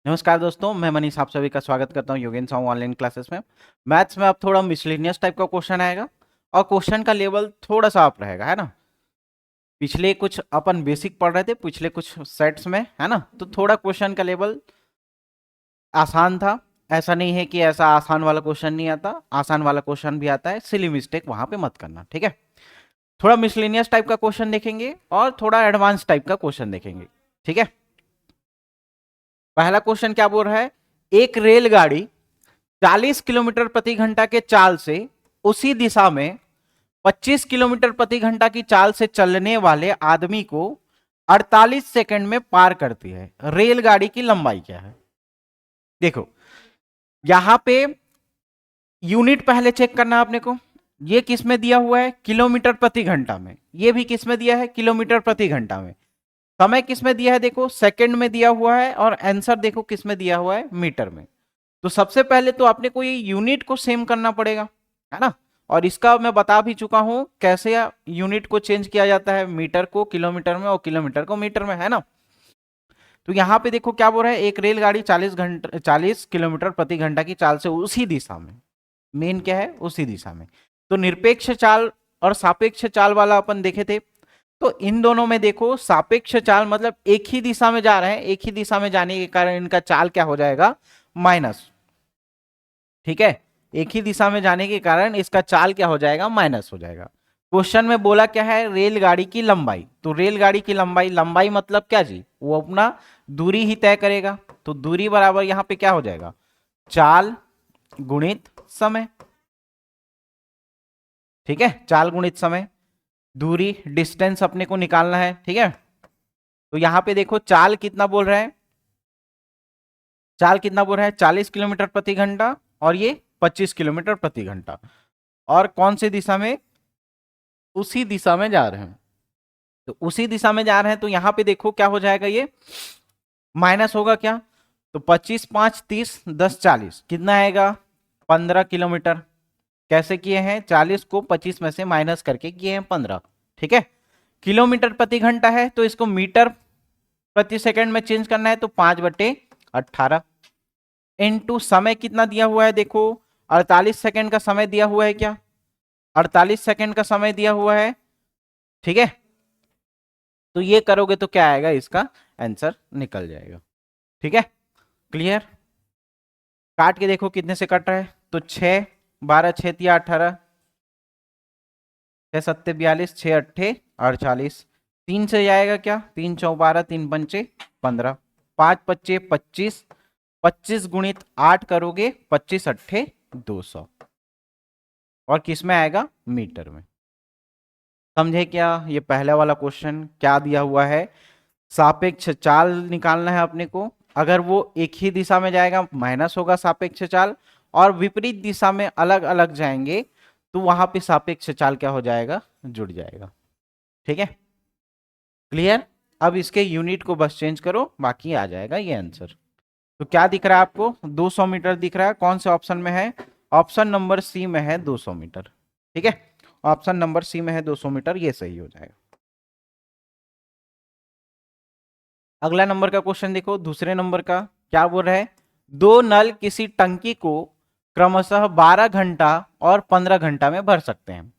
नमस्कार दोस्तों, मैं मनीष आप सभी का स्वागत करता हूं योगेन साहू ऑनलाइन क्लासेस में। मैथ्स में अब थोड़ा मिसलेनियस टाइप का क्वेश्चन आएगा और क्वेश्चन का लेवल थोड़ा सा अप रहेगा, है ना। पिछले कुछ अपन बेसिक पढ़ रहे थे, पिछले कुछ सेट्स में, है ना। तो थोड़ा क्वेश्चन का लेवल आसान था। ऐसा नहीं है कि ऐसा आसान वाला क्वेश्चन नहीं आता, आसान वाला क्वेश्चन भी आता है। सिली मिस्टेक वहां पे मत करना, ठीक है। थोड़ा मिसलेनियस टाइप का क्वेश्चन देखेंगे और थोड़ा एडवांस टाइप का क्वेश्चन देखेंगे, ठीक है। पहला क्वेश्चन क्या बोल रहा है, एक रेलगाड़ी 40 किलोमीटर प्रति घंटा के चाल से उसी दिशा में 25 किलोमीटर प्रति घंटा की चाल से चलने वाले आदमी को 48 सेकंड में पार करती है। रेलगाड़ी की लंबाई क्या है। देखो यहां पे यूनिट पहले चेक करना आपने को। ये किस में दिया हुआ है, किलोमीटर प्रति घंटा में। ये भी किस में दिया है, किलोमीटर प्रति घंटा में। समय किस में दिया है, देखो सेकंड में दिया हुआ है। और आंसर देखो किस में दिया हुआ है, मीटर में। तो सबसे पहले तो आपने को ये यूनिट को सेम करना पड़ेगा, है ना। और इसका मैं बता भी चुका हूं कैसे यूनिट को चेंज किया जाता है, मीटर को किलोमीटर में और किलोमीटर को मीटर में, है ना। तो यहां पे देखो क्या बोल रहा है, एक रेलगाड़ी 40 किलोमीटर प्रति घंटा की चाल से उसी दिशा में, मेन क्या है, उसी दिशा में। तो निरपेक्ष चाल और सापेक्ष चाल वाला अपन देखे थे। तो इन दोनों में देखो सापेक्ष चाल मतलब एक ही दिशा में जा रहे हैं, एक ही दिशा में जाने के कारण इनका चाल क्या हो जाएगा, माइनस। ठीक है, एक ही दिशा में जाने के कारण इसका चाल क्या हो जाएगा, माइनस हो जाएगा। क्वेश्चन में बोला क्या है, रेलगाड़ी की लंबाई। तो रेलगाड़ी की लंबाई, लंबाई मतलब क्या जी, वो अपना दूरी ही तय करेगा। तो दूरी बराबर यहां पे क्या हो जाएगा, चाल गुणित समय। ठीक है, चाल गुणित समय, दूरी डिस्टेंस अपने को निकालना है, ठीक है। तो यहां पे देखो चाल कितना बोल रहा है, चाल कितना बोल रहा है, 40 किलोमीटर प्रति घंटा और ये 25 किलोमीटर प्रति घंटा। और कौन सी दिशा में, उसी दिशा में जा रहे हैं। तो उसी दिशा में जा रहे हैं तो यहां पे देखो क्या हो जाएगा, ये माइनस होगा क्या। तो 25 5 30 10 40 कितना आएगा, 15 किलोमीटर। कैसे किए हैं, 40 को 25 में से माइनस करके किए हैं 15। ठीक है, किलोमीटर प्रति घंटा है तो इसको मीटर प्रति सेकंड में चेंज करना है। तो 5/18 इनटू समय कितना दिया हुआ है, देखो 48 सेकंड का समय दिया हुआ है, क्या 48 सेकंड का समय दिया हुआ है। ठीक है, तो ये करोगे तो क्या आएगा, इसका आंसर निकल जाएगा। ठीक है, क्लियर। काट के देखो कितने से कट रहा है, तो 6 12 6 या 18, 6 7 42 6 8 48, 3 से जाएगा क्या, 3 4 12 3 पंचे 15, 5 25 25, 25 गुणित 8 करोगे 25 अट्ठे 200। और किस में आएगा, मीटर में। समझे क्या, ये पहला वाला क्वेश्चन क्या दिया हुआ है, सापेक्ष चाल निकालना है अपने को। अगर वो एक ही दिशा में जाएगा माइनस होगा सापेक्ष चाल, और विपरीत दिशा में अलग अलग जाएंगे तो वहां पे सापेक्ष चाल क्या हो जाएगा, जुड़ जाएगा। ठीक है, क्लियर। अब इसके यूनिट को बस चेंज करो, बाकी आ जाएगा ये आंसर। तो क्या दिख रहा है आपको, 200 मीटर दिख रहा है। कौन से ऑप्शन में है, ऑप्शन नंबर सी में है 200 मीटर। ठीक है, ऑप्शन नंबर सी में है 200 मीटर, ये सही हो जाएगा। अगला नंबर का क्वेश्चन देखो, दूसरे नंबर का क्या बोल रहा है, दो नल किसी टंकी को क्रमशः 12 घंटा और 15 घंटा में भर सकते हैं,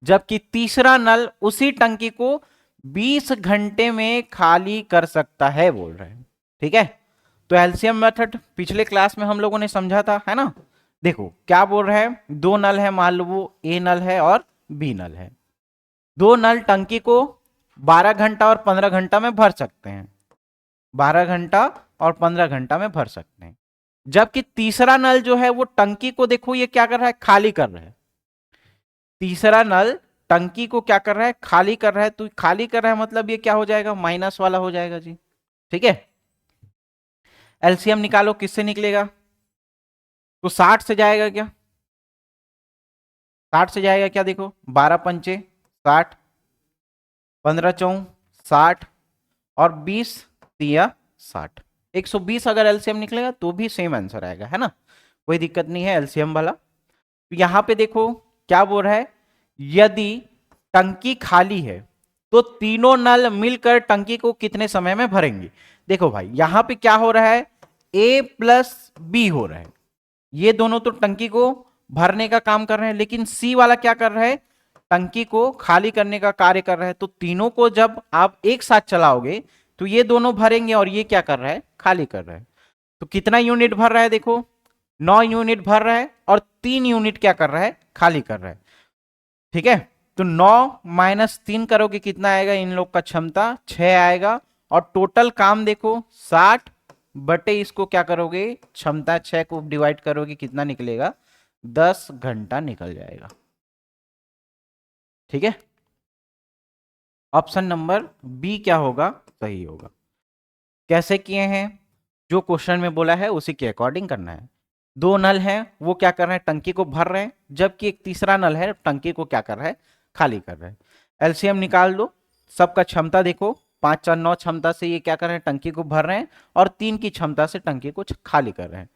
जबकि तीसरा नल उसी टंकी को 20 घंटे में खाली कर सकता है, बोल रहे हैं। ठीक है, तो एलसीएम मेथड पिछले क्लास में हम लोगों ने समझा था, है ना। देखो क्या बोल रहा है, दो नल है, मान लो वो ए नल है और बी नल है। दो नल टंकी को 12 घंटा और 15 घंटा में भर सकते हैं, 12 घंटा और 15 घंटा में भर सकते हैं। जबकि तीसरा नल जो है वो टंकी को देखो ये क्या कर रहा है, खाली कर रहा है। तीसरा नल टंकी को क्या कर रहा है, खाली कर रहा है। तो खाली कर रहा है मतलब ये क्या हो जाएगा, माइनस वाला हो जाएगा जी। ठीक है, एलसीएम निकालो, किससे निकलेगा, तो 60 से जाएगा क्या, 60 से जाएगा क्या, देखो 12 पंचे 60, 15 चौं 60 और 20 तिया 60, 120 अगर एलसीएम निकलेगा तो भी सेम आंसर आएगा, है ना। कोई दिक्कत नहीं है एलसीएम वाला। तो यहां पे देखो क्या बोल रहा है, यदि टंकी खाली है तो तीनों नल मिलकर टंकी को कितने समय में भरेंगे। देखो भाई यहां पे क्या हो रहा है, ए प्लस बी हो रहा है, ये दोनों तो टंकी को भरने का काम कर रहे हैं, लेकिन सी वाला क्या कर रहा है, टंकी को खाली करने का कार्य कर रहा है। तो तीनों को जब आप एक साथ चलाओगे तो ये दोनों भरेंगे और ये क्या कर रहा है, खाली कर रहा है। तो कितना यूनिट भर रहा है, देखो 9 यूनिट भर रहा है और 3 यूनिट क्या कर रहा है, खाली कर रहा है। ठीक है, तो 9 माइनस 3 करोगे कितना आएगा, इन लोग का क्षमता 6 आएगा। और टोटल काम देखो 60 बटे इसको क्या करोगे, क्षमता 6 को डिवाइड करोगे कितना निकलेगा, 10 घंटा निकल जाएगा। ठीक है, ऑप्शन नंबर बी क्या होगा, सही होगा। कैसे किए हैं, जो क्वेश्चन में बोला है उसी के अकॉर्डिंग करना है। दो नल हैं, वो क्या कर रहे हैं, टंकी को भर रहे हैं, जबकि एक तीसरा नल है टंकी को क्या कर रहा है, खाली कर रहा है। एलसीएम निकाल दो, सबका क्षमता देखो, 5 4 9 क्षमता से ये क्या कर रहे हैं, टंकी को भर रहे हैं, और 3 की क्षमता से टंकी को खाली कर रहे हैं।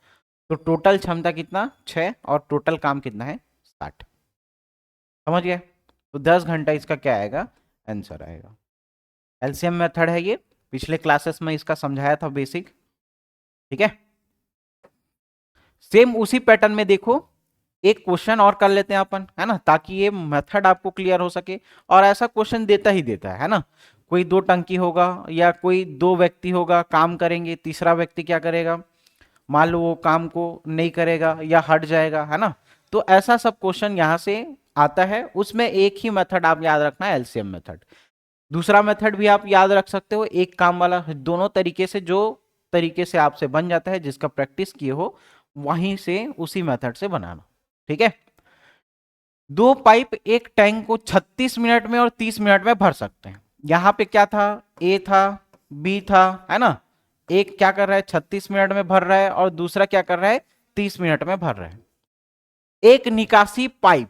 तो टोटल क्षमता कितना, 6, और टोटल काम कितना है, 60। समझ गए, तो 10 घंटा इसका क्या आएगा, आंसर आएगा। एलसीएम मेथड है ये, पिछले क्लासेस में इसका समझाया था बेसिक। ठीक है, सेम उसी पैटर्न में देखो एक क्वेश्चन और कर लेते हैं अपन, है ना, ताकि ये मेथड आपको क्लियर हो सके। और ऐसा क्वेश्चन देता ही देता है ना, कोई दो टंकी होगा या कोई दो व्यक्ति होगा, काम करेंगे, तीसरा व्यक्ति क्या करेगा, मान लो वो काम को नहीं करेगा या हट जाएगा, है ना। तो ऐसा सब क्वेश्चन यहां से आता है, उसमें एक ही मेथड आप याद रखना है, एलसीएम मेथड। दूसरा मेथड भी आप याद रख सकते हो, एक काम वाला, दोनों तरीके से जो तरीके से आपसे बन जाता है, जिसका प्रैक्टिस किए हो वहीं से उसी मेथड से बनाना। ठीक है, दो पाइप एक टैंक को 36 मिनट में और 30 मिनट में भर सकते हैं। यहां पे क्या था, ए था, बी था, है ना। एक क्या कर रहा है, 36 मिनट में भर रहा है, और दूसरा क्या कर रहा है, 30 मिनट में भर रहा है। एक निकासी पाइप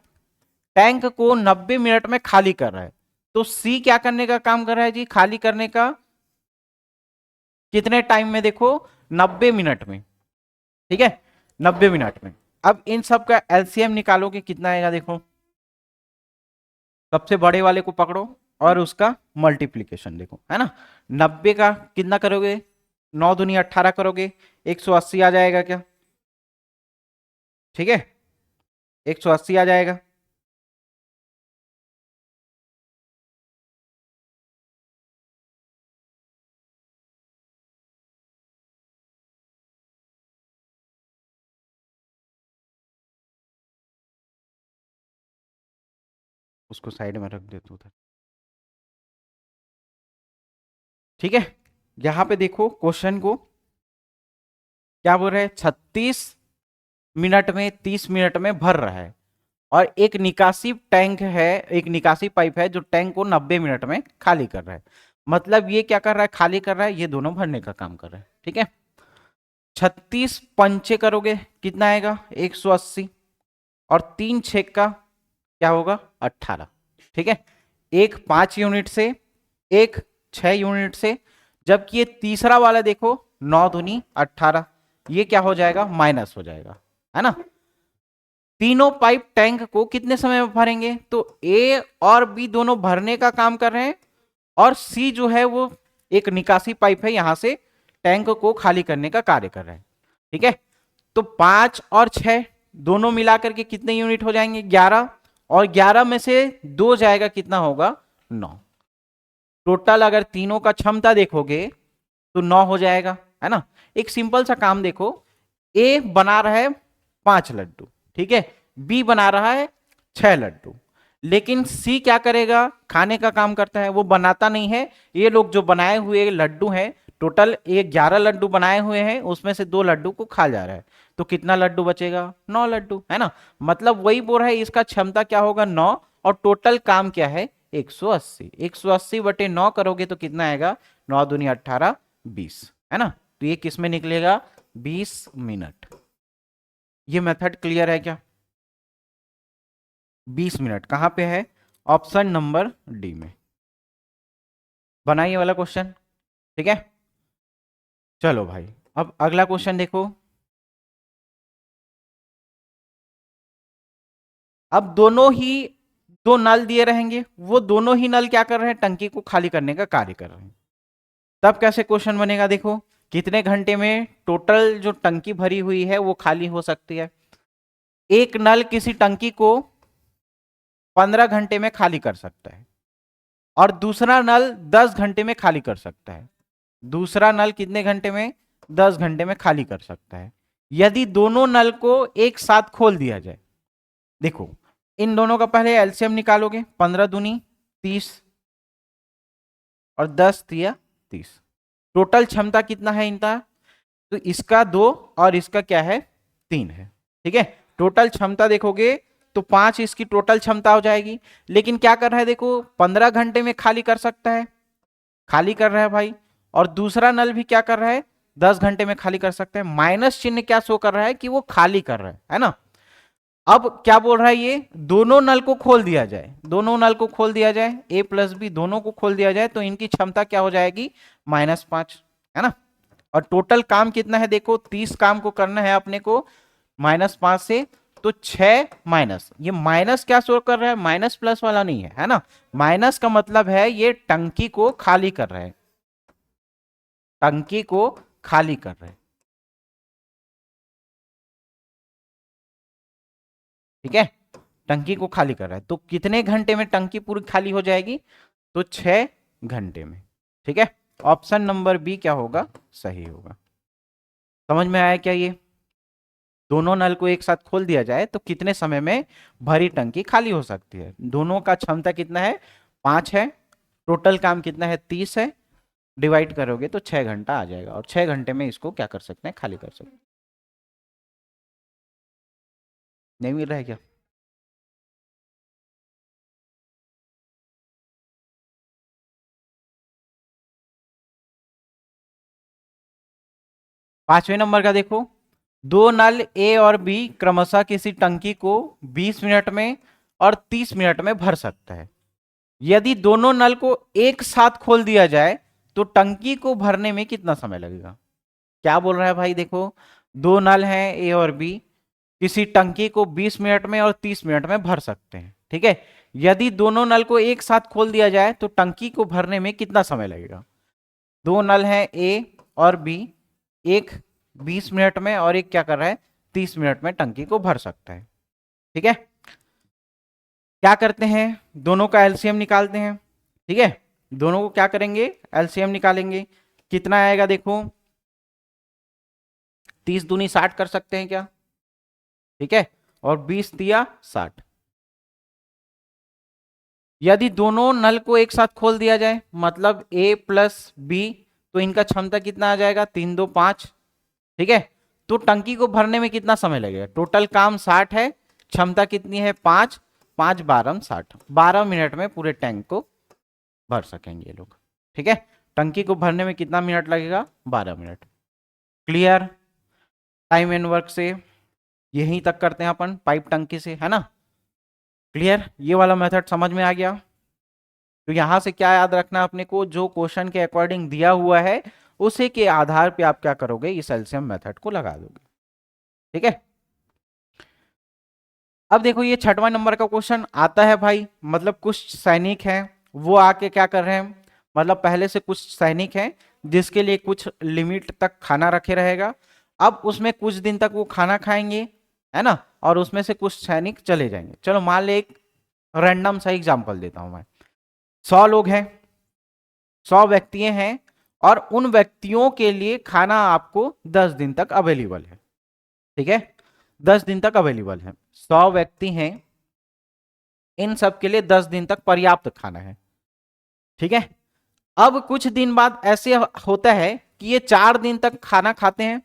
टैंक को 90 मिनट में खाली कर रहा है। तो सी क्या करने का काम कर रहा है जी, खाली करने का कितने टाइम में, देखो 90 मिनट में। ठीक है, 90 मिनट में। अब इन सब का एलसीएम निकालोगे कितना आएगा, देखो सबसे बड़े वाले को पकड़ो और उसका मल्टीप्लीकेशन देखो, है ना। 90 का कितना करोगे, 9 दूनी 18 करोगे, 180 आ जाएगा क्या, ठीक है 180 आ जाएगा। उसको साइड में रख देता उधर। ठीक है, यहां पे देखो क्वेश्चन को क्या बोल रहे हैं, 36 मिनट में 30 मिनट में भर रहा है, और एक निकासी टैंक है, एक निकासी पाइप है जो टैंक को 90 मिनट में खाली कर रहा है। मतलब ये क्या कर रहा है, खाली कर रहा है, ये दोनों भरने का काम कर रहा है। ठीक है, 36 पंचे करोगे कितना आएगा, 180, और 3 छेक का क्या होगा, 18। ठीक है, एक 5 यूनिट से, एक 6 यूनिट से, जबकि ये तीसरा वाला देखो 9 दूनी 18, ये क्या हो जाएगा, माइनस हो जाएगा, है ना। तीनों पाइप टैंक को कितने समय में भरेंगे, तो ए और बी दोनों भरने का काम कर रहे हैं, और सी जो है वो एक निकासी पाइप है, यहां से टैंक को खाली करने का कार्य कर रहे हैं। ठीक है, तो 5 और 6 दोनों मिलाकर के कितने यूनिट हो जाएंगे, 11, और 11 में से 2 जाएगा, कितना होगा, 9। टोटल अगर तीनों का क्षमता देखोगे तो 9 हो जाएगा, है ना। एक सिंपल सा काम देखो, ए बना रहा है 5 लड्डू, ठीक है, बी बना रहा है 6 लड्डू, लेकिन सी क्या करेगा, खाने का काम करता है, वो बनाता नहीं है। ये लोग जो बनाए हुए लड्डू हैं, टोटल ये 11 लड्डू बनाए हुए हैं, उसमें से 2 लड्डू को खा जा रहा है, तो कितना लड्डू बचेगा, 9 लड्डू, है ना। मतलब वही बोल रहा है, इसका क्षमता क्या होगा, 9, और टोटल काम क्या है, 180। 180 बटे 9 करोगे तो कितना आएगा, 9 दूनी 18, 20, है ना। तो ये किस में निकलेगा, 20 मिनट। ये मेथड क्लियर है क्या, 20 मिनट कहां पे है, ऑप्शन नंबर डी में। बनाइए वाला क्वेश्चन। ठीक है, चलो भाई, अब अगला क्वेश्चन देखो। अब दोनों ही दो नल दिए रहेंगे, वो दोनों ही नल क्या कर रहे हैं, टंकी को खाली करने का कार्य कर रहे हैं। तब कैसे क्वेश्चन बनेगा, देखो कितने घंटे में टोटल जो टंकी भरी हुई है वो खाली हो सकती है। एक नल किसी टंकी को 15 घंटे में खाली कर सकता है और दूसरा नल 10 घंटे में खाली कर सकता है। दूसरा नल कितने घंटे में? 10 घंटे में खाली कर सकता है। यदि दोनों नल को एक साथ खोल दिया जाए, देखो इन दोनों का पहले एलसीएम निकालोगे, 15 दूनी 30 और 10 तिया 30। टोटल क्षमता कितना है इनका? तो इसका 2 और इसका क्या है? 3 है। ठीक है, टोटल क्षमता देखोगे तो 5 इसकी टोटल क्षमता हो जाएगी। लेकिन क्या कर रहा है देखो, 15 घंटे में खाली कर सकता है, खाली कर रहा है भाई। और दूसरा नल भी क्या कर रहा है? 10 घंटे में खाली कर सकते हैं। माइनस चिन्ह क्या शो कर रहा है? कि वो खाली कर रहा है ना। अब क्या बोल रहा है ये? दोनों नल को खोल दिया जाए, दोनों नल को खोल दिया जाए, ए प्लस बी दोनों को खोल दिया जाए तो इनकी क्षमता क्या हो जाएगी? -5, है ना। और टोटल काम कितना है देखो, 30 काम को करना है अपने को -5 से, तो 6 माइनस, ये माइनस क्या शो कर रहा है? माइनस प्लस वाला नहीं है ना। माइनस का मतलब है ये टंकी को खाली कर रहा है, टंकी को खाली कर रहे हैं। ठीक है, टंकी को खाली कर रहा है। तो कितने घंटे में टंकी पूरी खाली हो जाएगी? तो 6 घंटे में। ठीक है, ऑप्शन नंबर बी क्या होगा? सही होगा। समझ में आया क्या? ये दोनों नल को एक साथ खोल दिया जाए तो कितने समय में भरी टंकी खाली हो सकती है? दोनों का क्षमता कितना है? 5 है। टोटल काम कितना है? 30 है। डिवाइड करोगे तो 6 घंटा आ जाएगा और 6 घंटे में इसको क्या कर सकते हैं? खाली कर सकते हैं। नहीं मिल रहा है क्या? 5वें नंबर का देखो, दो नल ए और बी क्रमशः किसी टंकी को 20 मिनट में और 30 मिनट में भर सकता है। यदि दोनों नल को एक साथ खोल दिया जाए तो टंकी को भरने में कितना समय लगेगा? क्या बोल रहा है भाई? देखो, दो नल हैं ए और बी, किसी टंकी को 20 मिनट में और 30 मिनट में भर सकते हैं। ठीक है, यदि दोनों नल को एक साथ खोल दिया जाए तो टंकी को भरने में कितना समय लगेगा? दो नल हैं ए और बी, एक 20 मिनट में और एक क्या कर रहा है? 30 मिनट में टंकी को भर सकता है। ठीक है, क्या करते हैं? दोनों का एलसीएम निकालते हैं। ठीक है, दोनों को क्या करेंगे? एलसीएम निकालेंगे। कितना आएगा देखो, 30 दूनी 60 कर सकते हैं क्या? ठीक है, और 20 दिया 60। यदि दोनों नल को एक साथ खोल दिया जाए, मतलब ए प्लस बी, तो इनका क्षमता कितना आ जाएगा? 3 2 5। ठीक है, तो टंकी को भरने में कितना समय लगेगा? टोटल काम 60 है, क्षमता कितनी है? 5 5 12 60, 12 मिनट में पूरे टैंक को भर सकेंगे ये लोग। ठीक है, टंकी को भरने में कितना मिनट लगेगा? 12 minute. Clear? Time and work से यहीं तक करते हैं अपन, पाइप टंकी से, है ना। क्लियर? ये वाला मेथड समझ में आ गया? तो यहां से क्या याद रखना अपने को, जो क्वेश्चन के अकॉर्डिंग दिया हुआ है उसी के आधार पे आप क्या करोगे? इस एलसीएम मेथड को लगा दोगे। ठीक है, अब देखो ये 6वां नंबर का क्वेश्चन आता है भाई। मतलब कुछ सैनिक हैं, वो आके क्या कर रहे हैं, मतलब पहले से कुछ सैनिक हैं जिसके लिए कुछ लिमिट तक खाना रखे रहेगा। अब उसमें कुछ दिन तक वो खाना खाएंगे, है ना, और उसमें से कुछ सैनिक चले जाएंगे। चलो मान ले, एक रैंडम सा एग्जांपल देता हूं मैं। 100 लोग हैं, 100 व्यक्ति हैं, और उन व्यक्तियों के लिए खाना आपको 10 दिन तक अवेलेबल है। ठीक है, 10 दिन तक अवेलेबल है। 100 व्यक्ति हैं, इन सब के लिए 10 दिन तक पर्याप्त खाना है। ठीक है, अब कुछ दिन बाद ऐसे होता है कि ये 4 दिन तक खाना खाते हैं।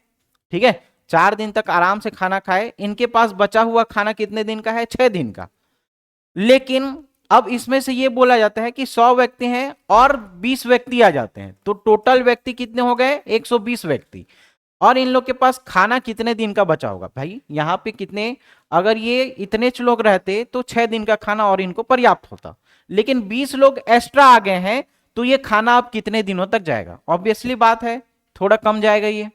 ठीक है, 4 दिन तक आराम से खाना खाए, इनके पास बचा हुआ खाना कितने दिन का है? 6 दिन का। लेकिन अब इसमें से ये बोला जाता है कि 100 व्यक्ति हैं और 20 व्यक्ति आ जाते हैं, तो टोटल व्यक्ति कितने हो गए? 120 व्यक्ति। और इन लोग के पास खाना कितने दिन का बचा होगा भाई? यहाँ पे कितने, अगर ये इतने लोग रहते तो 6 दिन का खाना और इनको पर्याप्त होता। लेकिन 20 लोग एक्स्ट्रा आ गए हैं, तो ये खाना अब कितने दिनों तक जाएगा? ऑब्वियसली बात है, थोड़ा कम जाएगा ये।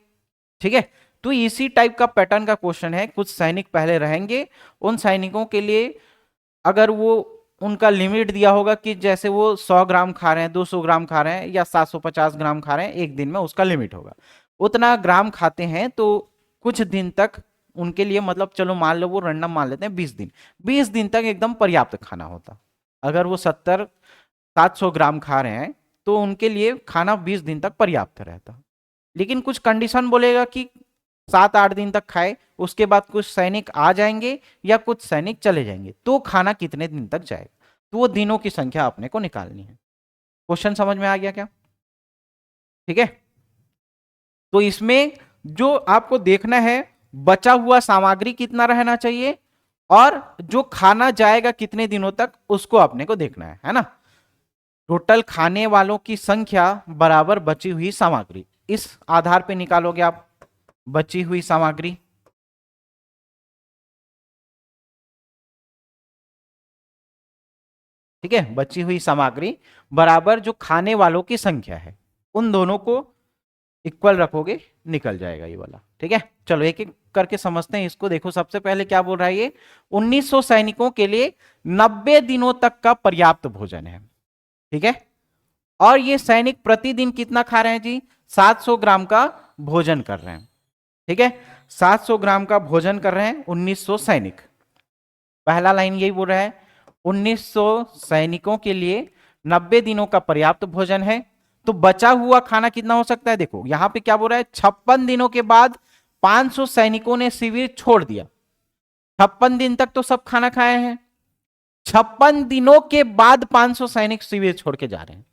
ठीक है, तो इसी टाइप का पैटर्न का क्वेश्चन है। कुछ सैनिक पहले रहेंगे, उन सैनिकों के लिए अगर वो उनका लिमिट दिया होगा कि जैसे वो 100 ग्राम खा रहे हैं, 200 ग्राम खा रहे हैं या 750 ग्राम खा रहे हैं, एक दिन में उसका लिमिट होगा। उतना ग्राम खाते हैं तो कुछ दिन तक उनके लिए, मतलब चलो मान लो वो रैंडम मान लेते हैं 20 दिन, 20 दिन तक एकदम पर्याप्त खाना होता। अगर वो 70-700 ग्राम खा रहे हैं तो उनके लिए खाना 20 दिन तक पर्याप्त रहता। लेकिन कुछ कंडीशन बोलेगा कि 7-8 दिन तक खाए, उसके बाद कुछ सैनिक आ जाएंगे या कुछ सैनिक चले जाएंगे, तो खाना कितने दिन तक जाएगा, तो वो दिनों की संख्या अपने को निकालनी है। क्वेश्चन समझ में आ गया क्या? ठीक है, तो इसमें जो आपको देखना है, बचा हुआ सामग्री कितना रहना चाहिए और जो खाना जाएगा कितने दिनों तक, उसको अपने को देखना है ना। टोटल खाने वालों की संख्या बराबर बची हुई सामग्री, इस आधार पे निकालोगे आप बची हुई सामग्री। ठीक है, बची हुई सामग्री बराबर जो खाने वालों की संख्या है, उन दोनों को इक्वल रखोगे, निकल जाएगा ये वाला। ठीक है, चलो एक एक करके समझते हैं इसको। देखो सबसे पहले क्या बोल रहा है ये, 1900 सैनिकों के लिए 90 दिनों तक का पर्याप्त भोजन है। ठीक है, और ये सैनिक प्रतिदिन कितना खा रहे हैं जी, 700 ग्राम का भोजन कर रहे हैं। ठीक है, 700 ग्राम का भोजन कर रहे हैं 1900 सैनिक। पहला लाइन यही बोल रहा है, 1900 सैनिकों के लिए 90 दिनों का पर्याप्त भोजन है। तो बचा हुआ खाना कितना हो सकता है, देखो यहां पे क्या बोल रहा है, 56 दिनों के बाद 500 सैनिकों ने शिविर छोड़ दिया। 56 दिन तक तो सब खाना खाए हैं, 56 दिनों के बाद 500 सैनिक शिविर छोड़ के जा रहे हैं,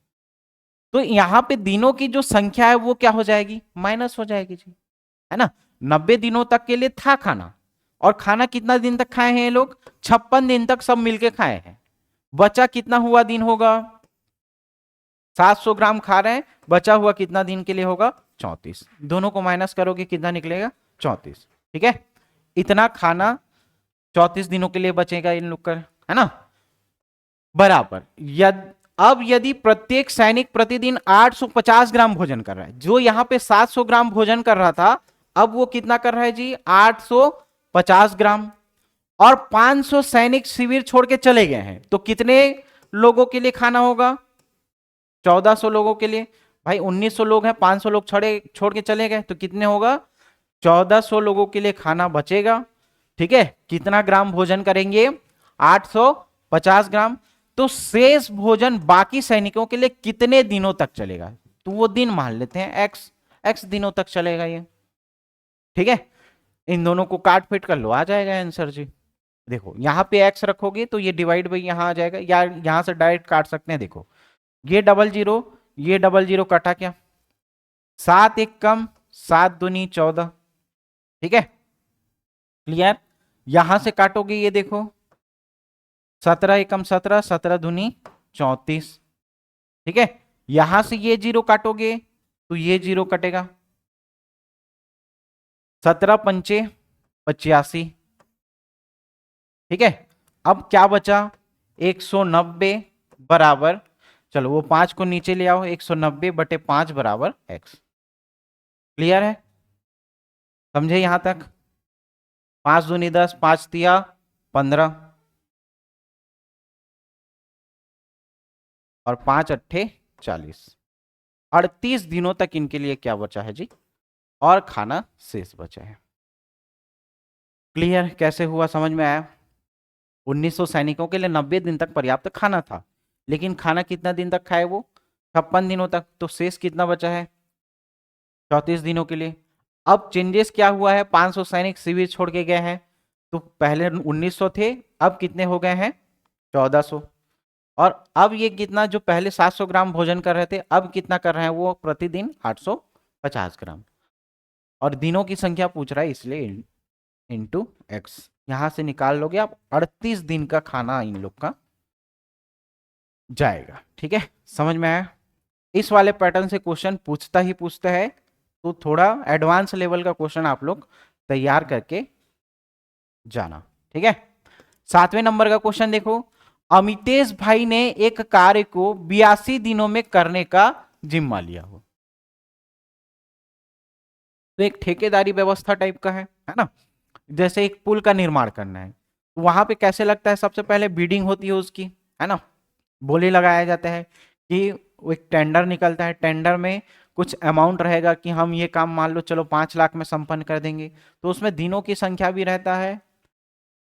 तो यहां पे दिनों की जो संख्या है वो क्या हो जाएगी, माइनस हो जाएगी जी, है ना। 90 दिनों तक के लिए था खाना, और खाना कितना दिन तक खाए हैं ये लोग, 56 दिन तक सब मिलके खाए हैं। बचा कितना हुआ दिन होगा, 700 ग्राम खा रहे हैं, बचा हुआ कितना दिन के लिए होगा, 34। दोनों को माइनस करोगे कितना निकलेगा, 34। ठीक है, इतना खाना 34 दिनों के लिए बचेगा इन लोग का, है ना। बराबर अब यदि प्रत्येक सैनिक प्रतिदिन 850 ग्राम भोजन कर रहा है, जो यहां पे 700 ग्राम भोजन कर रहा था, अब वो कितना कर रहा है जी, 850 ग्राम, और 500 सैनिक शिविर छोड़ के चले गए हैं, तो कितने लोगों के लिए खाना होगा, 1400 लोगों के लिए। भाई 1900 लोग हैं, 500 लोग छोड़ के चले गए, तो कितने होगा, 1400 लोगों के लिए खाना बचेगा। ठीक है, कितना ग्राम भोजन करेंगे, 850 ग्राम। तो शेष भोजन बाकी सैनिकों के लिए कितने दिनों तक चलेगा, तो वो दिन मान लेते हैं एक्स दिनों तक चलेगा ये। ठीक है, इन दोनों को काट पीट कर लो, आ जाएगा आंसर जी। देखो यहां पे एक्स रखोगे तो ये डिवाइड बाई यहां आ जाएगा, या यहां से डायरेक्ट काट सकते हैं। देखो ये डबल जीरो, ये डबल जीरो कटा क्या, 7 एक कम 7 दूनी 14। ठीक है, क्लियर। यहां से काटोगे ये देखो 17 एकम 17, 17 दूनी 34। ठीक है, यहां से ये जीरो काटोगे तो ये जीरो कटेगा, 17 पंचे 85। ठीक है, अब क्या बचा, 190 बराबर, चलो वो 5 को नीचे ले आओ, 190 बटे 5 बराबर x। क्लियर है, समझे यहां तक। 5 दूनी 10, 5 तिया 15, और 5 अट्ठे 40। 38 दिनों तक इनके लिए क्या बचा है जी, और खाना शेष बचा है। क्लियर, कैसे हुआ समझ में आया। 1900 सैनिकों के लिए 90 दिन तक पर्याप्त खाना था, लेकिन खाना कितना दिन तक खाए वो, 56 दिनों तक, तो शेष कितना बचा है, 34 दिनों के लिए। अब चेंजेस क्या हुआ है, 500 सैनिक शिविर छोड़ के गए हैं, तो पहले 1900 थे, अब कितने हो गए हैं, 1400। और अब ये कितना, जो पहले 700 ग्राम भोजन कर रहे थे, अब कितना कर रहे हैं वो, प्रतिदिन 850 ग्राम। और दिनों की संख्या पूछ रहा है, इसलिए इंटू एक्स यहां से निकाल लोगे आप, 38 दिन का खाना इन लोग का जाएगा। ठीक है, समझ में आया। इस वाले पैटर्न से क्वेश्चन पूछता है, तो थोड़ा एडवांस लेवल का क्वेश्चन आप लोग तैयार करके जाना। ठीक है, 7वें नंबर का क्वेश्चन देखो, अमितेश भाई ने एक कार्य को 82 दिनों में करने का जिम्मा लिया हो। तो एक ठेकेदारी व्यवस्था टाइप का है ना। जैसे एक पुल का निर्माण करना है, वहां पे कैसे लगता है, सबसे पहले बीडिंग होती है उसकी, है ना, बोली लगाया जाता है कि वो एक टेंडर निकलता है, टेंडर में कुछ अमाउंट रहेगा कि हम ये काम मान लो चलो 5 लाख में संपन्न कर देंगे, तो उसमें दिनों की संख्या भी रहता है,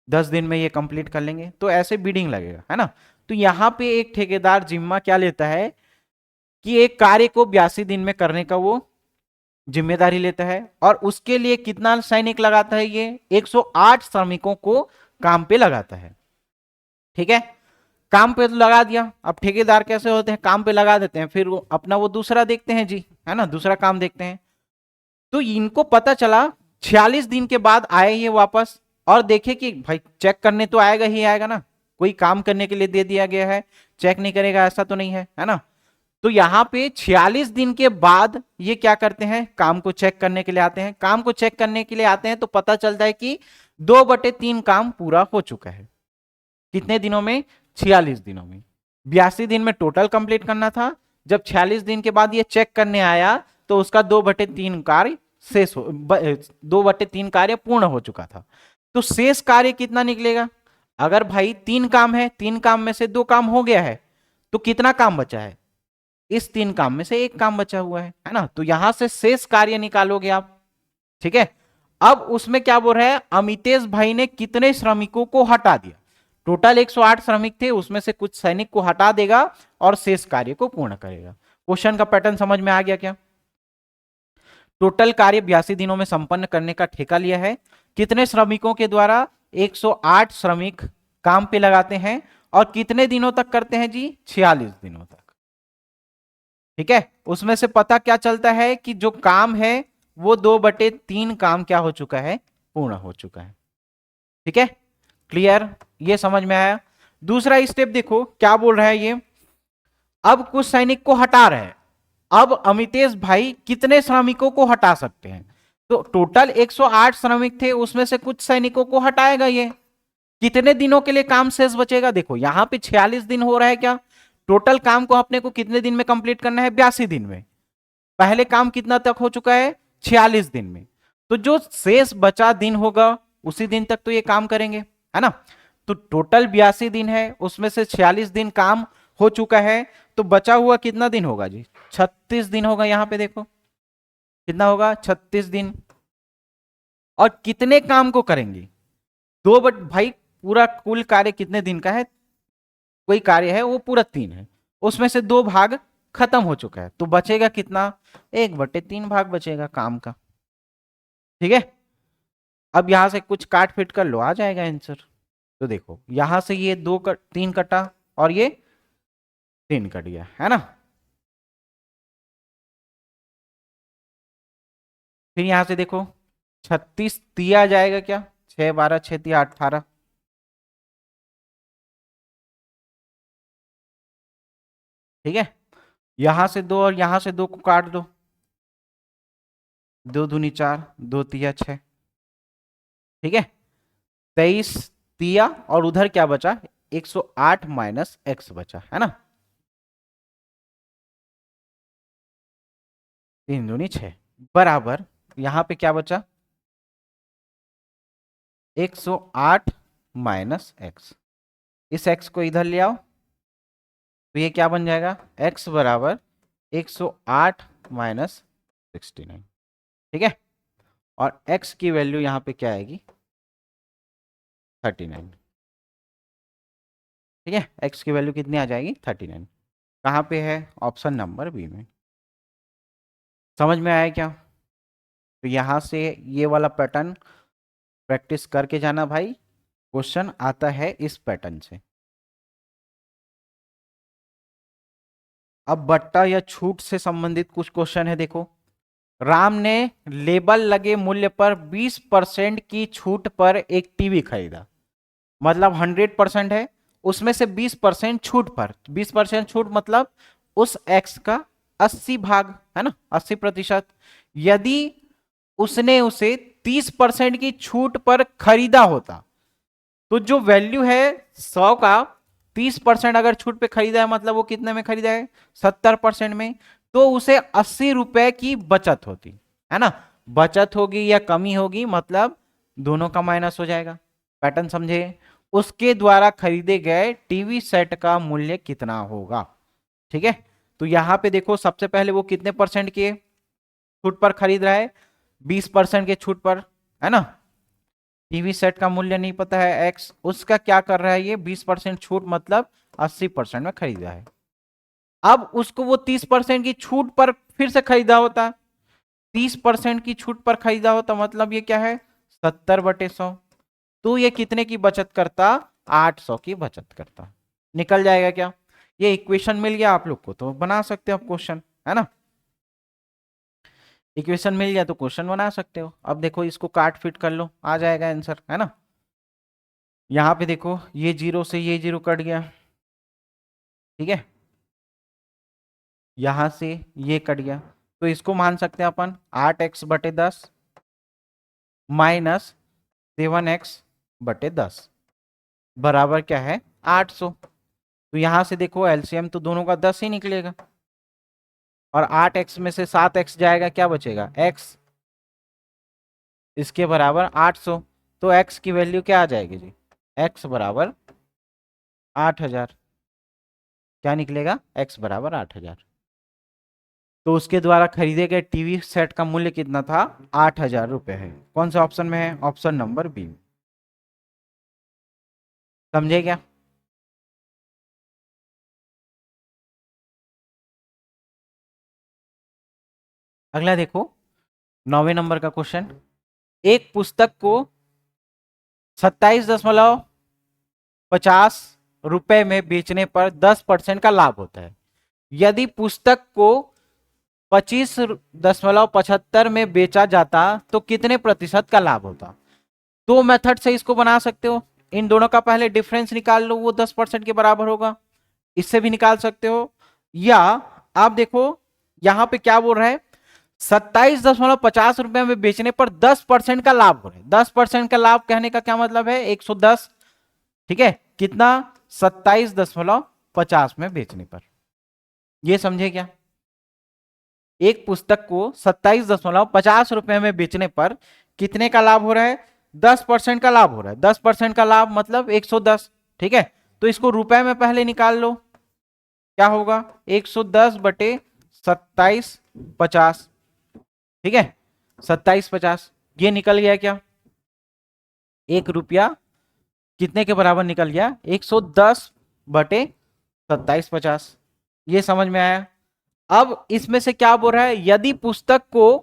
10 दिन में ये कंप्लीट कर लेंगे, तो ऐसे बिडिंग लगेगा, है ना। तो यहाँ पे एक ठेकेदार जिम्मा क्या लेता है कि एक कार्य को 82 दिन में करने का वो जिम्मेदारी लेता है, और उसके लिए कितना सैनिक लगाता है, ये 108 श्रमिकों को काम पे लगाता है। ठीक है, काम पे तो लगा दिया। अब ठेकेदार कैसे होते हैं, काम पे लगा देते हैं, फिर अपना वो दूसरा देखते हैं जी, है ना, दूसरा काम देखते हैं। तो इनको पता चला 46 दिन के बाद आए ये वापस, और देखे कि भाई चेक करने तो आएगा ही आएगा ना, कोई काम करने के लिए दे दिया गया है, चेक नहीं करेगा ऐसा तो नहीं है ना। तो यहां पे 46 दिन के बाद ये क्या करते हैं, काम को चेक करने के लिए आते हैं। काम को चेक करने के लिए आते हैं तो पता चलता है कि 2/3 काम पूरा हो चुका है। कितने दिनों में, 46 दिनों में। 82 दिन में टोटल कंप्लीट करना था, जब 46 दिन के बाद ये चेक करने आया तो उसका 2/3 कार्य शेष हो, 2/3 कार्य पूर्ण हो चुका था। तो शेष कार्य कितना निकलेगा, अगर भाई 3 काम है, 3 काम में से 2 काम हो गया है, तो कितना काम बचा है, इस 3 काम में से 1 काम बचा हुआ है ना। तो यहां से शेष कार्य निकालोगे आप। ठीक है, अब उसमें क्या बोल रहा है, अमितेश भाई ने कितने श्रमिकों को हटा दिया। टोटल 108 श्रमिक थे, उसमें से कुछ सैनिक को हटा देगा और शेष कार्य को पूर्ण करेगा। क्वेश्चन का पैटर्न समझ में आ गया क्या। टोटल कार्य 82 दिनों में संपन्न करने का ठेका लिया है, कितने श्रमिकों के द्वारा, 108 श्रमिक काम पे लगाते हैं, और कितने दिनों तक करते हैं जी, 46 दिनों तक। ठीक है, उसमें से पता क्या चलता है कि जो काम है वो 2/3 काम क्या हो चुका है, पूर्ण हो चुका है। ठीक है, क्लियर, ये समझ में आया। दूसरा स्टेप देखो क्या बोल रहा है ये, अब कुछ सैनिक को हटा रहे हैं। अब अमितेश भाई कितने श्रमिकों को हटा सकते हैं, तो टोटल 108 श्रमिक थे, उसमें से कुछ सैनिकों को हटाएगा ये। कितने दिनों के लिए काम शेष बचेगा, देखो यहां पे 46 दिन हो रहा है क्या, टोटल काम को अपने को कितने दिन में कंप्लीट करना है, 82 दिन में। पहले काम कितना तक हो चुका है, 46 दिन में। तो जो शेष बचा दिन होगा उसी दिन तक तो ये काम करेंगे, है ना। तो टोटल 82 दिन है, उसमें से 46 दिन काम हो चुका है, तो बचा हुआ कितना दिन होगा जी, 36 दिन होगा। यहां पे देखो कितना होगा, 36 दिन। और कितने काम को करेंगे, भाई पूरा कुल कार्य कितने दिन का है, कोई कार्य है वो पूरा 3 है, उसमें से 2 भाग खत्म हो चुका है, तो बचेगा कितना, 1/3 भाग बचेगा काम का। ठीक है, अब यहां से कुछ काट फिट कर लो, आ जाएगा आंसर। तो देखो यहां से ये 3 कटा और ये 3 कट गया, है ना। फिर यहां से देखो 36 दिया जाएगा क्या, 6 12 6 3 18। ठीक है, यहां से 2 और यहां से 2 को काट दो, 2 दूनी 4, 2 तिया 6। ठीक है, 23 दिया और उधर क्या बचा, 108 माइनस एक्स बचा, है ना। 3 दूनी 6 बराबर, यहां पे क्या बचा, 108 माइनस एक्स। इस एक्स को इधर ले आओ, तो ये क्या बन जाएगा, x बराबर 108 माइनस 69। ठीक है, और x की वैल्यू यहां पे क्या आएगी, 39। ठीक है, x की वैल्यू कितनी आ जाएगी, 39। कहां पे है, ऑप्शन नंबर बी में। समझ में आया क्या। तो यहां से ये वाला पैटर्न प्रैक्टिस करके जाना भाई, क्वेश्चन आता है इस पैटर्न से। अब बट्टा या छूट से संबंधित कुछ क्वेश्चन है, देखो। राम ने लेबल लगे मूल्य पर 20% की छूट पर एक टीवी खरीदा, मतलब 100% है, उसमें से 20% छूट पर, 20% छूट मतलब उस एक्स का 80 भाग, है ना, 80%। यदि उसने उसे 30% की छूट पर खरीदा होता, तो जो वैल्यू है 100 का, 30% अगर छूट पे खरीदा है मतलब वो कितने में खरीदा है, 70% में, तो उसे 80 रुपए की बचत होती, है ना। बचत होगी या कमी होगी, मतलब दोनों का माइनस हो जाएगा। पैटर्न समझे, उसके द्वारा खरीदे गए टीवी सेट का मूल्य कितना होगा। ठीक है, तो यहाँ पे देखो सबसे पहले वो कितने परसेंट के छूट पर खरीद रहा है, 20% के छूट पर, है ना। टीवी सेट का मूल्य नहीं पता है एक्स, उसका क्या कर रहा है ये 20% छूट मतलब 80% में खरीदा है। अब उसको वो 30% की छूट पर फिर से खरीदा होता, 30% की छूट पर खरीदा होता, मतलब ये क्या है 70/100। तो ये कितने की बचत करता, 800 की बचत करता। निकल जाएगा क्या, ये इक्वेशन मिल गया आप लोग को तो बना सकते हो क्वेश्चन, है ना। इक्वेशन मिल गया तो क्वेश्चन बना सकते हो। अब देखो इसको काट फिट कर लो, आ जाएगा आंसर, है ना। यहां पे देखो ये जीरो से ये जीरो कट गया, ठीक है, यहां से ये कट गया, तो इसको मान सकते हैं अपन 8x/10 माइनस 7x/10 बराबर क्या है 800। तो यहां से देखो एलसीएम तो दोनों का 10 ही निकलेगा, और 8x में से 7x जाएगा, क्या बचेगा x, इसके बराबर 800। तो x की वैल्यू क्या आ जाएगी जी, x बराबर 8000। क्या निकलेगा, x बराबर 8000। तो उसके द्वारा खरीदे गए टीवी सेट का मूल्य कितना था, 8000 रुपए है। कौन से ऑप्शन में है, ऑप्शन नंबर बी। समझे क्या। अगला देखो 9वें नंबर का क्वेश्चन। एक पुस्तक को 27.50 रुपए में बेचने पर 10% का लाभ होता है। यदि पुस्तक को 25.75 में बेचा जाता तो कितने प्रतिशत का लाभ होता। दो मेथड से इसको बना सकते हो, इन दोनों का पहले डिफरेंस निकाल लो, वो 10% के बराबर होगा, इससे भी निकाल सकते हो। या आप देखो यहां पे क्या बोल रहा है, 27.50 रुपए में बेचने पर 10% का लाभ हो रहा है। 10% का लाभ कहने का क्या मतलब है, 110, ठीक है, कितना 27.50 में बेचने पर। ये समझे क्या, एक पुस्तक को 27.50 रुपए में बेचने पर कितने का लाभ हो रहा है, 10% का लाभ हो रहा है। 10% का लाभ मतलब 110, ठीक है। तो इसको रुपए में पहले निकाल लो, क्या होगा 110/27.50, ठीक है, 27.50। ये निकल गया क्या, 1 रुपया कितने के बराबर निकल गया, 110/27.50। ये समझ में आया। अब इसमें से क्या बोल रहा है, यदि पुस्तक को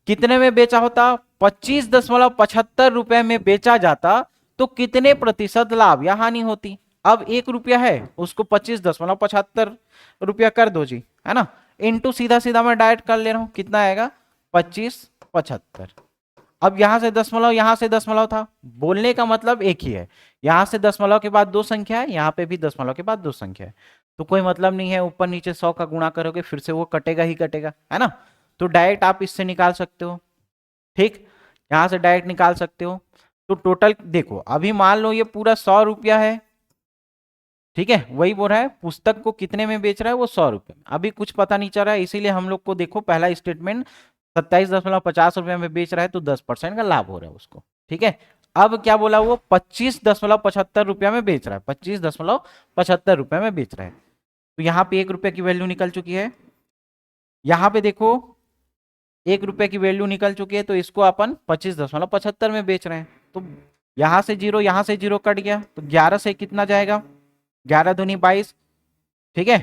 कितने में बेचा होता, 25.75 रुपए में बेचा जाता तो कितने प्रतिशत लाभ या हानि होती। अब 1 रुपया है, उसको 25.75 रुपया कर दो जी, है ना, इनटू सीधा सीधा मैं डायरेक्ट कर ले रहा हूं, कितना आएगा 25.75। अब यहां से दशमलव, यहां से दशमलव था, बोलने का मतलब एक ही है, यहां से दशमलव के बाद दो संख्या है, यहां पे भी दशमलव के बाद दो संख्या है, तो कोई मतलब नहीं है, ऊपर नीचे 100 का गुणा करोगे फिर से वो कटेगा ही कटेगा, है ना। तो डायरेक्ट आप इससे निकाल सकते हो, ठीक, यहां से डायरेक्ट निकाल सकते हो। तो टोटल देखो, अभी मान लो ये पूरा 100 रुपया है, ठीक है, वही बोल रहा है पुस्तक को कितने में बेच रहा है, वो 100 रुपए में। अभी कुछ पता नहीं चल रहा है, इसीलिए हम लोग को देखो पहला स्टेटमेंट 27.50 रुपए में बेच रहा है तो 10% का लाभ हो रहा है उसको, ठीक है। अब क्या बोला, वो 25.75 रुपया में बेच रहा है, 25.75 रुपए में बेच रहा है, तो यहाँ पे 1 रुपए की वैल्यू निकल चुकी है। यहाँ पे देखो 1 रुपए की वैल्यू निकल चुकी है, तो इसको अपन 25.75 में बेच रहे हैं, तो यहां से जीरो कट गया, तो 11 से कितना जाएगा, 11×2=22, ठीक है,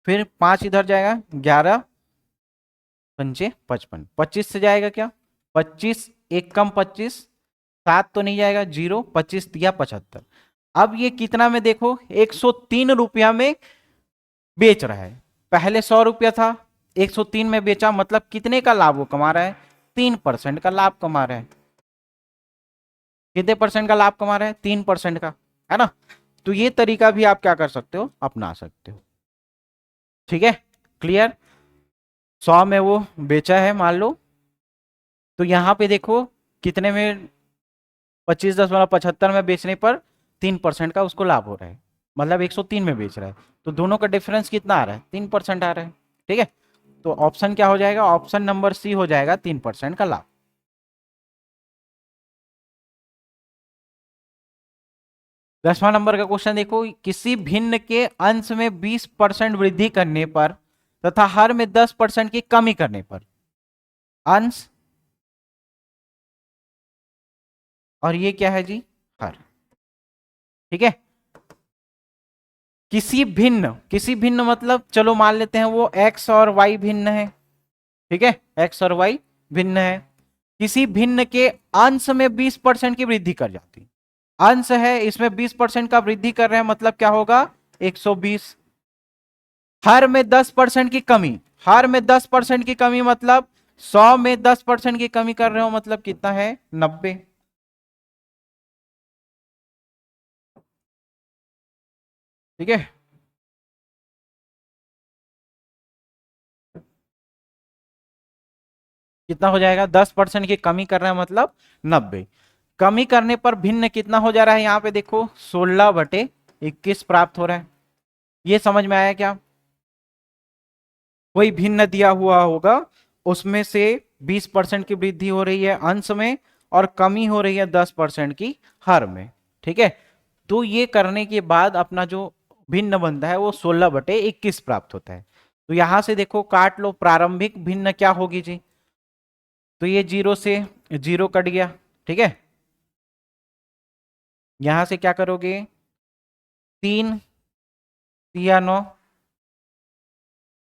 फिर 5 इधर जाएगा, 11×5=55, 25 से जाएगा क्या, 25 एक कम 25, 7 तो नहीं जाएगा, जीरो, 25 दिया 75। अब ये कितना में देखो 103 रुपया में बेच रहा है, पहले 100 रुपया था, 103 में बेचा, मतलब कितने का लाभ वो कमा रहा है, 3% का लाभ कमा रहा है। कितने परसेंट का लाभ कमा रहा है, 3% का, है ना। तो ये तरीका भी आप क्या कर सकते हो, अपना सकते हो, ठीक है, क्लियर। 100 में वो बेचा है मान लो, तो यहां पे देखो कितने में, 25.75 में बेचने पर 3% का उसको लाभ हो रहा है, मतलब 103 में बेच रहा है, तो दोनों का डिफरेंस कितना आ रहा है, 3% आ रहा है, ठीक है। तो ऑप्शन क्या हो जाएगा, ऑप्शन नंबर सी हो जाएगा, 3% का लाभ। 10वां नंबर का क्वेश्चन देखो, किसी भिन्न के अंश में 20% वृद्धि करने पर तथा हर में 10% की कमी करने पर, अंश और ये क्या है जी, हर। ठीक है, किसी भिन्न मतलब चलो मान लेते हैं वो x और y भिन्न है। ठीक है, x और y भिन्न है, किसी भिन्न के अंश में 20% की वृद्धि कर जाती है। अंश है, इसमें 20% का वृद्धि कर रहे हैं, मतलब क्या होगा 120। हर में 10% की कमी, हर में 10% की कमी मतलब 100 में 10% की कमी कर रहे हो, मतलब कितना है 90। ठीक है, कितना हो जाएगा, 10% की कमी कर रहे हैं मतलब 90। कमी करने पर भिन्न कितना हो जा रहा है, यहां पे देखो 16/21 प्राप्त हो रहा है। ये समझ में आया क्या? कोई भिन्न दिया हुआ होगा, उसमें से 20% की वृद्धि हो रही है अंश में और कमी हो रही है 10% की हर में। ठीक है, तो ये करने के बाद अपना जो भिन्न बनता है वो 16/21 प्राप्त होता है। तो यहां से देखो काट लो, प्रारंभिक भिन्न क्या होगी जी, तो ये 0 से 0 कट गया। ठीक है, यहां से क्या करोगे, 3 तिया 9,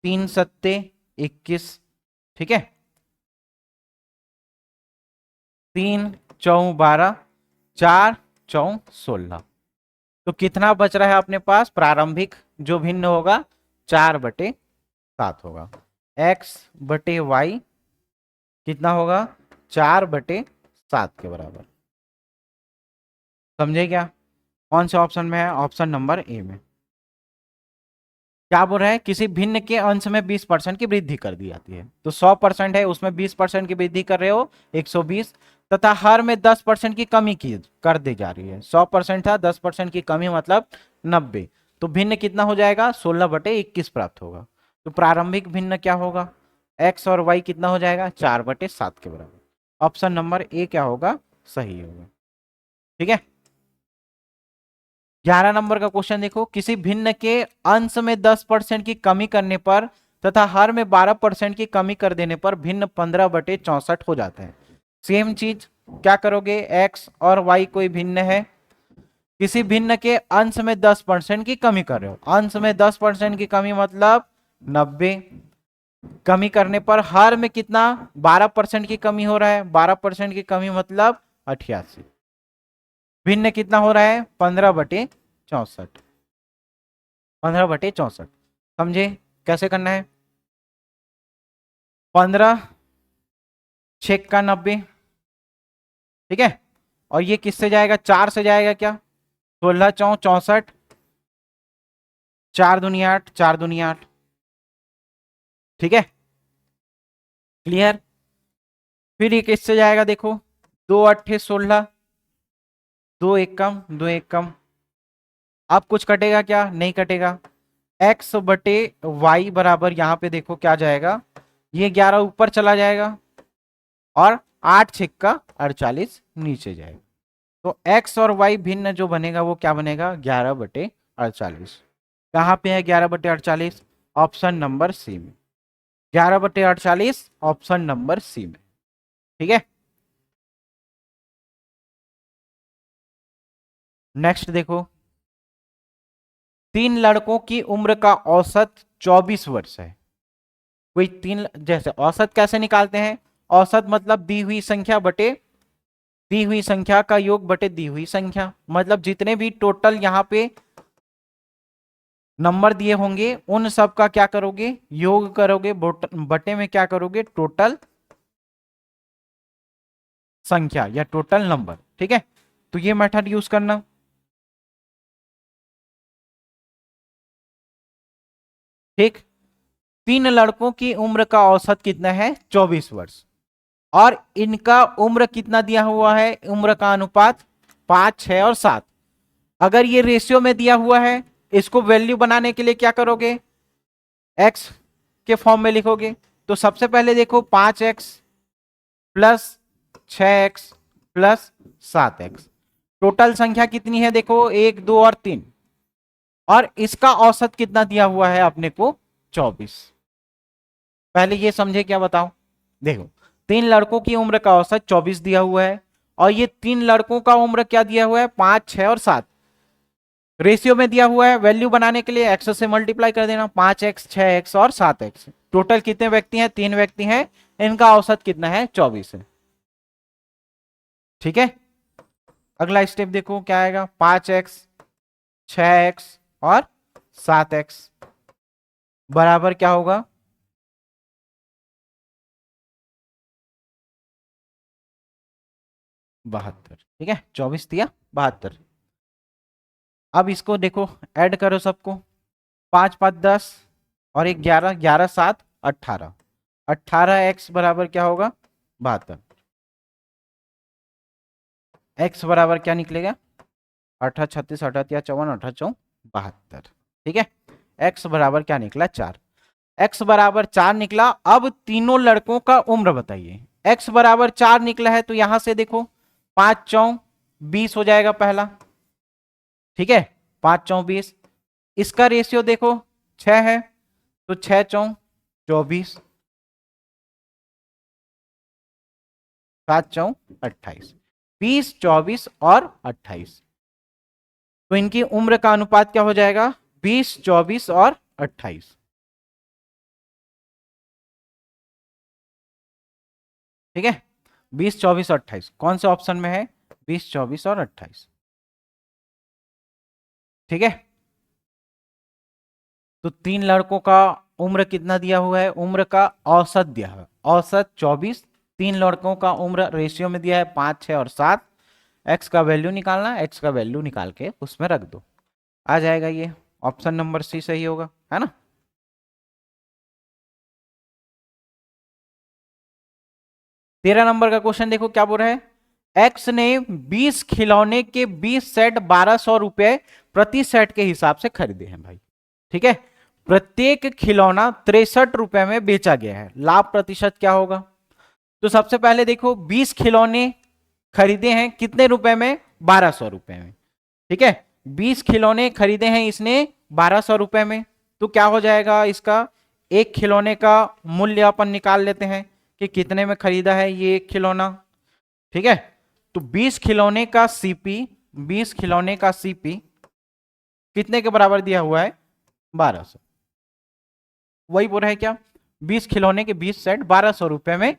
3 सत्ते 21। ठीक है, 3 चौ 12, 4 चौ 16। तो कितना बच रहा है अपने पास, प्रारंभिक जो भिन्न होगा 4/7 होगा। x/y कितना होगा, 4/7 के बराबर। समझे क्या? कौन से ऑप्शन में है, ऑप्शन नंबर ए में। क्या बोल रहा है, किसी भिन्न के अंश में 20% की वृद्धि कर दी जाती है, तो 100% है, उसमें 20% की वृद्धि कर रहे हो 120, तथा हर में 10% की कमी की कर दी जा रही है। 100% था, 10% की कमी मतलब 90। तो भिन्न कितना हो जाएगा, 16/21 प्राप्त होगा। तो प्रारंभिक भिन्न क्या होगा, एक्स और वाई कितना हो जाएगा, 4/7 के बराबर। ऑप्शन नंबर ए क्या होगा, सही होगा। ठीक है, 11 नंबर का क्वेश्चन देखो, किसी भिन्न के अंश में 10% की कमी करने पर तथा हर में 12% की कमी कर देने पर भिन्न 15/64 हो जाता है। सेम चीज क्या करोगे, x और y कोई भिन्न है, किसी भिन्न के अंश में 10% की कमी कर रहे हो, अंश में 10% की कमी मतलब 90। कमी करने पर हर में कितना, 12% की कमी हो रहा है, 12% की कमी मतलब 88। भिन्न कितना हो रहा है, 15/64, 15/64। समझे कैसे करना है, 15 छेक का 90। ठीक है, और ये किससे जाएगा, 4 से जाएगा क्या, 16 चौ 64, 4 दूनी 8, 4 दूनी 8। ठीक है, क्लियर। फिर ये किससे जाएगा, देखो 2 8 16, 2 1 कम, 2 1 कम। अब कुछ कटेगा क्या, नहीं कटेगा। x/y बराबर यहां पे देखो क्या जाएगा, ये 11 ऊपर चला जाएगा और 8 छिक्का 48 नीचे जाएगा। तो x और y भिन्न जो बनेगा वो क्या बनेगा, 11/48। कहां पे है 11/48, ऑप्शन नंबर सी में। 11/48 ऑप्शन नंबर सी में। ठीक है, नेक्स्ट देखो, 3 लड़कों की उम्र का औसत 24 वर्ष है। कोई तीन, जैसे औसत कैसे निकालते हैं, औसत मतलब दी हुई संख्या बटे दी हुई संख्या का योग बटे दी हुई संख्या, मतलब जितने भी टोटल यहाँ पे नंबर दिए होंगे उन सब का क्या करोगे, योग करोगे, बटे में क्या करोगे, टोटल संख्या या टोटल नंबर। ठीक है, तो ये मेथड यूज करना। ठीक, 3 लड़कों की उम्र का औसत कितना है, 24 वर्ष, और इनका उम्र कितना दिया हुआ है, उम्र का अनुपात 5 6 और 7। अगर ये रेशियो में दिया हुआ है, इसको वैल्यू बनाने के लिए क्या करोगे, x के फॉर्म में लिखोगे। तो सबसे पहले देखो 5x plus 6x plus 7x, total संख्या कितनी है देखो, 1 2 और 3, और इसका औसत कितना दिया हुआ है अपने को, 24। पहले ये समझे क्या, बताओ। देखो, 3 लड़कों की उम्र का औसत 24 दिया हुआ है, और ये 3 लड़कों का उम्र क्या दिया हुआ है, 5 6 और 7 रेशियो में दिया हुआ है। वैल्यू बनाने के लिए एक्स से मल्टीप्लाई कर देना, 5x 6x और 7x। टोटल कितने व्यक्ति हैं, 3 व्यक्ति हैं, इनका औसत कितना है, 24 है। ठीक है, अगला स्टेप देखो क्या आएगा, 5x 6x और 7x बराबर क्या होगा, 72। ठीक है, 24 दिया 72। अब इसको देखो, ऐड करो सबको, 5 5 10 और एक 11, 11 7 18, 18x बराबर क्या होगा, 72। x बराबर क्या निकलेगा, 18 36 38 या 54 18 4 72। ठीक है, x बराबर क्या निकला, 4। x बराबर 4 निकला। अब तीनों लड़कों का उम्र बताइए। x बराबर 4 निकला है तो यहां से देखो, 5 4 20 हो जाएगा पहला। ठीक है, 5 4 20। इसका रेशियो देखो 6 है, तो 6 4 24, 7 4 28, 20 24 और 28। तो इनकी उम्र का अनुपात क्या हो जाएगा, 20 24 और 28। ठीक है, 20 24 28 कौन से ऑप्शन में है, 20 24 और 28। ठीक है, तो 3 लड़कों का उम्र कितना दिया हुआ है, उम्र का औसत दिया है, औसत 24। 3 लड़कों का उम्र रेशियो में दिया है 5 6 और 7। एक्स का वैल्यू निकालना, एक्स का वैल्यू निकाल के उसमें रख दो, आ जाएगा। ये ऑप्शन नंबर सी सही होगा, है ना। 13 नंबर का क्वेश्चन देखो क्या बोल रहा है, एक्स ने 20 खिलौने के 20 सेट 1200 रुपए प्रति सेट के हिसाब से खरीदे हैं भाई। ठीक है, प्रत्येक खिलौना 63 रुपए में बेचा गया है, लाभ प्रतिशत क्या होगा। तो सबसे पहले देखो, 20 खिलौने खरीदे हैं कितने रुपए में, 1200 रुपए में। ठीक है, 20 खिलौने खरीदे हैं इसने 1200 रुपए में, तो क्या हो जाएगा इसका, एक खिलौने का मूल्य अपन निकाल लेते हैं कि कितने में खरीदा है ये एक खिलौना। ठीक है, तो 20 खिलौने का सीपी, 20 खिलौने का सीपी कितने के बराबर दिया हुआ है, 1200। वही बोल रहा है क्या, 20 खिलौने के 20 सेट 1200 रुपए में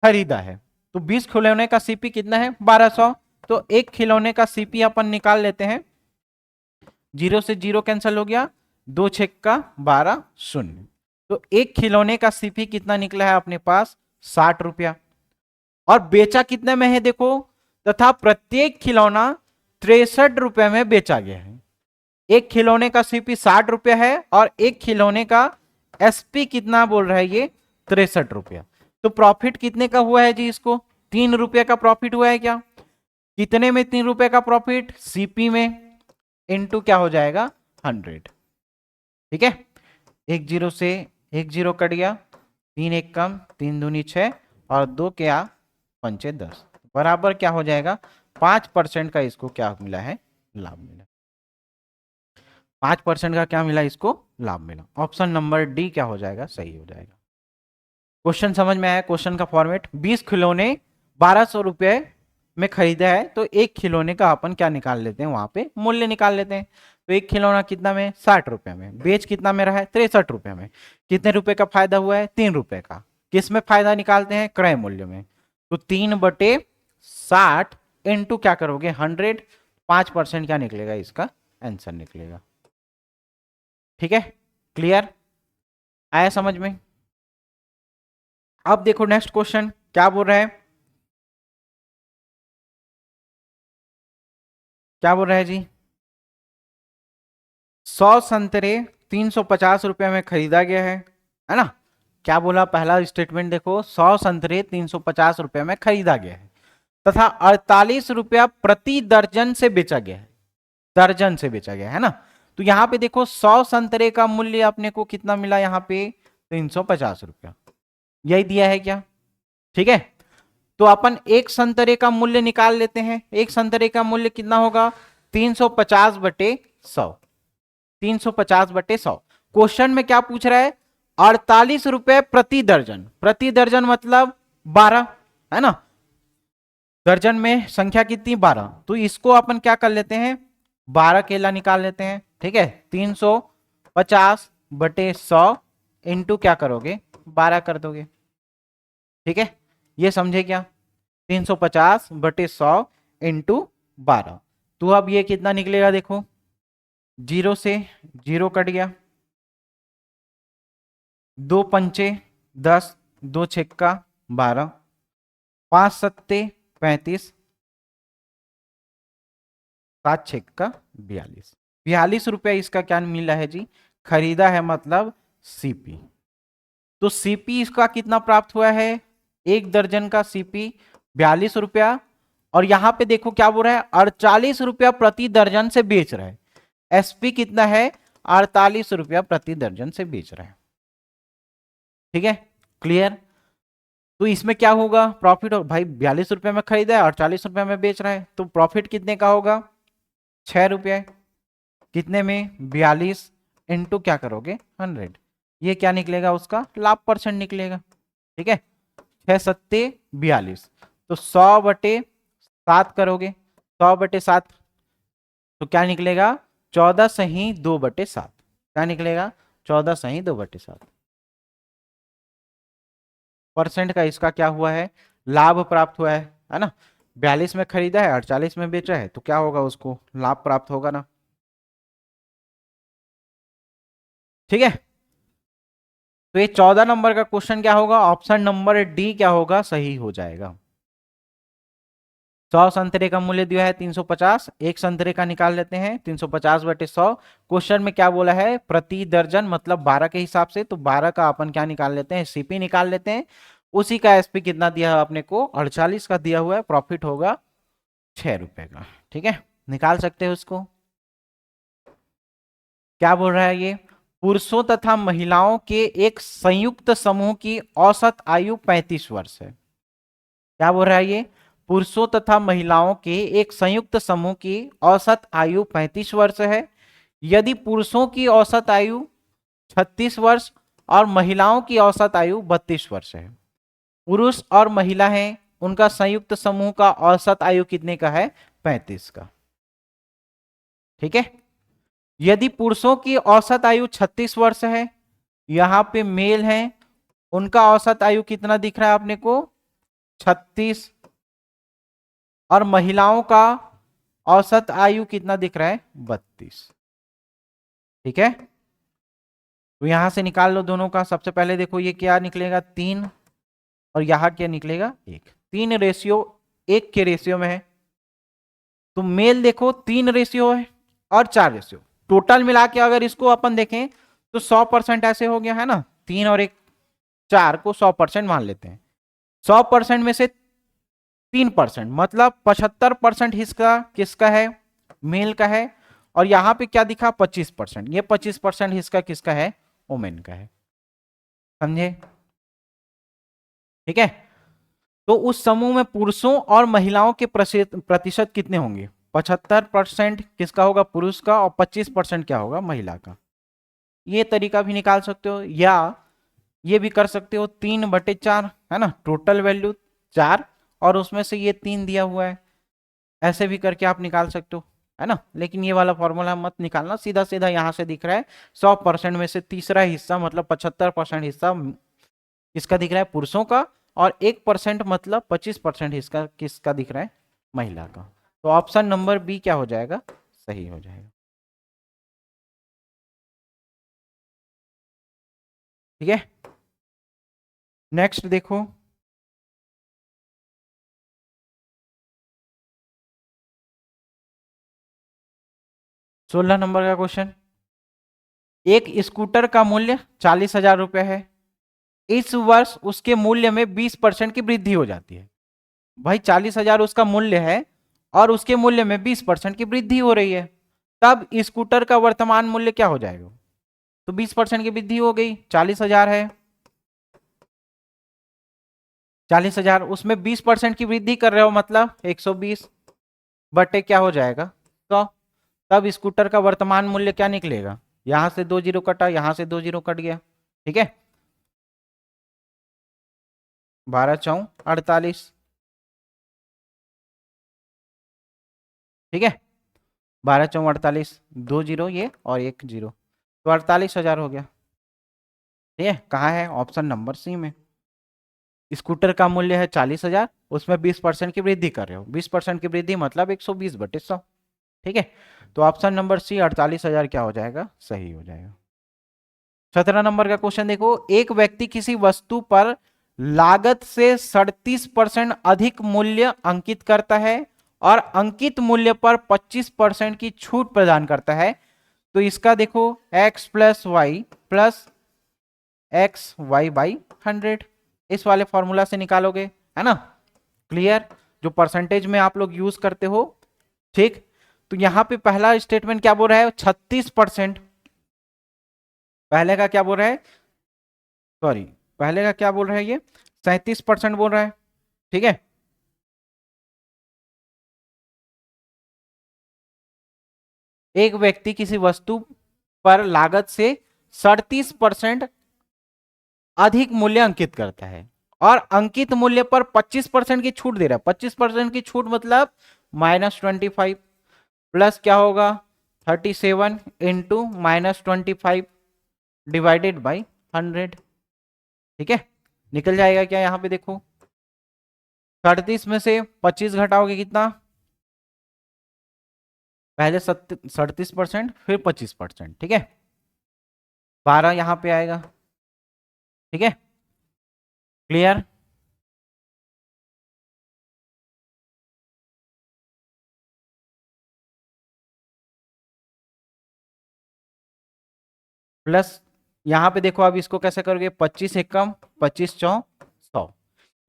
खरीदा है, तो 20 खिलौने का सीपी कितना है, 1200। तो एक खिलौने का सीपी अपन निकाल लेते हैं, 0 से 0 कैंसिल हो गया, 2 छेक का 12 शून्य। तो एक खिलौने का सीपी कितना निकला है अपने पास, 60 रुपया। और बेचा कितने में है देखो, तथा प्रत्येक खिलौना 63 रुपए में बेचा गया है। एक खिलौने का सीपी 60 रुपया है और एक खिलौने का एसपी कितना बोल रहा है ये, 63 रुपया। तो प्रॉफिट कितने का हुआ है जी, इसको 3 रुपये का प्रॉफिट हुआ है क्या, कितने में 3 रुपये का प्रॉफिट, सीपी में, इनटू क्या हो जाएगा, 100। ठीक है, 10 से 10 कट गया, 3 1 कम, 3 दूनी 6 और 2 क्या, 5 10 बराबर क्या हो जाएगा, 5% का इसको क्या मिला है, लाभ मिला। 5% का क्या मिला इसको, लाभ मिला। ऑप्शन नंबर डी क्या हो जाएगा, सही हो जाएगा। क्वेश्चन समझ में आया, क्वेश्चन का फॉर्मेट, 20 खिलौने 1200 रुपये में खरीदा है, तो एक खिलौने का अपन क्या निकाल लेते हैं, वहां पे मूल्य निकाल लेते हैं। तो एक खिलौना कितना में, 60 रुपए में, बेच कितना में रहा है, 63 रुपए में, कितने रुपए का फायदा हुआ है, 3 रुपए का। किस में फायदा निकालते हैं, क्रय मूल्य में। तो 3/60 इंटू क्या करोगे, 100, 5% क्या निकलेगा, इसका आंसर निकलेगा। ठीक है, क्लियर, आया समझ में। अब देखो नेक्स्ट क्वेश्चन क्या बोल रहा है, क्या बोल रहा है जी, 100 संतरे 350 रुपए में खरीदा गया है ना। क्या बोला पहला स्टेटमेंट देखो, 100 संतरे 350 रुपए में खरीदा गया है तथा 48 रुपया प्रति दर्जन से बेचा गया है, दर्जन से बेचा गया है ना। तो यहां पे देखो 100 संतरे का मूल्य अपने को कितना मिला, यहां पे 350 रुपया, यही दिया है क्या। ठीक है, तो अपन एक संतरे का मूल्य निकाल लेते हैं। एक संतरे का मूल्य कितना होगा? 350/100। 350/100। क्वेश्चन में क्या पूछ रहा है? 48 रुपए प्रति दर्जन। प्रति दर्जन मतलब 12, है ना? दर्जन में संख्या कितनी? 12। तो इसको अपन क्या कर लेते हैं? 12 केला निकाल लेते हैं। ठीक है, 350/100 इंटू क्या करोगे? 12 कर दोगे। ठीक है, ये समझे क्या? 350/100 इंटू 12। तो अब ये कितना निकलेगा? देखो, जीरो से जीरो कट गया, दो पंचे 10, दो छक्का 12, पांच सत्ते 35, सात छक्का 42। 42 रुपया इसका क्या मिला है जी? खरीदा है, मतलब सीपी। तो सीपी इसका कितना प्राप्त हुआ है? एक दर्जन का सीपी 42 रुपया। और यहां पे देखो क्या बोल रहा है? 48 रुपया प्रति दर्जन से बेच रहा है। एसपी कितना है? 48 रुपया प्रति दर्जन से बेच रहा है। ठीक है, क्लियर? तो इसमें क्या होगा? प्रॉफिट हो भाई, 42 रुपए में खरीदा है और 40 रुपए में बेच रहा है, तो प्रॉफिट कितने का होगा? 6 रुपये। कितने में? 42 इंटू क्या करोगे? 100। ये क्या निकलेगा? उसका लाभ परसेंट निकलेगा। ठीक है, 6×7=42। तो 100/7 करोगे, 100/7 तो क्या निकलेगा? 14×2/7। क्या निकलेगा? 14×2/7 परसेंट का इसका क्या हुआ है? लाभ प्राप्त हुआ है ना? 42 में खरीदा है, 48 में बेचा है, तो क्या होगा? उसको लाभ प्राप्त होगा ना। ठीक है, तो ये 14 नंबर का क्वेश्चन क्या होगा? ऑप्शन नंबर डी क्या होगा? सही हो जाएगा। 100 संतरे का मूल्य दिया है 350, एक संतरे का निकाल लेते हैं 350/100। क्वेश्चन में क्या बोला है? प्रति दर्जन मतलब 12 के हिसाब से, तो 12 का अपन क्या निकाल लेते हैं? सीपी निकाल लेते हैं। उसी का एसपी कितना दिया है अपने को? 48 का दिया हुआ है। प्रॉफिट होगा 6 रुपए का। ठीक है, निकाल सकते हैं उसको। क्या बोल रहा है ये? पुरुषों तथा महिलाओं के एक संयुक्त समूह की औसत आयु 35 वर्ष है। क्या बोल रहा है ये? पुरुषों तथा महिलाओं के एक संयुक्त समूह की औसत आयु 35 वर्ष है। यदि पुरुषों की औसत आयु 36 वर्ष और महिलाओं की औसत आयु 32 वर्ष है। पुरुष और महिला हैं, उनका संयुक्त समूह का औसत आयु कितने का है? 35 का। ठीक है, यदि पुरुषों की औसत आयु 36 वर्ष है, यहां पे मेल है, उनका औसत आयु कितना दिख रहा है अपने को? 36। और महिलाओं का औसत आयु कितना दिख रहा है? 32। ठीक है, तो यहां से निकाल लो दोनों का। सबसे पहले देखो ये क्या निकलेगा? 3, और यहां क्या निकलेगा? 1। 3:1 के रेशियो में है। तो मेल देखो 3 रेशियो है और 4 रेशियो, टोटल मिला के अगर इसको अपन देखें तो 100% ऐसे हो गया है ना। 3 और 1 4 को 100% मान लेते हैं। 100% में से 3% मतलब 75% हिस्सा किसका है? मेल का है। और यहां पे क्या दिखा? 25%। ये 25% हिस्सा किसका है? वोमेन का है। समझे? ठीक है, तो उस समूह में पुरुषों और महिलाओं के प्रतिशत कितने होंगे? 75% किसका होगा? पुरुष का। और 25% क्या होगा? महिला का। ये तरीका भी निकाल सकते हो, या ये भी कर सकते हो 3/4, है ना? टोटल वैल्यू 4 और उसमें से ये 3 दिया हुआ है। ऐसे भी करके आप निकाल सकते हो, है ना? लेकिन ये वाला फॉर्मूला मत निकालना, सीधा सीधा यहां से दिख रहा है 100% में से तीसरा हिस्सा मतलब 75% हिस्सा किसका दिख रहा है? पुरुषों का। और 1% मतलब 25% हिस्सा किसका दिख रहा है? महिला का। तो ऑप्शन नंबर बी क्या हो जाएगा? सही हो जाएगा। ठीक है, नेक्स्ट देखो। 16 नंबर का क्वेश्चन। एक स्कूटर का मूल्य 40,000 रुपए है। इस वर्ष उसके मूल्य में 20% की वृद्धि हो जाती है। भाई 40,000 उसका मूल्य है और उसके मूल्य में 20% की वृद्धि हो रही है, तब स्कूटर का वर्तमान मूल्य क्या हो जाएगा? तो 20% की वृद्धि हो गई, 40,000 है। 40,000, उसमें 20% की वृद्धि कर रहे हो, मतलब 120 बटे क्या हो जाएगा 100। तब स्कूटर का वर्तमान मूल्य क्या निकलेगा, यहां से 2 जीरो कटा, यहां से 2 जीरो कट गया, ठीक है। 12 चौं 48, ठीक है। 12 चौं 48, 2 जीरो ये और 1 जीरो, तो 48,000 हो गया, ठीक है। कहाँ है, ऑप्शन नंबर सी में। स्कूटर का मूल्य है 40,000, उसमें 20% की वृद्धि कर रहे हो, 20% की वृद्धि मतलब 120 बटे 100, ठीक है। तो ऑप्शन नंबर सी 48,000 क्या हो जाएगा, सही हो जाएगा। 17 नंबर का क्वेश्चन देखो, एक व्यक्ति किसी वस्तु पर लागत से 37% अधिक मूल्य अंकित करता है और अंकित मूल्य पर 25% की छूट प्रदान करता है, तो इसका देखो x+y+xy/100 इस वाले फॉर्मूला से निकालोगे, है ना, क्लियर, जो परसेंटेज में आप लोग यूज करते हो, ठीक। तो यहां पे पहला स्टेटमेंट क्या बोल रहा है, 36%, पहले का क्या बोल रहा है, सॉरी, पहले का क्या बोल रहा है, ये 37% बोल रहा है, ठीक है। एक व्यक्ति किसी वस्तु पर लागत से 37% अधिक मूल्य अंकित करता है और अंकित मूल्य पर 25% की छूट दे रहा है, 25% की छूट मतलब -25 प्लस क्या होगा 37 इंटू -25 डिवाइडेड बाई 100, ठीक है। निकल जाएगा क्या, यहां पे देखो 38 में से 25 घटाओगे कितना, पहले 37% फिर 25%, ठीक है, 12 यहां पे आएगा, ठीक है, क्लियर। प्लस यहां पे देखो, अब इसको कैसे करोगे, 25 एकम 25 चौ 100,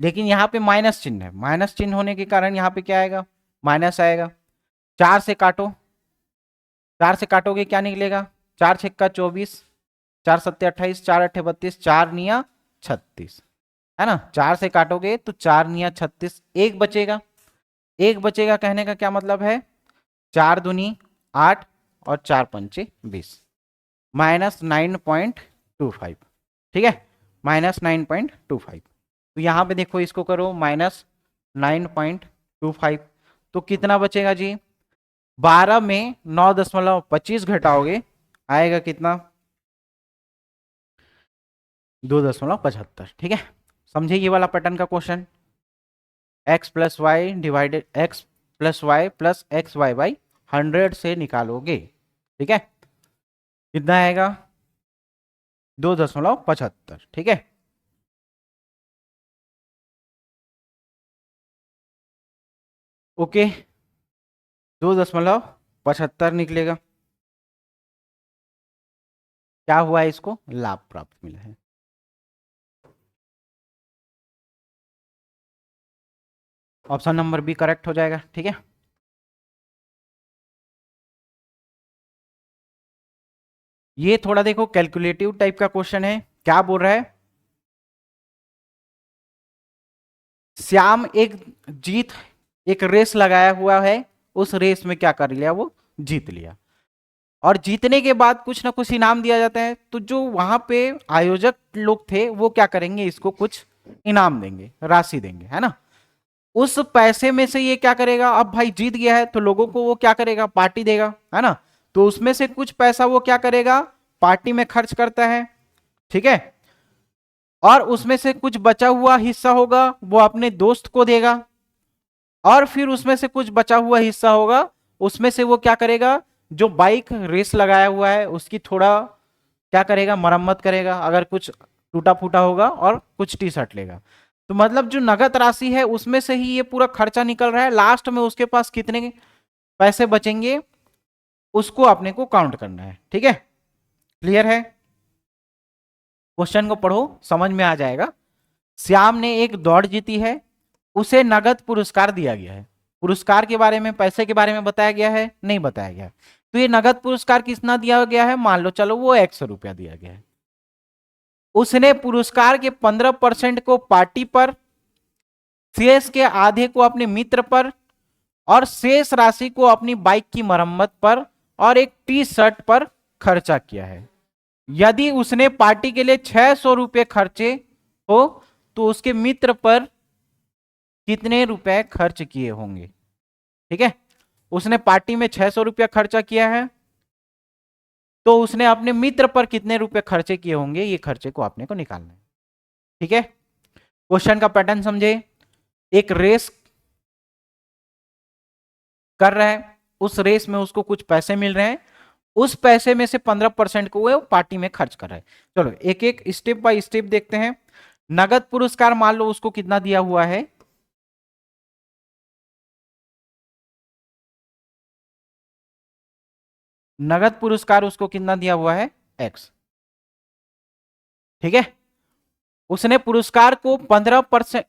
लेकिन यहाँ पे माइनस चिन्ह है, माइनस चिन्ह होने के कारण यहाँ पे क्या आएगा, माइनस आएगा। 4 से काटो, 4 से काटोगे क्या निकलेगा, 4 छक्का 24, 4 सत्ते 28, 4 अट्ठे 32, 4 निया 36, है ना। 4 से काटोगे तो 4 निया 36, एक बचेगा, एक बचेगा, कहने का क्या मतलब है, 4 दूनी 8 और 4 पंचे 20, -9.25, ठीक है, -9.25। तो यहां पे देखो, इसको करो -9.25, तो कितना बचेगा जी, 12 में 9.25 घटाओगे आएगा कितना, 2.75, ठीक है। समझे ये वाला पैटर्न का क्वेश्चन, x+y+x+y+xy/100 से निकालोगे, ठीक है, कितना आएगा 2.75, ठीक है। ओके, 2.75 निकलेगा, क्या हुआ है, इसको लाभ प्राप्त मिला है। ऑप्शन नंबर बी करेक्ट हो जाएगा, ठीक है। ये थोड़ा देखो कैलकुलेटिव टाइप का क्वेश्चन है, क्या बोल रहा है, श्याम एक रेस लगाया हुआ है, उस रेस में क्या कर लिया, वो जीत लिया, और जीतने के बाद कुछ ना कुछ इनाम दिया जाता है, तो जो वहां पे आयोजक लोग थे वो क्या करेंगे, इसको कुछ इनाम देंगे, राशि देंगे, है ना। उस पैसे में से ये क्या करेगा, अब भाई जीत गया है तो लोगों को वो क्या करेगा, पार्टी देगा, है ना। तो उसमें से कुछ पैसा वो क्या करेगा, पार्टी में खर्च करता है, ठीक है, और उसमें से कुछ बचा हुआ हिस्सा होगा वो अपने दोस्त को देगा, और फिर उसमें से कुछ बचा हुआ हिस्सा होगा उसमें से वो क्या करेगा, जो बाइक रेस लगाया हुआ है उसकी थोड़ा क्या करेगा, मरम्मत करेगा, अगर कुछ टूटा फूटा होगा, और कुछ टी शर्ट लेगा। तो मतलब जो नगद राशि है उसमें से ही ये पूरा खर्चा निकल रहा है, लास्ट में उसके पास कितने पैसे बचेंगे उसको अपने को काउंट करना है, ठीक है, क्लियर है। क्वेश्चन को पढ़ो, समझ में आ जाएगा। श्याम ने एक दौड़ जीती है, उसे नगद पुरस्कार दिया गया है, पुरस्कार के बारे में, पैसे के बारे में बताया गया है, नहीं बताया गया। तो ये नगद पुरस्कार कितना दिया गया है, मान लो चलो वो 100 रुपया दिया गया है, उसने पुरस्कार के 15% को पार्टी पर शेष के आधे को अपने मित्र पर और शेष राशि को अपनी बाइक की मरम्मत पर और एक टी शर्ट पर खर्चा किया है। यदि उसने पार्टी के लिए 600 रुपये खर्चे हो तो उसके मित्र पर कितने रुपए खर्च किए होंगे। ठीक है, उसने पार्टी में 600 रुपया खर्चा किया है तो उसने अपने मित्र पर कितने रुपए खर्चे किए होंगे, ये खर्चे को आपने को निकालना है। ठीक है, क्वेश्चन का पैटर्न समझे। एक रेस कर रहा है, उस रेस में उसको कुछ पैसे मिल रहे हैं, उस पैसे में से 15% को वो पार्टी में खर्च कर रहा है। चलो एक एक स्टेप बाय स्टेप देखते हैं। नगद पुरस्कार मान लो उसको कितना दिया हुआ है, नगद पुरस्कार उसको कितना दिया हुआ है, x। ठीक है, उसने पुरस्कार को 15%,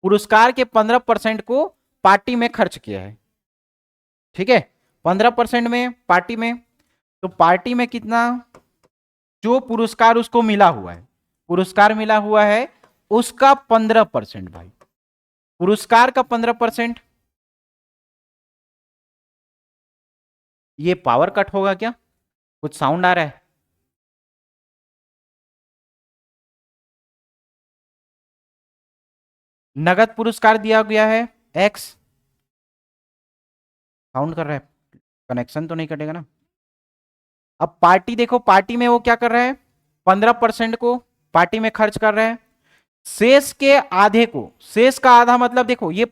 पुरस्कार के 15% को पार्टी में खर्च किया है। ठीक है, 15% में पार्टी में, तो पार्टी में कितना, जो पुरस्कार उसको मिला हुआ है, पुरस्कार मिला हुआ है उसका 15% भाई, पुरस्कार का 15%। ये पावर कट होगा क्या, कुछ साउंड आ रहा है? नगद पुरस्कार दिया गया है x, साउंड कर रहा है, कनेक्शन तो नहीं कटेगा ना। अब पार्टी देखो, पार्टी में वो क्या कर रहा है, 15% को पार्टी में खर्च कर रहा है। शेष के आधे को, शेष का आधा मतलब देखो ये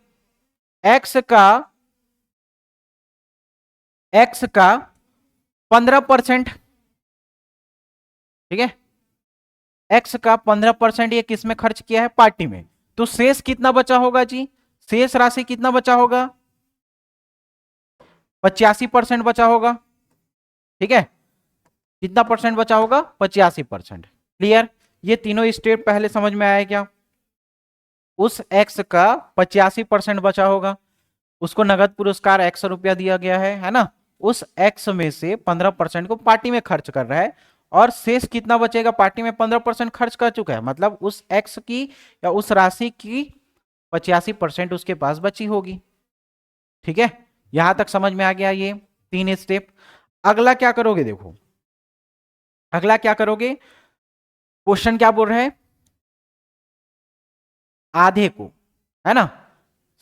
x का 15%, ठीक है, x का 15% ये किस में खर्च किया है, पार्टी में। तो शेष कितना बचा होगा जी, शेष राशि कितना बचा होगा, 85% बचा होगा। ठीक है, कितना परसेंट बचा होगा, 85%। क्लियर, ये तीनों स्टेप पहले समझ में आया क्या। उस x का 85% बचा होगा, उसको नगद पुरस्कार 100 रुपया दिया गया है ना, उस x में से 15% को पार्टी में खर्च कर रहा है और शेष कितना बचेगा, पार्टी में 15% खर्च कर चुका है, मतलब उस x की या उस राशि की 85% उसके पास बची होगी। ठीक है, यहां तक समझ में आ गया ये तीन स्टेप। अगला क्या करोगे, देखो अगला क्या करोगे, क्वेश्चन क्या बोल रहे हैं, आधे को, है ना,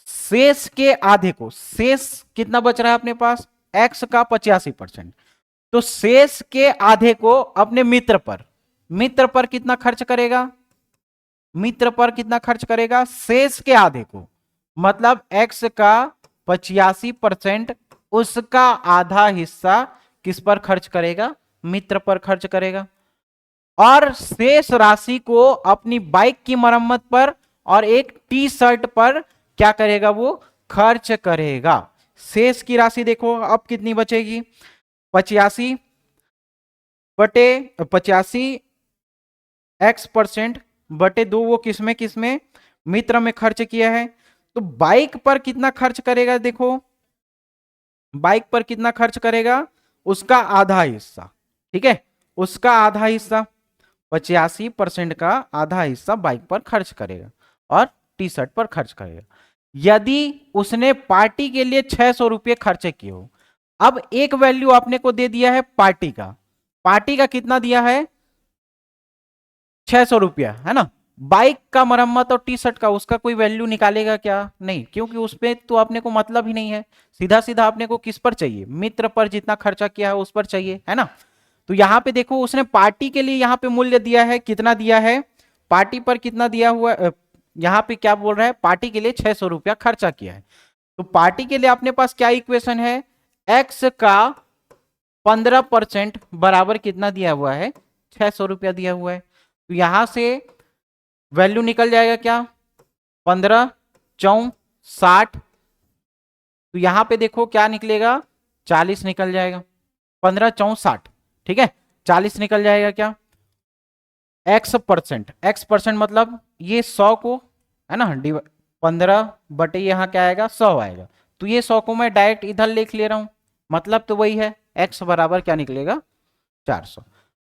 शेष के आधे को, शेष कितना बच रहा है अपने पास, x का 85%, तो शेष के आधे को अपने मित्र पर, मित्र पर कितना खर्च करेगा, मित्र पर कितना खर्च करेगा, शेष के आधे को, मतलब x का 85%, उसका आधा हिस्सा किस पर खर्च करेगा, मित्र पर खर्च करेगा। और शेष राशि को अपनी बाइक की मरम्मत पर और एक टी शर्ट पर क्या करेगा, वो खर्च करेगा। शेष की राशि देखो अब कितनी बचेगी, 85 बटे 85 x% बटे 2, वो किसमें किसमें, मित्र में खर्च किया है। तो बाइक पर कितना खर्च करेगा, देखो बाइक पर कितना खर्च करेगा, उसका आधा हिस्सा। ठीक है, उसका आधा हिस्सा, 85% का आधा हिस्सा बाइक पर खर्च करेगा और टी शर्ट पर खर्च करेगा। यदि उसने पार्टी के लिए 600 रुपये खर्चे किए हो, अब एक वैल्यू आपने को दे दिया है पार्टी का, पार्टी का कितना दिया है, 600 रुपया, है ना। बाइक का मरम्मत और टी शर्ट का उसका कोई वैल्यू निकालेगा क्या, नहीं, क्योंकि उस पर तो आपने को मतलब ही नहीं है। सीधा सीधा आपने को किस पर चाहिए, मित्र पर जितना खर्चा किया है उस पर चाहिए, है ना। तो यहां पे देखो उसने पार्टी के लिए यहां पे मूल्य दिया है, कितना दिया है, पार्टी पर कितना दिया हुआ, यहां पे क्या बोल रहा है, पार्टी के लिए 600 रुपया खर्चा किया है। तो पार्टी के लिए अपने पास क्या इक्वेशन है, x का 15% बराबर कितना दिया हुआ है, 600 रुपया दिया हुआ है। तो यहां से वैल्यू निकल जाएगा क्या, 15 4 60, तो यहां पे देखो क्या निकलेगा, 40 निकल जाएगा, 15 4 60, ठीक है, 40 निकल जाएगा क्या, x% मतलब ये 100 को, है ना, 15 बटे यहां क्या आएगा, 100 आएगा। तो ये 100 को मैं डायरेक्ट इधर लिख ले रहा हूं, मतलब तो वही है, x बराबर क्या निकलेगा, 400।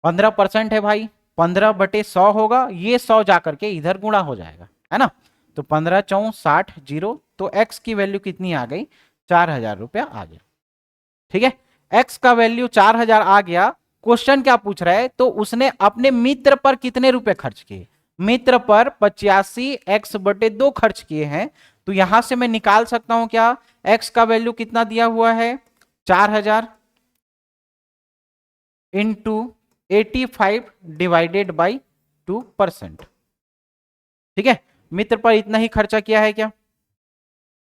15% है भाई, 15 बटे 100 होगा, ये 100 जाकर के इधर गुणा हो जाएगा, है ना। तो 15×4 = 0, तो x की वैल्यू कितनी आ गई? 4000 रुपया आ गया। ठीक है, x का वैल्यू 4000 आ गया। क्वेश्चन क्या पूछ रहा है? तो उसने अपने मित्र पर कितने रुपए खर्च किए? मित्र पर 85x/2 खर्च किए हैं। तो यहां से मैं निकाल सकता हूं क्या? x का वैल्यू कितना दिया हुआ है? 4000 इंटू 85 डिवाइडेड बाई 2%। ठीक है, मित्र पर इतना ही खर्चा किया है क्या?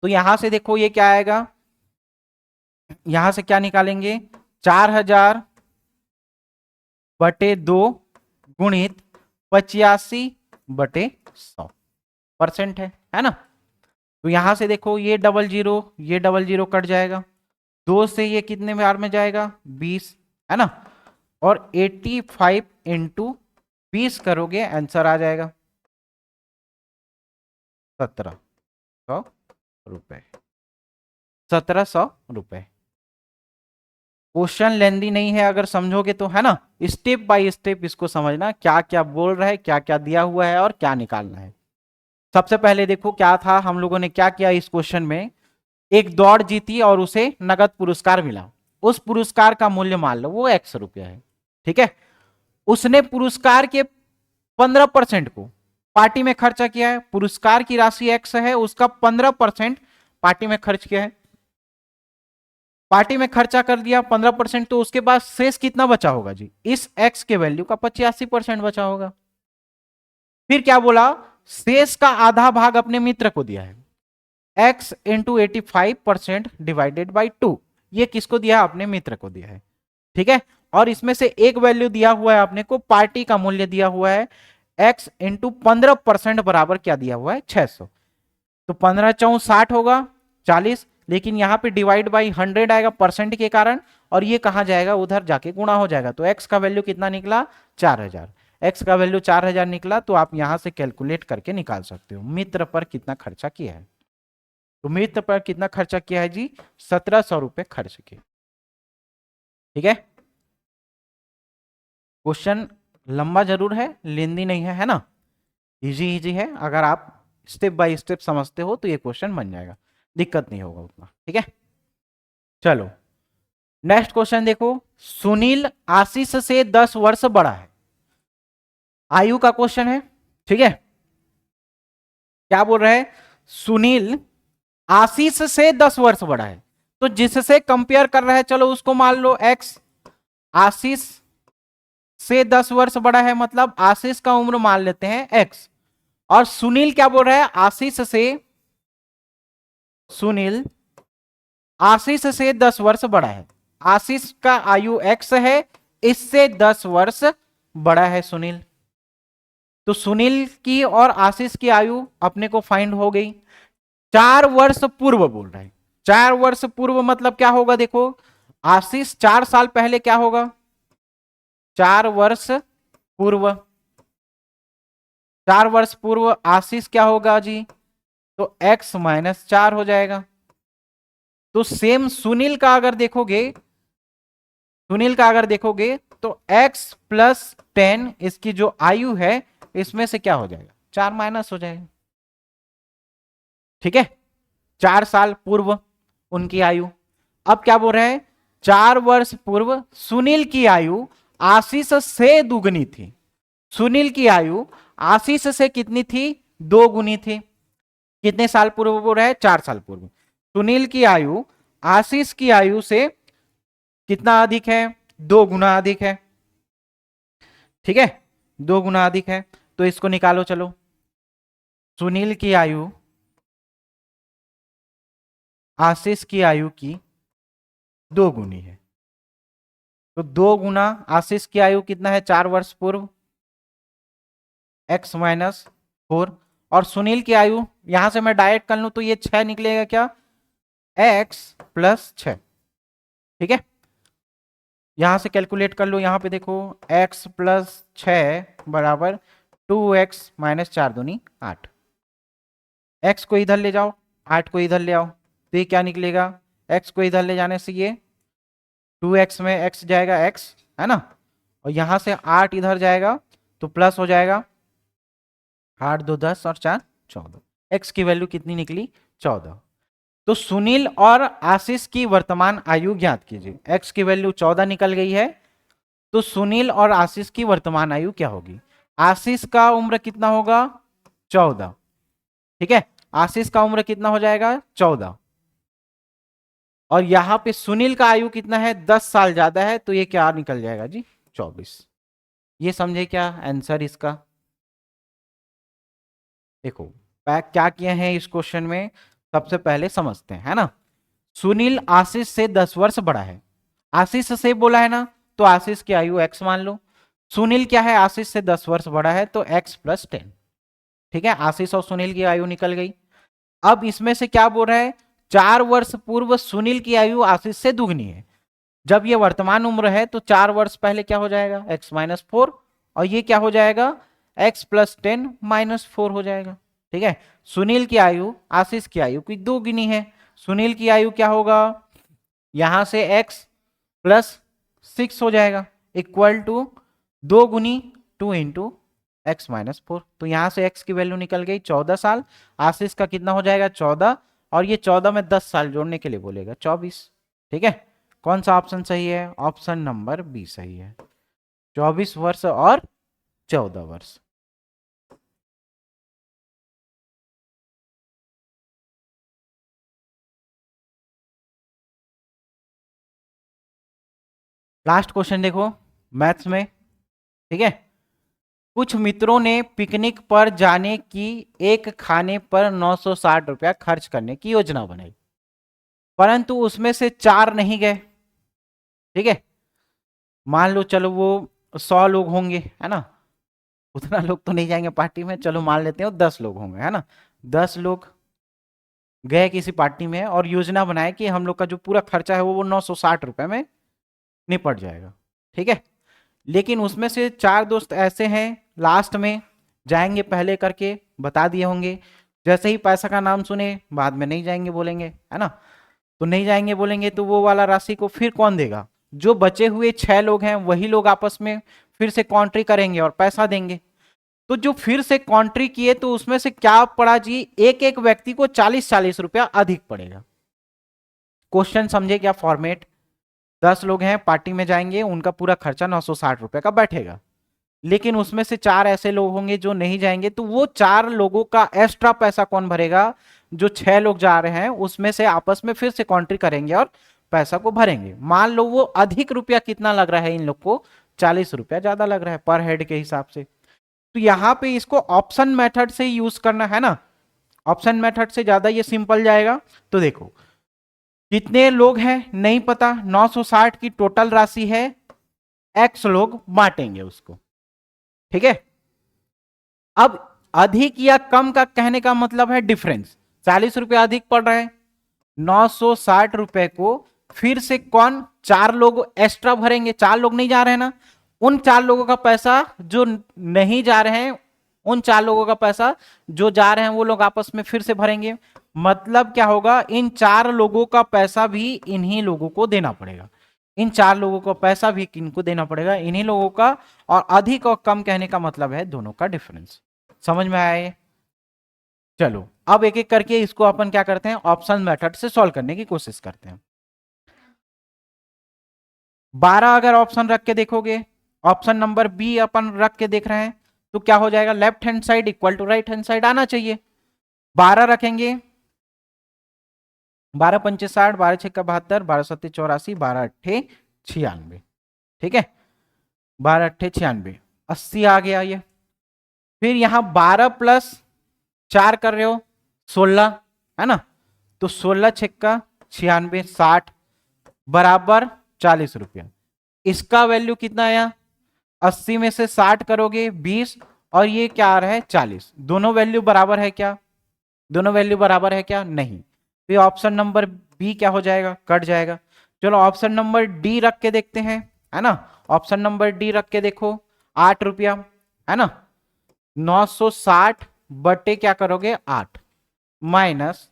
तो यहां से देखो ये क्या आएगा, यहां से क्या निकालेंगे? 4000/2 गुणित 85/100% है ना। तो यहां से देखो ये डबल जीरो कट जाएगा, 2 से ये कितने बार में जाएगा? 20, है ना। और 85 इंटू 20 करोगे, आंसर आ जाएगा 1700 रुपए। 1700 रुपए। क्वेश्चन लेंदी नहीं है अगर समझोगे तो, है ना। स्टेप बाय स्टेप इसको समझना, क्या क्या बोल रहा है, क्या क्या दिया हुआ है और क्या निकालना है। सबसे पहले देखो क्या था, हम लोगों ने क्या किया इस क्वेश्चन में। एक दौड़ जीती और उसे नगद पुरस्कार मिला। उस पुरस्कार का मूल्य मान लो वो ₹100 है। ठीक है, उसने पुरस्कार के 15% को पार्टी में खर्चा किया है। पुरस्कार की राशि x है, उसका 15% पार्टी में खर्च किया है। पार्टी में खर्चा कर दिया 15%, तो उसके बाद शेष कितना बचा होगा जी? इस x के वैल्यू का 85% बचा होगा। फिर क्या बोला? शेष का आधा भाग अपने मित्र को दिया है। x इंटू 85% डिवाइडेड बाई 2, ये किसको दिया है? अपने मित्र को दिया है। ठीक है, और इसमें से एक वैल्यू दिया हुआ है अपने को, पार्टी का मूल्य दिया हुआ है x इंटू 15% बराबर क्या दिया हुआ है? 600। तो 15×4 = 60 40, लेकिन यहां पे डिवाइड बाई 100 आएगा परसेंट के कारण, और ये कहां जाएगा? उधर जाके गुणा हो जाएगा। तो x का वैल्यू कितना निकला? 4000। x का वैल्यू 4000 निकला, तो आप यहां से कैलकुलेट करके निकाल सकते हो मित्र पर कितना खर्चा किया है। तो मित्र पर कितना खर्चा किया है जी? 1700 रुपए खर्च किए। ठीक है, क्वेश्चन लंबा जरूर है, लेंदी नहीं है ना। इजी इजी है, अगर आप स्टेप बाय स्टेप समझते हो तो ये क्वेश्चन बन जाएगा, दिक्कत नहीं होगा उतना। ठीक है, चलो नेक्स्ट क्वेश्चन देखो। सुनील आशीष से 10 वर्ष बड़ा है, आयु का क्वेश्चन है। ठीक है, क्या बोल रहे हैं? सुनील आशीष से 10 वर्ष बड़ा है, तो जिससे कंपेयर कर रहा है, चलो उसको मान लो x। आशीष से 10 वर्ष बड़ा है, मतलब आशीष का उम्र मान लेते हैं x। और सुनील क्या बोल रहा है? सुनील आशीष से 10 वर्ष बड़ा है। आशीष का आयु x है, इससे 10 वर्ष बड़ा है सुनील। तो सुनील की और आशीष की आयु अपने को फाइंड हो गई। 4 वर्ष पूर्व बोल रहा है। 4 वर्ष पूर्व मतलब क्या होगा? देखो, आशीष 4 साल पहले क्या होगा? 4 वर्ष पूर्व, 4 वर्ष पूर्व आशीष क्या होगा जी? तो x-4 हो जाएगा। तो सेम सुनील का अगर देखोगे, तो x + 10 इसकी जो आयु है, इसमें से क्या हो जाएगा? 4 माइनस हो जाएगा। ठीक है, 4 साल पूर्व उनकी आयु। अब क्या बोल रहे हैं? 4 वर्ष पूर्व सुनील की आयु आशीष से दुगनी थी। सुनील की आयु आशीष से कितनी थी? 2 गुनी थी। कितने साल पूर्व बोल रहे हैं? 4 साल पूर्व। सुनील की आयु आशीष की आयु से कितना अधिक है? 2 गुना अधिक है। ठीक है, 2 गुना अधिक है, तो इसको निकालो चलो। सुनील की आयु आशीष की आयु की 2 गुनी है, तो 2 गुना आशीष की आयु कितना है? 4 वर्ष पूर्व, x-4। और सुनील की आयु यहां से मैं डायरेक्ट कर लूं तो ये 6 निकलेगा क्या? x + 6। ठीक है, यहां से कैलकुलेट कर लो। यहां पे देखो, x + 6 बराबर 2x - 4 दूनी 8। x को इधर ले जाओ, 8 को इधर ले आओ, तो ये क्या निकलेगा? x को इधर ले जाने से ये 2x में x जाएगा x, है ना। और यहां से 8 इधर जाएगा तो प्लस हो जाएगा, 8 × 2 = 10 और 4 = 14। एक्स की वैल्यू कितनी निकली 14। तो सुनील और आशीष की वर्तमान आयु ज्ञात कीजिए। एक्स की वैल्यू 14 निकल गई है, तो सुनील और आशीष की वर्तमान आयु क्या होगी। आशीष का उम्र कितना होगा 14, ठीक है, आशीष का उम्र कितना हो जाएगा 14, और यहां पे सुनील का आयु कितना है 10 साल ज्यादा है, तो ये क्या निकल जाएगा जी 24। ये समझे क्या आंसर इसका। देखो क्या किए हैं इस क्वेश्चन में, सबसे पहले समझते हैं, है ना। सुनील आशीष से 10 वर्ष बड़ा है, आशीष से बोला है ना, तो आशीष की आयु x मान लो। सुनील क्या है, आशीष से 10 वर्ष बड़ा है, तो x + 10, ठीक है, आशीष और सुनील की आयु निकल गई। अब इसमें से क्या बोल रहा है, 4 वर्ष पूर्व सुनील की आयु आशीष से दुगनी है। जब ये वर्तमान उम्र है तो 4 वर्ष पहले क्या हो जाएगा x - 4, और ये क्या हो जाएगा x + 10 - 4 हो जाएगा, ठीक है। सुनील की आयु आशीष की आयु की दोगुनी है, सुनील की आयु क्या होगा, यहां से x + 6 हो जाएगा, इक्वल टू 2 गुनी 2 × x - 4। तो यहां से x की वैल्यू निकल गई 14 साल, आशीष का कितना हो जाएगा 14, और ये 14 में 10 साल जोड़ने के लिए बोलेगा 24, ठीक है। कौन सा ऑप्शन सही है, ऑप्शन नंबर बी सही है, 24 वर्ष और 14 वर्ष। लास्ट क्वेश्चन देखो मैथ्स में, ठीक है। कुछ मित्रों ने पिकनिक पर जाने की एक खाने पर 960 रुपया खर्च करने की योजना बनाई, परंतु उसमें से 4 नहीं गए, ठीक है। मान लो चलो वो 100 लोग होंगे, है ना, उतना लोग तो नहीं जाएंगे पार्टी में, चलो मान लेते हैं 10 लोग होंगे, है ना। 10 लोग गए किसी पार्टी में और योजना बनाए कि हम लोग का जो पूरा खर्चा है वो 960 रुपए में निपट जाएगा, ठीक है। लेकिन उसमें से 4 दोस्त ऐसे हैं लास्ट में जाएंगे पहले करके बता दिए होंगे, जैसे ही पैसा का नाम सुने बाद में नहीं जाएंगे बोलेंगे, है ना। तो नहीं जाएंगे बोलेंगे तो वो वाला राशि को फिर कौन देगा, जो बचे हुए 6 लोग हैं वही लोग आपस में फिर से कॉन्ट्री करेंगे और पैसा देंगे। तो जो फिर से कॉन्ट्री किए तो उसमें से क्या पड़ा जी, एक एक व्यक्ति को 40-40 रुपया अधिक पड़ेगा। क्वेश्चन समझे क्या फॉर्मेट, 10 लोग हैं पार्टी में जाएंगे, उनका पूरा खर्चा 960 रुपए का बैठेगा, लेकिन उसमें से 4 ऐसे लोग होंगे जो नहीं जाएंगे, तो वो 4 लोगों का एक्स्ट्रा पैसा कौन भरेगा, जो 6 लोग जा रहे हैं उसमें से आपस में फिर से कॉन्ट्री करेंगे और पैसा को भरेंगे। मान लो वो अधिक रुपया कितना लग रहा है इन लोग को, 40 रुपया ज्यादा लग रहा है पर हेड के हिसाब से। तो यहां पे इसको ऑप्शन मेथड से यूज करना है ना, ऑप्शन मेथड से ज्यादा ये सिंपल जाएगा। तो देखो कितने लोग हैं नहीं पता, 960 की टोटल राशि है, x लोग बांटेंगे उसको, ठीक है। अब अधिक या कम का कहने का मतलब है डिफरेंस, 40 रुपए अधिक पड़ रहा है, 960 रुपए को फिर से कौन 4 लोग एक्स्ट्रा भरेंगे, 4 लोग नहीं जा रहे हैं ना, उन 4 लोगों का पैसा जो नहीं जा रहे हैं, उन 4 लोगों का पैसा जो जा रहे हैं वो लोग आपस में फिर से भरेंगे। मतलब क्या होगा, इन 4 लोगों का पैसा भी इन्हीं लोगों को देना पड़ेगा, इन 4 लोगों को पैसा भी किनको देना पड़ेगा, इन्हीं लोगों का। और अधिक और कम कहने का मतलब है दोनों का डिफरेंस। समझ में आया ये। चलो अब एक एक करके इसको अपन क्या करते हैं, ऑप्शन मेथड से सॉल्व करने की कोशिश करते हैं। 12 अगर ऑप्शन रख के देखोगे, ऑप्शन नंबर बी अपन रख के देख रहे हैं, तो क्या हो जाएगा, left hand side equal to right hand side आना चाहिए। 12 रखेंगे, 12 पंचे 60, 12 छक्का 72, 12 सत्ते 84, 12 अट्ठे 96, ठीक है, 12 अट्ठे 96, 80 आ गया ये। फिर यहां 12 + 4 कर रहे हो 16, है ना, तो 16 छक्का 96, 60 बराबर 40 रुपया। इसका वैल्यू कितना आया, 80 में से 60 करोगे 20, और ये क्या आ रहा है 40, दोनों वैल्यू बराबर है क्या, दोनों वैल्यू बराबर है क्या, नहीं। फिर ऑप्शन नंबर बी क्या हो जाएगा, कट जाएगा। चलो ऑप्शन नंबर डी रख के देखते हैं, है ना, ऑप्शन नंबर डी रख के देखो, 8 रुपया, है ना, 960 बटे क्या करोगे 8 माइनस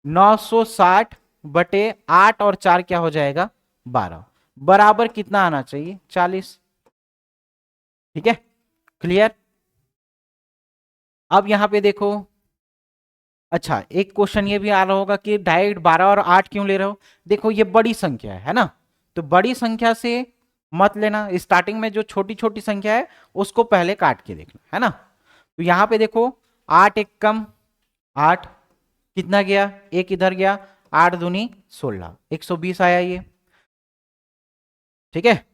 960 बटे 8 और 4 क्या हो जाएगा 12, बराबर कितना आना चाहिए 40, ठीक है, क्लियर। अब यहां पे देखो अच्छा, एक क्वेश्चन ये भी आ रहा होगा कि डायरेक्ट 12 और 8 क्यों ले रहे हो। देखो ये बड़ी संख्या है ना, तो बड़ी संख्या से मत लेना, स्टार्टिंग में जो छोटी छोटी संख्या है उसको पहले काट के देखना, है ना। तो यहां पे देखो 8 एक कम 8, कितना गया, एक इधर गया, 8 दूनी 16, 120 आया ये, ठीक है।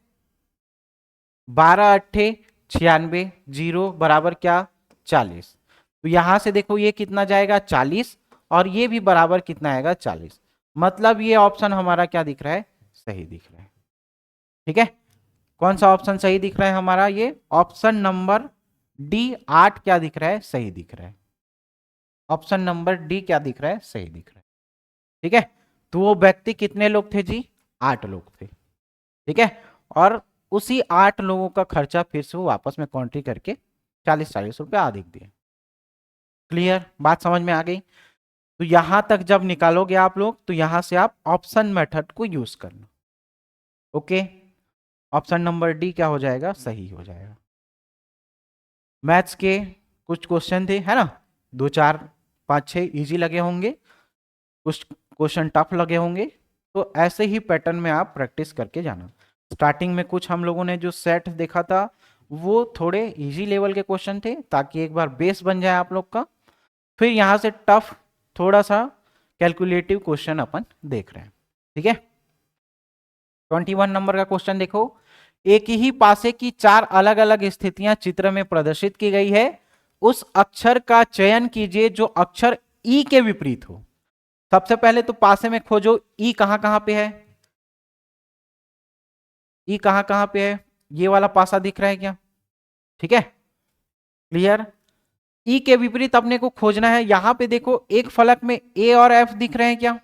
12 अट्ठे 96, जीरो बराबर क्या, 40। तो यहां से देखो ये कितना जाएगा 40, और ये भी बराबर कितना आएगा 40। मतलब ये ऑप्शन हमारा क्या दिख रहा है, सही दिख रहा है, ठीक है। कौन सा ऑप्शन सही दिख रहा है हमारा, ये ऑप्शन नंबर डी 8 क्या दिख रहा है, सही दिख रहा है। ऑप्शन नंबर डी क्या दिख रहा है, सही दिख रहा है, ठीक है। तो वो व्यक्ति कितने लोग थे जी, 8 लोग थे, ठीक है। और उसी 8 लोगों का खर्चा फिर से वो वापस में काउंट्री करके 40-40 रुपए अधिक दिए। क्लियर, बात समझ में आ गई। तो यहां तक जब निकालोगे आप लोग, तो यहां से आप ऑप्शन मेथड को यूज करना, ओके। ऑप्शन नंबर डी क्या हो जाएगा, सही हो जाएगा। मैथ्स के कुछ क्वेश्चन थे, है ना, 2 4 5 6 इजी लगे होंगे, कुछ क्वेश्चन टफ लगे होंगे। तो ऐसे ही पैटर्न में आप प्रैक्टिस करके जाना। स्टार्टिंग में कुछ हम लोगों ने जो सेट देखा था वो थोड़े इजी लेवल के क्वेश्चन थे, ताकि एक बार बेस बन जाए आप लोग का। फिर यहां से टफ थोड़ा सा कैलकुलेटिव क्वेश्चन अपन देख रहे हैं, ठीक है। 21 नंबर का क्वेश्चन देखो, एक ही पासे की 4 अलग अलग स्थितियां चित्र में प्रदर्शित की गई है, उस अक्षर का चयन कीजिए जो अक्षर ई के विपरीत हो। सबसे पहले तो पासे में खोजो ई कहां कहां पे है, ई कहां कहां पे है, ये वाला पासा दिख रहा है क्या, ठीक है, क्लियर। ई के विपरीत अपने को खोजना है। यहां पे देखो एक फलक में ए और एफ दिख रहे हैं क्या,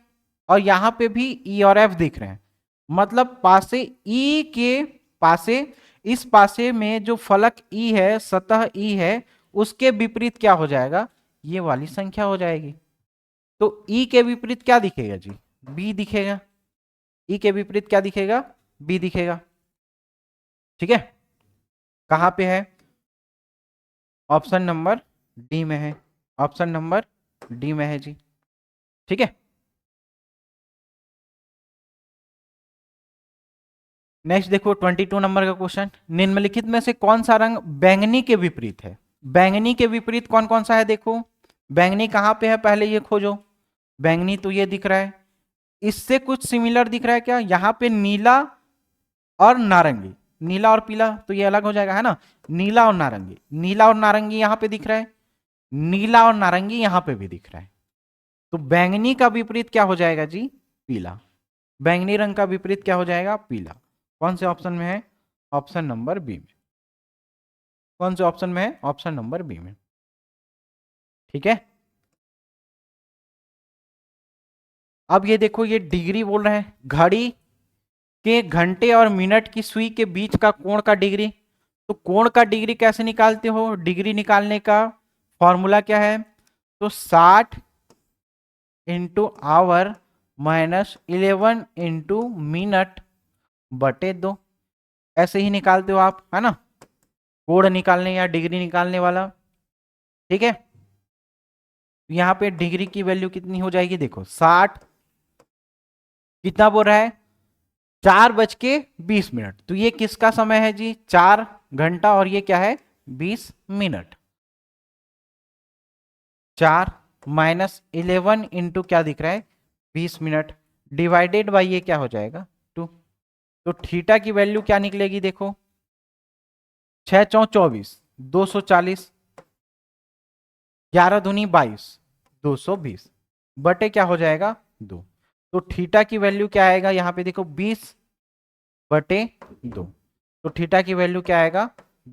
और यहां पे भी ई और एफ दिख रहे हैं। मतलब पासे ई के पासे, इस पासे में जो फलक ई है, सतह ई है, उसके विपरीत क्या हो जाएगा, ये वाली संख्या हो जाएगी। तो ई के विपरीत क्या दिखेगा जी, बी दिखेगा। ई के विपरीत क्या दिखेगा, बी दिखेगा, ठीक है। कहां पे है, ऑप्शन नंबर डी में है, ऑप्शन नंबर डी में है जी, ठीक है। नेक्स्ट देखो 22 नंबर का क्वेश्चन, निम्नलिखित में से कौन सा रंग बैंगनी के विपरीत है। बैंगनी के विपरीत कौन कौन सा है, देखो बैंगनी कहां पे है, पहले ये खोजो। बैंगनी तो ये दिख रहा है, इससे कुछ सिमिलर दिख रहा है क्या, यहां पे नीला और नारंगी, नीला और पीला तो ये अलग हो जाएगा, है ना। नीला और नारंगी, नीला और नारंगी यहां पे दिख रहा है, नीला और नारंगी यहां पे भी दिख रहा है। तो बैंगनी का विपरीत क्या हो जाएगा जी, पीला। बैंगनी रंग का विपरीत क्या हो जाएगा, पीला। कौन से ऑप्शन में है, ऑप्शन नंबर बी में। कौन से ऑप्शन में है, ऑप्शन नंबर बी में, ठीक है। अब ये देखो ये डिग्री बोल रहे हैं, घड़ी के घंटे और मिनट की सुई के बीच का कोण का डिग्री। तो कोण का डिग्री कैसे निकालते हो, डिग्री निकालने का फॉर्मूला क्या है, तो 60 into our minus 11 into minute बटे 2, ऐसे ही निकालते हो आप, है ना, कोण निकालने या डिग्री निकालने वाला, ठीक है। यहां पे डिग्री की वैल्यू कितनी हो जाएगी, देखो 60 कितना बोल रहा है, 4:20। तो ये किसका समय है जी, 4 घंटा, और ये क्या है 20 मिनट। 4 माइनस 11 इंटू क्या दिख रहा है 20 मिनट, डिवाइडेड बाई ये क्या हो जाएगा 2। तो थीटा की वैल्यू क्या निकलेगी, देखो 6×4 = 24, 240, 11×2 = 22, 220 बटे क्या हो जाएगा 2। तो थीटा की वैल्यू क्या आएगा, यहां पे देखो 20/2। तो थीटा की वैल्यू क्या आएगा,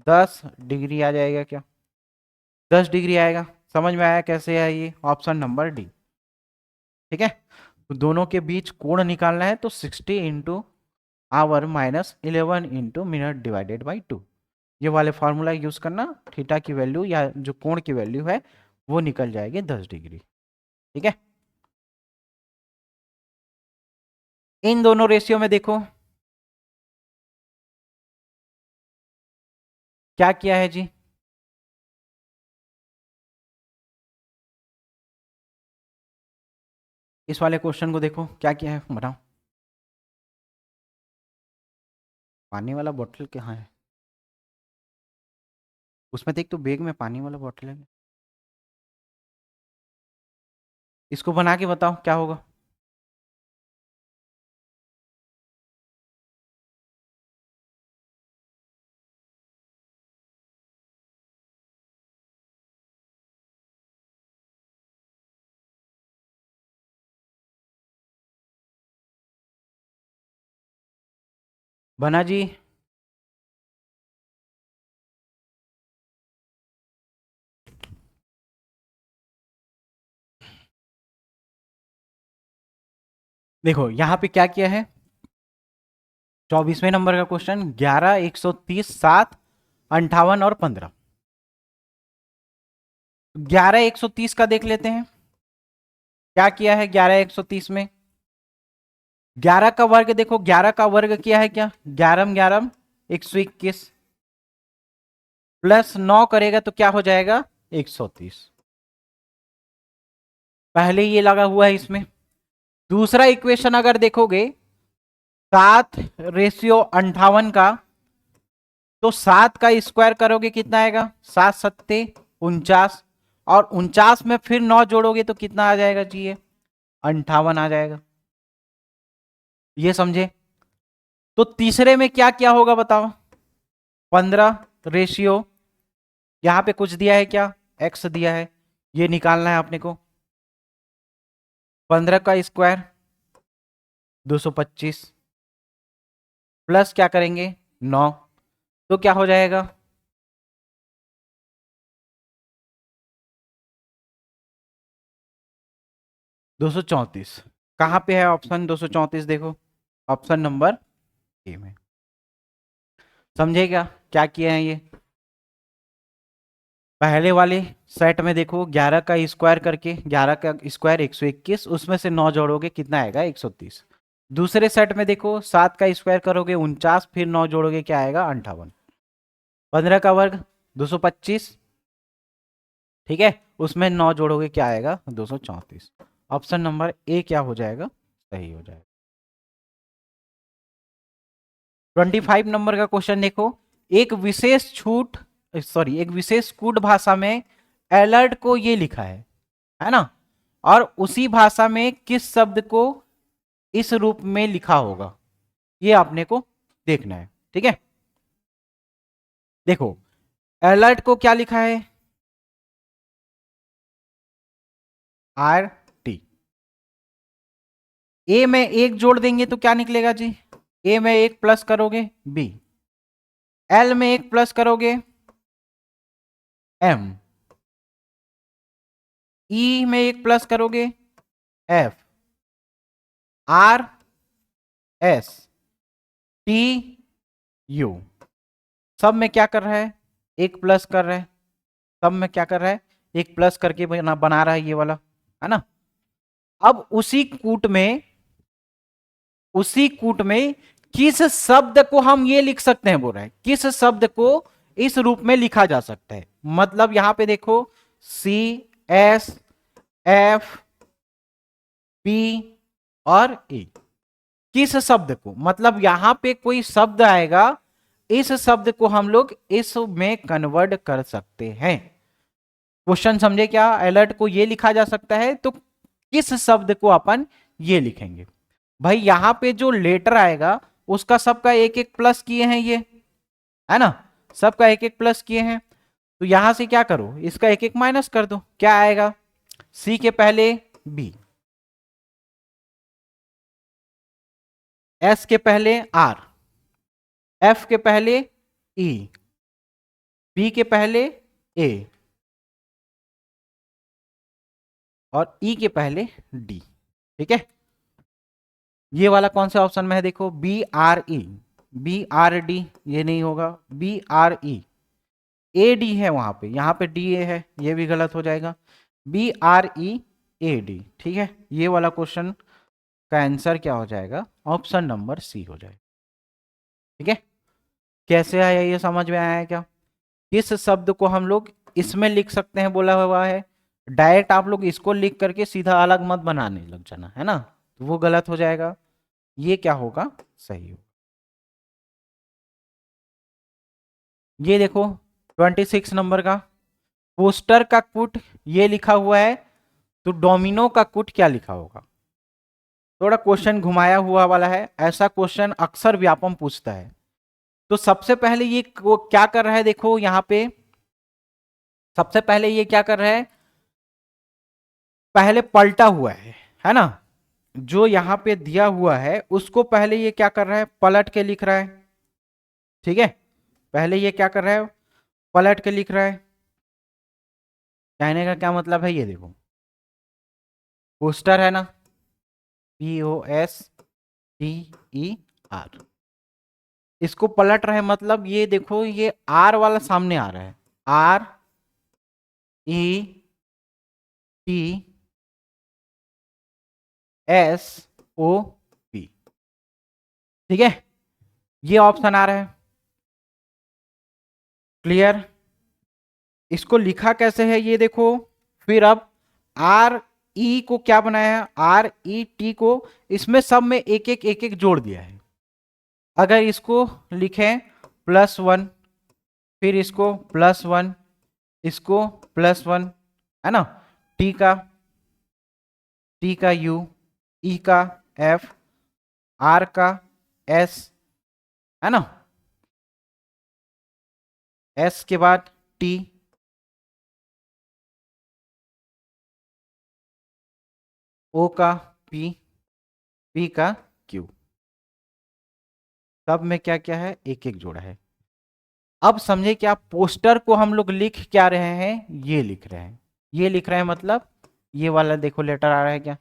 10 डिग्री आ जाएगा क्या, 10 डिग्री आएगा। समझ में आया कैसे है, ये ऑप्शन नंबर डी, ठीक है। तो दोनों के बीच कोण निकालना है, तो 60 into our minus 11 into minute divided by 2, ये वाले फॉर्मूला यूज करना। थीटा की वैल्यू या जो कोण की वैल्यू है वो निकल जाएगी 10 डिग्री, ठीक है। इन दोनों रेशियो में देखो क्या किया है जी, इस वाले क्वेश्चन को देखो क्या क्या है बताओ। पानी वाला बोतल कहाँ है? उसमें देख तो बैग में पानी वाला बोतल है। इसको बना के बताओ क्या होगा। बना जी। देखो यहाँ पे क्या किया है, 24वें नंबर का क्वेश्चन, 11, 130, 7, 58 और 15। 11, 130 का देख लेते हैं क्या किया है। 11, 130 में 11 का वर्ग देखो, 11 का वर्ग किया है क्या, 11, 11, 121 प्लस 9 करेगा तो क्या हो जाएगा 130। पहले ये लगा हुआ है इसमें। दूसरा इक्वेशन अगर देखोगे 7:58 का, तो 7 का स्क्वायर करोगे कितना आएगा, 7 सत्ते 49, और 49 में फिर 9 जोड़ोगे तो कितना आ जाएगा जी, ये 58 आ जाएगा। ये समझे। तो तीसरे में क्या क्या होगा बताओ, 15 यहां पे कुछ दिया है क्या, एक्स दिया है, ये निकालना है अपने को। 15 का स्क्वायर 225 प्लस क्या करेंगे 9, तो क्या हो जाएगा 234। कहां पे है ऑप्शन 234, देखो ऑप्शन नंबर ए में। समझे क्या क्या किए हैं ये। पहले वाले सेट में देखो 11 का स्क्वायर करके, 11 का स्क्वायर 121, उसमें से 9 जोड़ोगे कितना आएगा 130। दूसरे सेट में देखो 7 का स्क्वायर करोगे 49, फिर 9 जोड़ोगे क्या आएगा 58। 15 का वर्ग 225, ठीक है, उसमें 9 जोड़ोगे क्या आएगा 234। ऑप्शन नंबर ए क्या हो जाएगा, सही हो जाएगा। 25 नंबर का क्वेश्चन देखो, एक विशेष छूट सॉरी एक विशेष कूट भाषा में अलर्ट को ये लिखा है ना, और उसी भाषा में किस शब्द को इस रूप में लिखा होगा, ये आपने को देखना है। ठीक है, देखो अलर्ट को क्या लिखा है, RT। ए में एक जोड़ देंगे तो क्या निकलेगा जी, ए में एक प्लस करोगे B, L में एक प्लस करोगे M, E में एक प्लस करोगे F, RSTU। सब में क्या कर रहा है, एक प्लस कर रहा है, सब में क्या कर रहा है, एक प्लस करके बना रहा है ये वाला, है ना। अब उसी कूट में किस शब्द को हम ये लिख सकते हैं, बोल रहे हैं किस शब्द को इस रूप में लिखा जा सकता है। मतलब यहां पे देखो CSFP और E, किस शब्द को, मतलब यहां पे कोई शब्द आएगा, इस शब्द को हम लोग इस में कन्वर्ट कर सकते हैं। क्वेश्चन समझे क्या, अलर्ट को ये लिखा जा सकता है तो किस शब्द को अपन ये लिखेंगे। भाई यहां पे जो लेटर आएगा उसका सबका एक एक प्लस किए हैं ये, है ना, सबका एक एक प्लस किए हैं, तो यहां से क्या करो इसका एक एक माइनस कर दो, क्या आएगा, सी के पहले बी, एस के पहले आर, एफ के पहले ई, बी के पहले ए, और ई के पहले डी। ठीक है, ये वाला कौन से ऑप्शन में है, देखो BRE, BRD ये नहीं होगा, BRE, AD है वहां पे, यहां पे DA है, ये भी गलत हो जाएगा, BREAD। ठीक है, ये वाला क्वेश्चन का आंसर क्या हो जाएगा, ऑप्शन नंबर सी हो जाएगा। ठीक है, कैसे आया ये समझ में आया है क्या, किस शब्द को हम लोग इसमें लिख सकते हैं बोला हुआ है, डायरेक्ट आप लोग इसको लिख करके सीधा अलग मत बनाने लग जाना, है ना, तो वो गलत हो जाएगा। ये क्या होगा, सही होगा। ये देखो 26 नंबर का, पोस्टर का कुट ये लिखा हुआ है, तो डोमिनो का कुट क्या लिखा होगा। थोड़ा क्वेश्चन घुमाया हुआ वाला है, ऐसा क्वेश्चन अक्सर व्यापम पूछता है। तो सबसे पहले ये वो क्या कर रहा है, देखो यहां पे सबसे पहले ये क्या कर रहा है, पहले पलटा हुआ है ना, जो यहां पे दिया हुआ है उसको पहले ये क्या कर रहा है, पलट के लिख रहा है। ठीक है, पहले ये क्या कर रहा है, पलट के लिख रहा है। कहने का क्या मतलब है, ये देखो पोस्टर है ना, POSTER, इसको पलट रहे मतलब ये देखो ये आर वाला सामने आ रहा है, RETSOP। ठीक है, ये ऑप्शन आ रहा है, क्लियर। इसको लिखा कैसे है ये देखो, फिर अब RE को क्या बनाया है, RET को इसमें सब में एक एक जोड़ दिया है। अगर इसको लिखें +1, फिर इसको +1, इसको +1, है ना, T का U, E का F, R का S, है ना, S के बाद T, O का P, P का Q, सब में क्या क्या है, एक एक जोड़ा है। अब समझे क्या, पोस्टर को हम लोग लिख क्या रहे हैं, ये लिख रहे हैं, ये लिख रहे हैं मतलब ये वाला देखो लेटर आ रहा है क्या,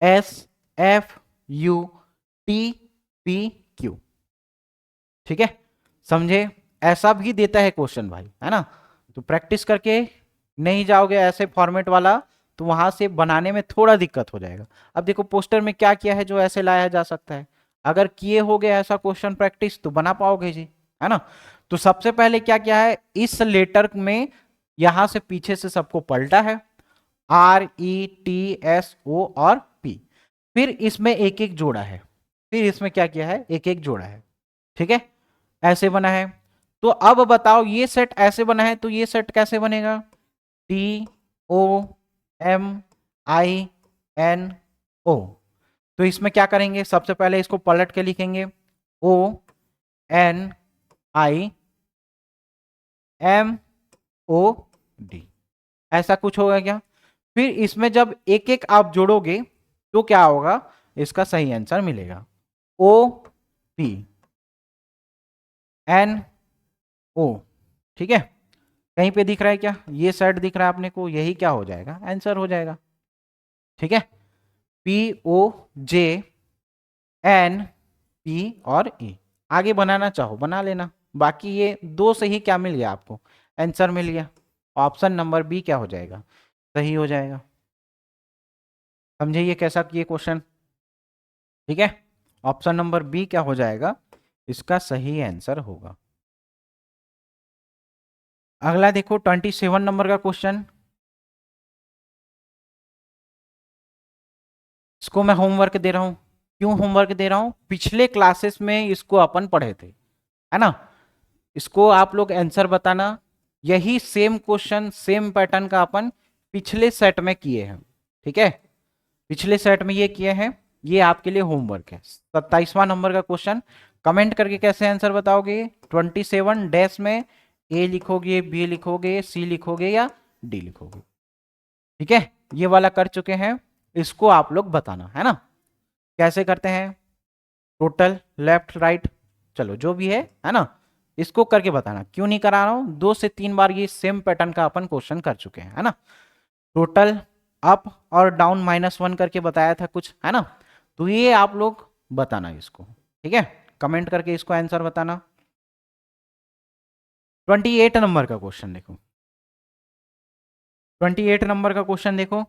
SFUTPQ। ठीक है, समझे, ऐसा भी देता है क्वेश्चन भाई, है ना, तो प्रैक्टिस करके नहीं जाओगे ऐसे फॉर्मेट वाला, तो वहां से बनाने में थोड़ा दिक्कत हो जाएगा। अब देखो पोस्टर में क्या किया है जो ऐसे लाया जा सकता है, अगर किए हो गए ऐसा क्वेश्चन प्रैक्टिस तो बना पाओगे जी, है ना। तो सबसे पहले क्या किया है, इस लेटर में यहां से पीछे से सबको पलटा है, RETSO और P, फिर इसमें एक एक जोड़ा है, फिर इसमें क्या किया है, एक एक जोड़ा है। ठीक है, ऐसे बना है। तो अब बताओ ये सेट ऐसे बना है, तो ये सेट कैसे बनेगा, TOMINO। तो इसमें क्या करेंगे, सबसे पहले इसको पलट के लिखेंगे, ONIMOD, ऐसा कुछ होगा क्या। फिर इसमें जब एक एक आप जोड़ोगे तो क्या होगा, इसका सही आंसर मिलेगा, OPNO। ठीक है, कहीं पे दिख रहा है क्या, ये सेट दिख रहा है आपने को, यही क्या हो जाएगा, आंसर हो जाएगा। ठीक है, POJNP और E, आगे बनाना चाहो बना लेना, बाकी ये दो से ही क्या मिल गया आपको, आंसर मिल गया। ऑप्शन नंबर बी क्या हो जाएगा, सही हो जाएगा। समझे ये कैसा किए क्वेश्चन। ठीक है, ऑप्शन नंबर बी क्या हो जाएगा, इसका सही आंसर होगा। अगला देखो 27 नंबर का क्वेश्चन, इसको मैं होमवर्क दे रहा हूं। क्यों होमवर्क दे रहा हूं, पिछले क्लासेस में इसको अपन पढ़े थे, है ना, इसको आप लोग आंसर बताना। यही सेम क्वेश्चन सेम पैटर्न का अपन पिछले सेट में किए हैं। ठीक है, पिछले सेट में ये किए हैं, ये आपके लिए होमवर्क है। 27वां नंबर का क्वेश्चन, कमेंट करके कैसे आंसर बताओगे, 27 डैश में ए लिखोगे, बी लिखोगे, सी लिखोगे या डी लिखोगे। ठीक है, ये वाला कर चुके हैं, इसको आप लोग बताना, है ना, कैसे करते हैं, टोटल लेफ्ट राइट, चलो जो भी है ना, इसको करके बताना। क्यों नहीं करा रहा हूं, 2 से 3 बार ये सेम पैटर्न का अपन क्वेश्चन कर चुके हैं, है ना। टोटल अप और डाउन -1 करके बताया था कुछ, है ना, तो ये आप लोग बताना इसको। ठीक है, कमेंट करके इसको आंसर बताना। 28 नंबर का क्वेश्चन देखो, 28 नंबर का क्वेश्चन देखो,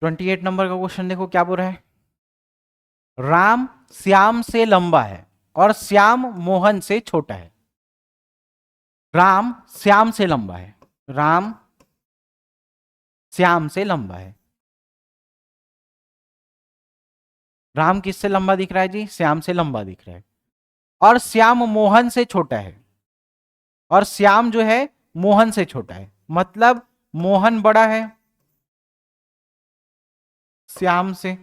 ट्वेंटी एट नंबर का क्वेश्चन देखो क्या बोल रहा है, राम श्याम से लंबा है, और श्याम मोहन से छोटा है। राम श्याम से लंबा है, राम श्याम से लंबा है। राम किससे लंबा दिख रहा है जी? श्याम से लंबा दिख रहा है। और श्याम मोहन से छोटा है, और श्याम जो है मोहन से छोटा है, मतलब मोहन बड़ा है श्याम से।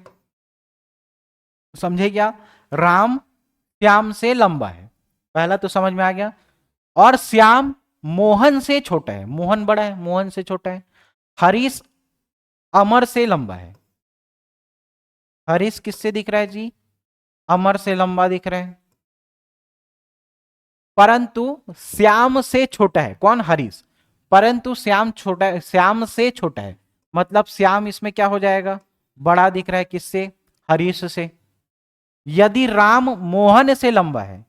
समझे क्या? राम श्याम से लंबा है, पहला तो समझ में आ गया। और श्याम मोहन से छोटा है, मोहन बड़ा है मोहन से छोटा है। हरीश अमर से लंबा है। हरीश किससे दिख रहा है जी? अमर से लंबा दिख रहा है। परंतु श्याम से छोटा है। कौन? हरीश। परंतु श्याम छोटा है, श्याम से छोटा है, मतलब श्याम इसमें क्या हो जाएगा? बड़ा दिख रहा है। किससे? हरीश से। यदि राम मोहन से लंबा है,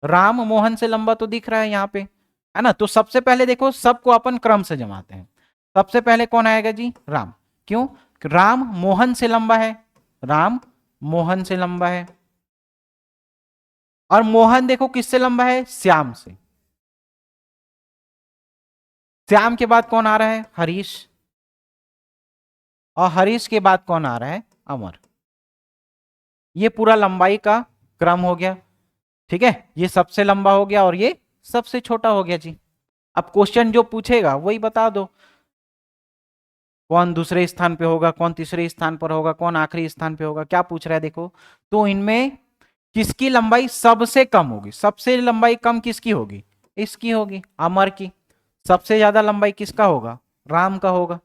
राम मोहन से लंबा तो दिख रहा है यहां पे, है ना? तो सबसे पहले देखो, सबको अपन क्रम से जमाते हैं। सबसे पहले कौन आएगा जी? राम। क्यों? राम मोहन से लंबा है, राम मोहन से लंबा है। और मोहन देखो किससे लंबा है? श्याम से। श्याम के बाद कौन आ रहा है? हरीश। और हरीश के बाद कौन आ रहा है? अमर। ये पूरा लंबाई का क्रम हो गया। ठीक है, ये सबसे लंबा हो गया और ये सबसे छोटा हो गया जी। अब क्वेश्चन जो पूछेगा वही बता दो, कौन दूसरे स्थान पे होगा, कौन तीसरे स्थान पर होगा, कौन आखिरी स्थान पे होगा, क्या पूछ रहा है देखो। तो इनमें किसकी लंबाई सबसे कम होगी? सबसे लंबाई कम किसकी होगी? इसकी होगी, अमर की। सबसे ज्यादा लंबाई किसका होगा? राम का होगा।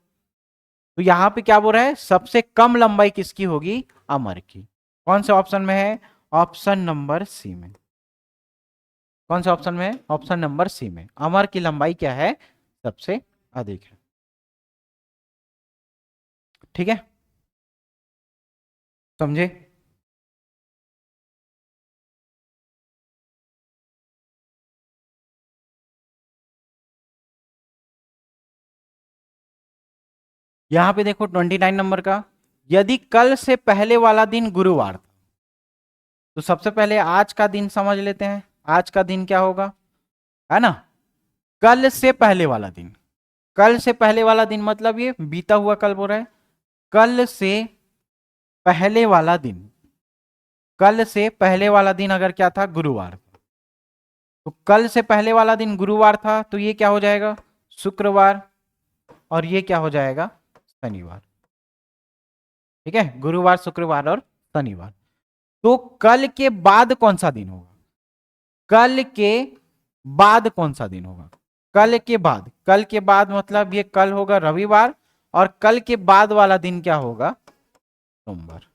तो यहां पे क्या बोल रहा है? सबसे कम लंबाई किसकी होगी? अमर की। कौन से ऑप्शन में है? ऑप्शन नंबर सी में। कौन से ऑप्शन में है? ऑप्शन नंबर सी में। अमर की लंबाई क्या है? सबसे अधिक है। ठीक है, समझे? यहां पे देखो 29 नंबर का, यदि कल से पहले वाला दिन गुरुवार था, तो सबसे पहले आज का दिन समझ लेते हैं। आज का दिन क्या होगा, है ना? कल से पहले वाला दिन, कल से पहले वाला दिन मतलब ये बीता हुआ कल बोल रहा है। कल से पहले वाला दिन, कल से पहले वाला दिन अगर क्या था? गुरुवार। तो कल से पहले वाला दिन गुरुवार था, तो ये क्या हो जाएगा? शुक्रवार। और ये क्या हो जाएगा? शनिवार। ठीक है, गुरुवार, शुक्रवार और शनिवार। तो कल के बाद कौन सा दिन होगा? कल के बाद कौन सा दिन होगा? कल के बाद, कल के बाद मतलब ये कल होगा रविवार, और कल के बाद वाला दिन क्या होगा? सोमवार।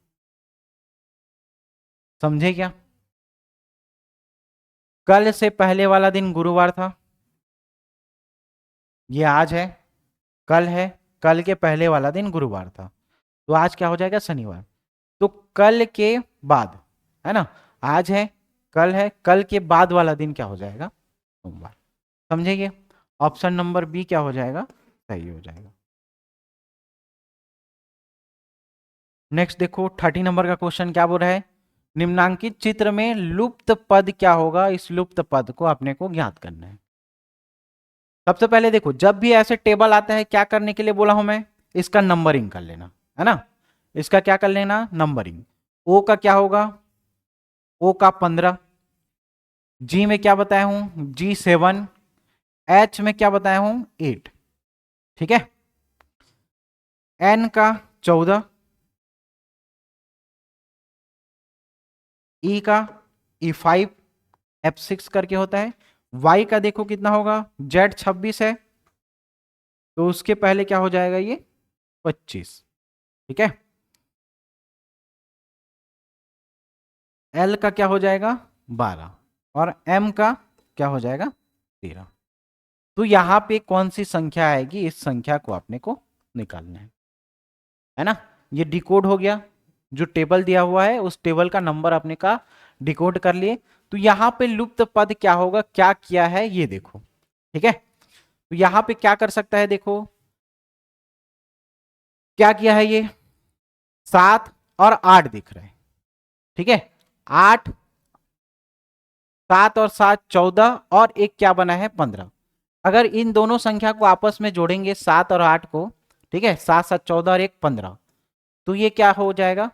समझे क्या? कल से पहले वाला दिन गुरुवार था, ये आज है, कल है। कल के पहले वाला दिन गुरुवार था, तो आज क्या हो जाएगा? शनिवार। तो कल के बाद, है ना? आज है, कल है, कल के बाद वाला दिन क्या हो जाएगा? सोमवार। समझेंगे? ऑप्शन नंबर बी क्या हो जाएगा? सही हो जाएगा। नेक्स्ट देखो 30 नंबर का क्वेश्चन क्या बोल रहा है? निम्नांकित चित्र में लुप्त पद क्या होगा? इस लुप्त पद को अपने को ज्ञात करना है। सबसे पहले देखो, जब भी ऐसे टेबल आता है, क्या करने के लिए बोला हूं मैं? इसका नंबरिंग कर लेना, है ना? इसका क्या कर लेना? नंबरिंग। ओ का क्या होगा? ओ का 15। जी में क्या बताया हूं? जी 7। एच में क्या बताया हूं? 8। ठीक है। एन का 14। ई का E5 F6 करके होता है। वाई का देखो कितना होगा? जेड 26 है, तो उसके पहले क्या हो जाएगा? ये 25। ठीक है। एल का क्या हो जाएगा? 12। और एम का क्या हो जाएगा? 13। तो यहां पे कौन सी संख्या आएगी? इस संख्या को अपने को निकालना है ना? ये डिकोड हो गया, जो टेबल दिया हुआ है उस टेबल का नंबर अपने का डिकोड कर लिए। तो यहां पे लुप्त पद क्या होगा? क्या किया है ये देखो। ठीक है, तो यहां पे क्या कर सकता है देखो, क्या किया है ये? 7 और 8 दिख रहे हैं। ठीक है, 8 7 और 7 14 और एक क्या बना है 15। अगर इन दोनों संख्या को आपस में जोड़ेंगे 7 और 8 को, ठीक है, 7 7 14 और एक 15, तो ये क्या हो जाएगा,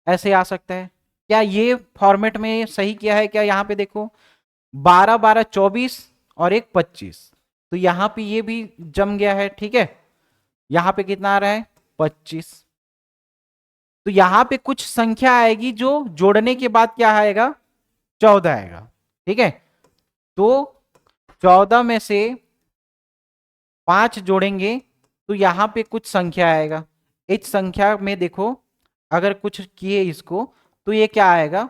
ऐसे आ सकता है। क्या ये फॉर्मेट में सही किया है क्या? यहाँ पे देखो 12 12 24 और एक 25, तो यहाँ पे ये भी जम गया है, ठीक है। यहाँ पे कितना आ रहा है 25। तो यहाँ पे कुछ संख्या आएगी जो जोड़ने के बाद क्या आएगा 14 आएगा, ठीक है। तो 14 में से 5 जोड़ेंगे तो यहां पे कुछ संख्या आएगा। इस संख्या में देखो अगर कुछ किए इसको तो ये क्या आएगा,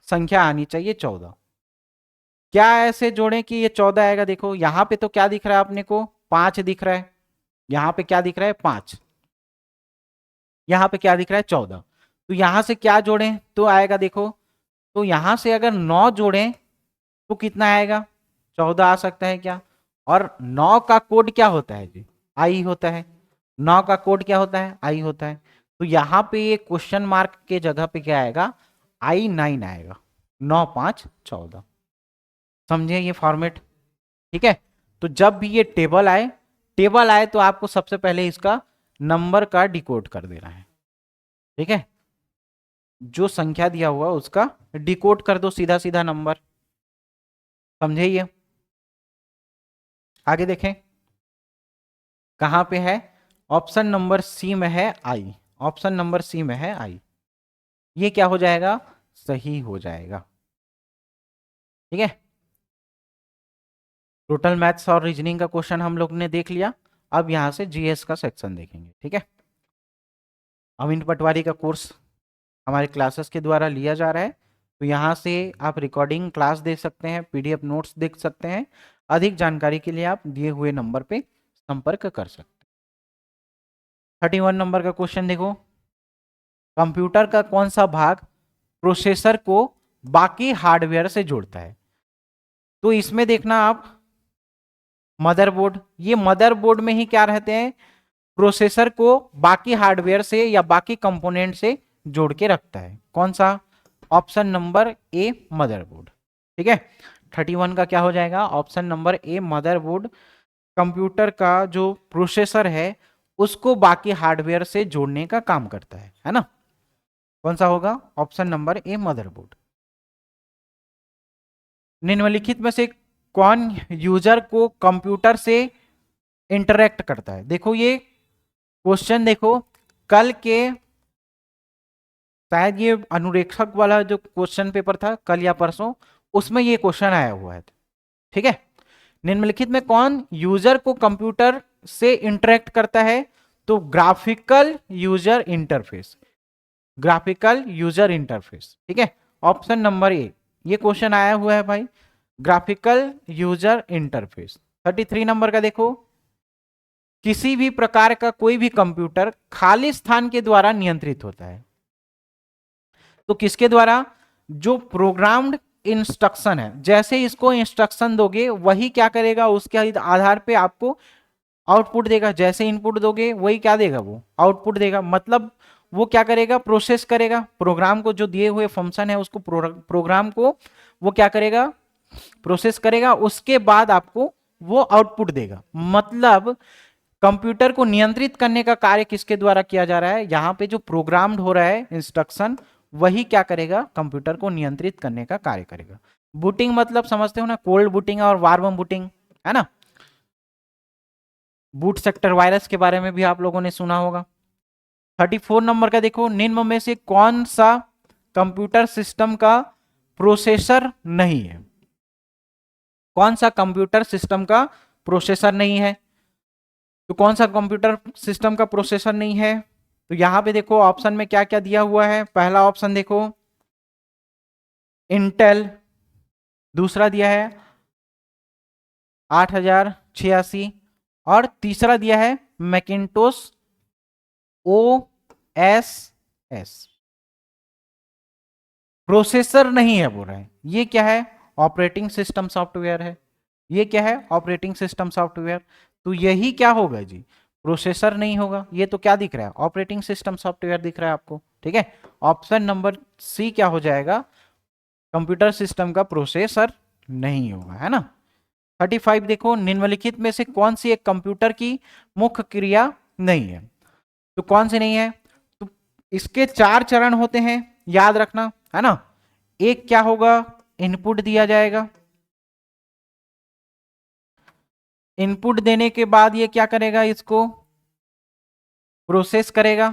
संख्या आनी चाहिए 14। क्या ऐसे जोड़ें कि ये 14 आएगा? देखो यहां पे तो क्या दिख रहा है अपने को 5 दिख रहा है, यहां पे क्या दिख रहा है 5, यहां पे क्या दिख रहा है 14। तो यहां से क्या जोड़ें तो आएगा, देखो तो यहां से अगर 9 जोड़ें तो कितना आएगा 14 आ सकता है क्या? और 9 का कोड क्या होता है जी, आई होता है। 9 का कोड क्या होता है, आई होता है। तो यहां पे ये क्वेश्चन मार्क के जगह पे क्या आएगा, I9 आएगा। 9 5 14, समझे ये फॉर्मेट? ठीक है। तो जब भी ये टेबल आए तो आपको सबसे पहले इसका नंबर का डिकोड कर देना है, ठीक है। जो संख्या दिया हुआ उसका डिकोड कर दो, सीधा सीधा नंबर, समझे ये? आगे देखें कहां पे है, ऑप्शन नंबर सी में है आई, ऑप्शन नंबर सी में है आई। ये क्या हो जाएगा, सही हो जाएगा, ठीक है। टोटल मैथ्स और रीजनिंग का क्वेश्चन हम लोग ने देख लिया। अब यहां से जीएस का सेक्शन देखेंगे, ठीक है। अमिन पटवारी का कोर्स हमारे क्लासेस के द्वारा लिया जा रहा है, तो यहाँ से आप रिकॉर्डिंग क्लास देख सकते हैं, पीडीएफ नोट्स देख सकते हैं। अधिक जानकारी के लिए आप दिए हुए नंबर पे संपर्क कर सकते हैं। 31 नंबर का क्वेश्चन देखो, कंप्यूटर का कौन सा भाग प्रोसेसर को बाकी हार्डवेयर से जोड़ता है? तो इसमें देखना आप मदरबोर्ड, ये मदरबोर्ड में ही क्या रहते हैं, प्रोसेसर को बाकी हार्डवेयर से या बाकी कंपोनेंट से जोड़ के रखता है। कौन सा? ऑप्शन नंबर ए मदरबोर्ड, ठीक है। 31 का क्या हो जाएगा, option number A motherboard computer का जो प्रोसेसर है उसको बाकी हार्डवेयर से जोड़ने का काम करता है ना। कौन सा होगा, ऑप्शन नंबर ए मदरबोर्ड। निम्नलिखित में से कौन यूजर को कंप्यूटर से इंटरेक्ट करता है? देखो ये क्वेश्चन देखो, कल के शायद ये अनुरेखक वाला जो क्वेश्चन पेपर था कल या परसों, उसमें ये क्वेश्चन आया हुआ है, ठीक है। निम्नलिखित में कौन यूजर को कंप्यूटर से इंटरेक्ट करता है? तो graphical user interface, graphical user interface, ठीक है। ऑप्शन नंबर ए ये क्वेश्चन आया हुआ है भाई, ग्राफिकल यूजर इंटरफेस। 33 नंबर का देखो, किसी भी प्रकार का कोई भी कंप्यूटर खाली स्थान के द्वारा नियंत्रित होता है, तो किसके द्वारा? जो प्रोग्राम्ड इंस्ट्रक्शन है, जैसे इसको इंस्ट्रक्शन दोगे वही क्या करेगा, उसके आधार पे आपको आउटपुट देगा। जैसे इनपुट दोगे वही क्या देगा, वो आउटपुट देगा। मतलब वो क्या करेगा, प्रोसेस करेगा प्रोग्राम को, जो दिए हुए फंक्शन है उसको प्रोग्राम को वो क्या करेगा, प्रोसेस करेगा, उसके बाद आपको वो आउटपुट देगा। मतलब कंप्यूटर को नियंत्रित करने का कार्य किसके द्वारा किया जा रहा है, यहां पे जो प्रोग्राम्ड हो रहा है इंस्ट्रक्शन वही क्या करेगा, कंप्यूटर को नियंत्रित करने का कार्य करेगा। बूटिंग मतलब समझते हो ना, कोल्ड बूटिंग और वार्म बूटिंग, है ना। बूट सेक्टर वायरस के बारे में भी आप लोगों ने सुना होगा। 34 नंबर का देखो, निम्न में से कौन सा कंप्यूटर सिस्टम का प्रोसेसर नहीं है? कौन सा कंप्यूटर सिस्टम का प्रोसेसर नहीं है? तो कौन सा कंप्यूटर सिस्टम का प्रोसेसर नहीं है? तो यहां पे देखो ऑप्शन में क्या क्या दिया हुआ है। पहला ऑप्शन देखो इंटेल, दूसरा दिया है 8086 और तीसरा दिया है मैकिन्टोश OSS। प्रोसेसर नहीं है बोल रहे हैं, ये क्या है, ऑपरेटिंग सिस्टम सॉफ्टवेयर है। ये क्या है, ऑपरेटिंग सिस्टम सॉफ्टवेयर। तो यही क्या होगा जी, प्रोसेसर नहीं होगा। ये तो क्या दिख रहा है, ऑपरेटिंग सिस्टम सॉफ्टवेयर दिख रहा है आपको, ठीक है। ऑप्शन नंबर सी क्या हो जाएगा, कंप्यूटर सिस्टम का प्रोसेसर नहीं होगा, है ना। 35 देखो, निम्नलिखित में से कौन सी एक कंप्यूटर की मुख्य क्रिया नहीं है। तो कौन सी नहीं है, तो इसके 4 चरण होते हैं, याद रखना, है ना। एक क्या होगा, इनपुट दिया जाएगा, इनपुट देने के बाद ये क्या करेगा, इसको प्रोसेस करेगा,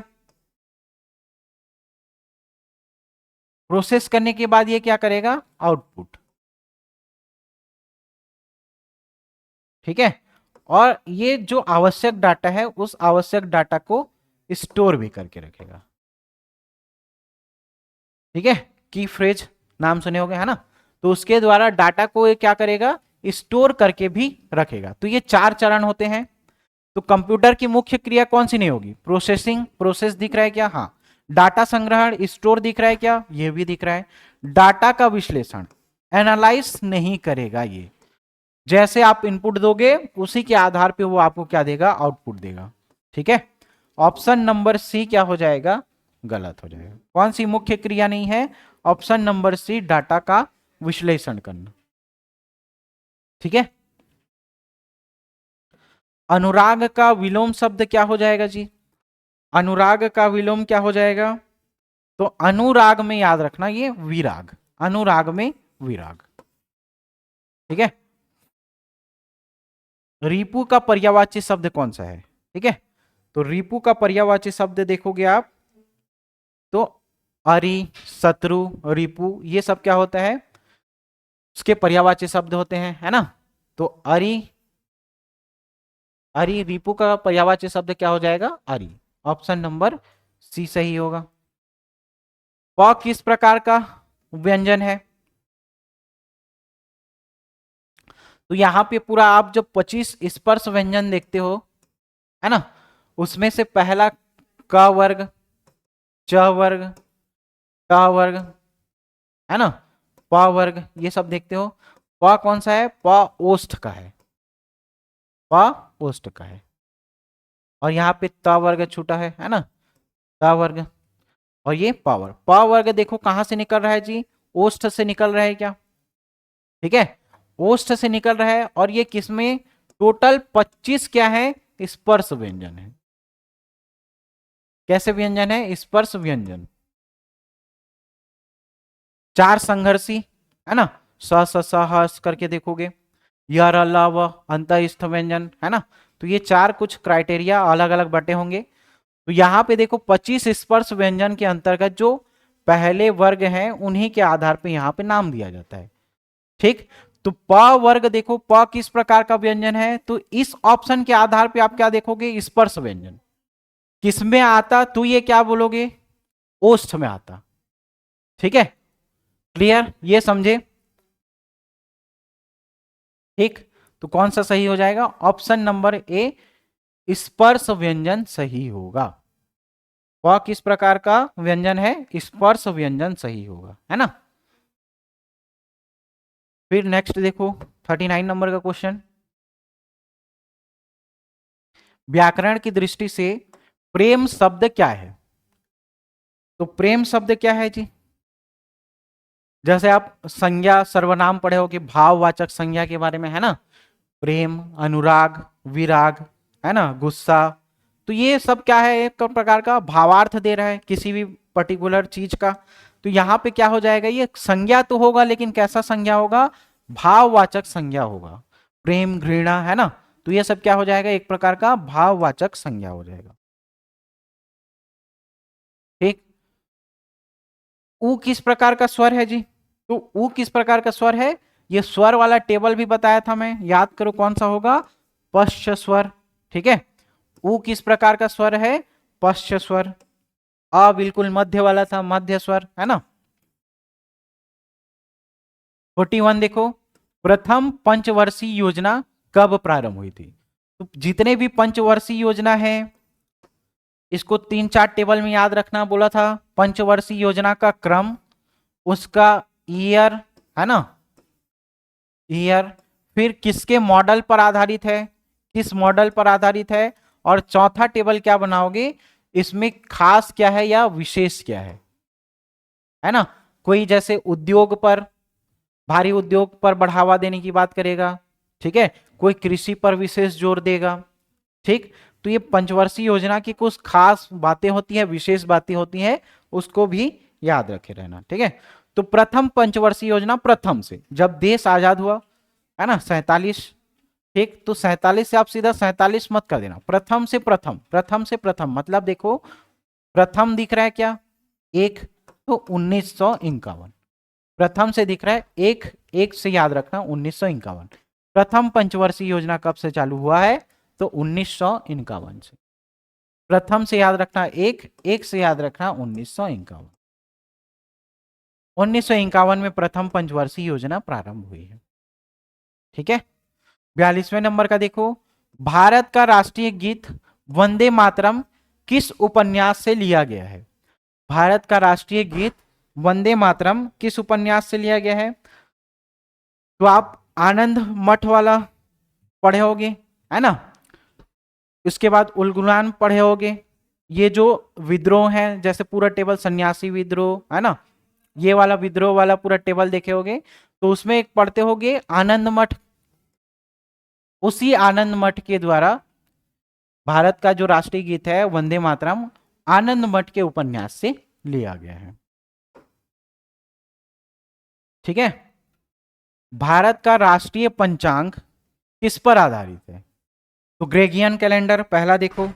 प्रोसेस करने के बाद ये क्या करेगा, आउटपुट, ठीक है। और ये जो आवश्यक डाटा है उस आवश्यक डाटा को स्टोर भी करके रखेगा, ठीक है। की फ्रेज नाम सुने होंगे, है ना। तो उसके द्वारा डाटा को ये क्या करेगा, स्टोर करके भी रखेगा। तो ये 4 चरण होते हैं। तो कंप्यूटर की मुख्य क्रिया कौन सी नहीं होगी, प्रोसेसिंग, प्रोसेस दिख रहा है क्या, हाँ। डाटा संग्रहण, स्टोर दिख रहा है क्या, ये भी दिख रहा है। डाटा का विश्लेषण, एनालाइज नहीं करेगा ये, जैसे आप इनपुट दोगे उसी के आधार पे वो आपको क्या देगा, आउटपुट देगा, ठीक है। ऑप्शन नंबर सी क्या हो जाएगा, गलत हो जाएगा। कौन सी मुख्य क्रिया नहीं है, ऑप्शन नंबर सी, डाटा का विश्लेषण करना, ठीक है। अनुराग का विलोम शब्द क्या हो जाएगा जी, अनुराग का विलोम क्या हो जाएगा, तो अनुराग में याद रखना ये विराग, अनुराग में विराग, ठीक है। रिपु का पर्यायवाची शब्द कौन सा है, ठीक है। तो रिपु का पर्यायवाची शब्द देखोगे आप तो अरि, शत्रु, रिपु, ये सब क्या होता है, उसके पर्यायवाची शब्द होते हैं, है ना। तो अरि, अरि रिपु का पर्यायवाची शब्द क्या हो जाएगा, अरि। ऑप्शन नंबर सी सही होगा। प किस प्रकार का व्यंजन है, तो यहां पे पूरा आप जब 25 स्पर्श व्यंजन देखते हो, है ना, उसमें से पहला क वर्ग, च वर्ग, ट वर्ग, है ना, प वर्ग, ये सब देखते हो। प कौन सा है, प ओष्ठ का है, प ओष्ठ का है। और यहाँ पे त वर्ग छूटा है ना, त वर्ग। और ये पावर, प वर्ग देखो कहां से निकल रहा है जी, ओष्ठ से निकल रहा है क्या, ठीक है, ओष्ठ से निकल रहा है। और ये किसमें, टोटल 25 क्या है, स्पर्श व्यंजन है। कैसे व्यंजन है, स्पर्श व्यंजन। 4 संघर्षी, है ना, स स स ह स करके देखोगे, य र ल व अंतस्थ व्यंजन, है ना। तो ये 4 कुछ क्राइटेरिया अलग अलग बटे होंगे। तो यहां पे देखो 25 स्पर्श व्यंजन के अंतर्गत जो पहले वर्ग हैं उन्हीं के आधार पे यहां पे नाम दिया जाता है, ठीक। तो प वर्ग देखो, प किस प्रकार का व्यंजन है, तो इस ऑप्शन के आधार पे आप क्या देखोगे, स्पर्श व्यंजन किसमें आता, तो ये क्या बोलोगे, ओष्ठ में आता, ठीक है। क्लियर, ये समझे, ठीक। तो कौन सा सही हो जाएगा, ऑप्शन नंबर ए, स्पर्श व्यंजन सही होगा। प किस प्रकार का व्यंजन है, स्पर्श व्यंजन सही होगा, है ना। फिर नेक्स्ट देखो 39 नंबर का क्वेश्चन, व्याकरण की दृष्टि से प्रेम शब्द क्या है। तो प्रेम शब्द क्या है जी, जैसे आप संज्ञा सर्वनाम पढ़े हो कि भाववाचक संज्ञा के बारे में, है ना, प्रेम, अनुराग, विराग, है ना, गुस्सा। तो ये सब क्या है, एक प्रकार का भावार्थ दे रहा है किसी भी पर्टिकुलर चीज का। तो यहाँ पे क्या हो जाएगा, ये संज्ञा तो होगा लेकिन कैसा संज्ञा होगा, भाववाचक संज्ञा होगा। प्रेम, घृणा, है ना, तो ये सब क्या हो जाएगा, एक प्रकार का भाववाचक संज्ञा हो जाएगा, ठीक। ऊ किस प्रकार का स्वर है जी, तो ऊ किस प्रकार का स्वर है, ये स्वर वाला टेबल भी बताया था मैं, याद करो कौन सा होगा, पश्च स्वर, ठीक है। ऊ किस प्रकार का स्वर है, पश्च स्वर। अ बिल्कुल मध्य वाला था, मध्य स्वर, है ना। 41 देखो, प्रथम पंचवर्षीय योजना कब प्रारंभ हुई थी। तो जितने भी पंचवर्षीय योजना है इसको 3-4 टेबल में याद रखना बोला था। पंचवर्षीय योजना का क्रम, उसका ईयर, है ना, ईयर, फिर किसके मॉडल पर आधारित है, किस मॉडल पर आधारित है, और चौथा टेबल क्या बनाओगे, इसमें खास क्या है या विशेष क्या है ना। कोई जैसे उद्योग पर, भारी उद्योग पर बढ़ावा देने की बात करेगा, ठीक है, कोई कृषि पर विशेष जोर देगा, ठीक। तो ये पंचवर्षीय योजना की कुछ खास बातें होती है, विशेष बातें होती हैं, उसको भी याद रखे रहना, ठीक है। तो प्रथम पंचवर्षीय योजना प्रथम से, जब देश आजाद हुआ, है ना, 47, ठीक। तो 47 से आप सीधा 47 मत कर देना, प्रथम से प्रथम, प्रथम से प्रथम मतलब देखो प्रथम दिख रहा है क्या, एक, तो 1951, प्रथम से दिख रहा है एक, एक से याद रखना 1951। प्रथम पंचवर्षीय योजना कब से चालू हुआ है, तो 1951 से। प्रथम से याद रखना एक, एक से याद रखना 1951। 1951 में प्रथम पंचवर्षीय योजना प्रारंभ हुई है, ठीक है। 42वें नंबर का देखो, भारत का राष्ट्रीय गीत वंदे मातरम किस उपन्यास से लिया गया है। भारत का राष्ट्रीय गीत वंदे मातरम किस उपन्यास से लिया गया है। तो आप आनंद मठ वाला पढ़े होगे, है ना, इसके बाद उलगुलान पढ़े होगे, ये जो विद्रोह है, जैसे पूरा टेबल सन्यासी विद्रोह, है ना, ये वाला विद्रोह वाला पूरा टेबल देखे होगे, तो उसमें एक पढ़ते होगे आनंद मठ, उसी आनंद मठ के द्वारा भारत का जो राष्ट्रीय गीत है वंदे मातरम आनंद मठ के उपन्यास से लिया गया है, ठीक है। भारत का राष्ट्रीय पंचांग किस पर आधारित है। तो ग्रेगियन कैलेंडर पहला देखो,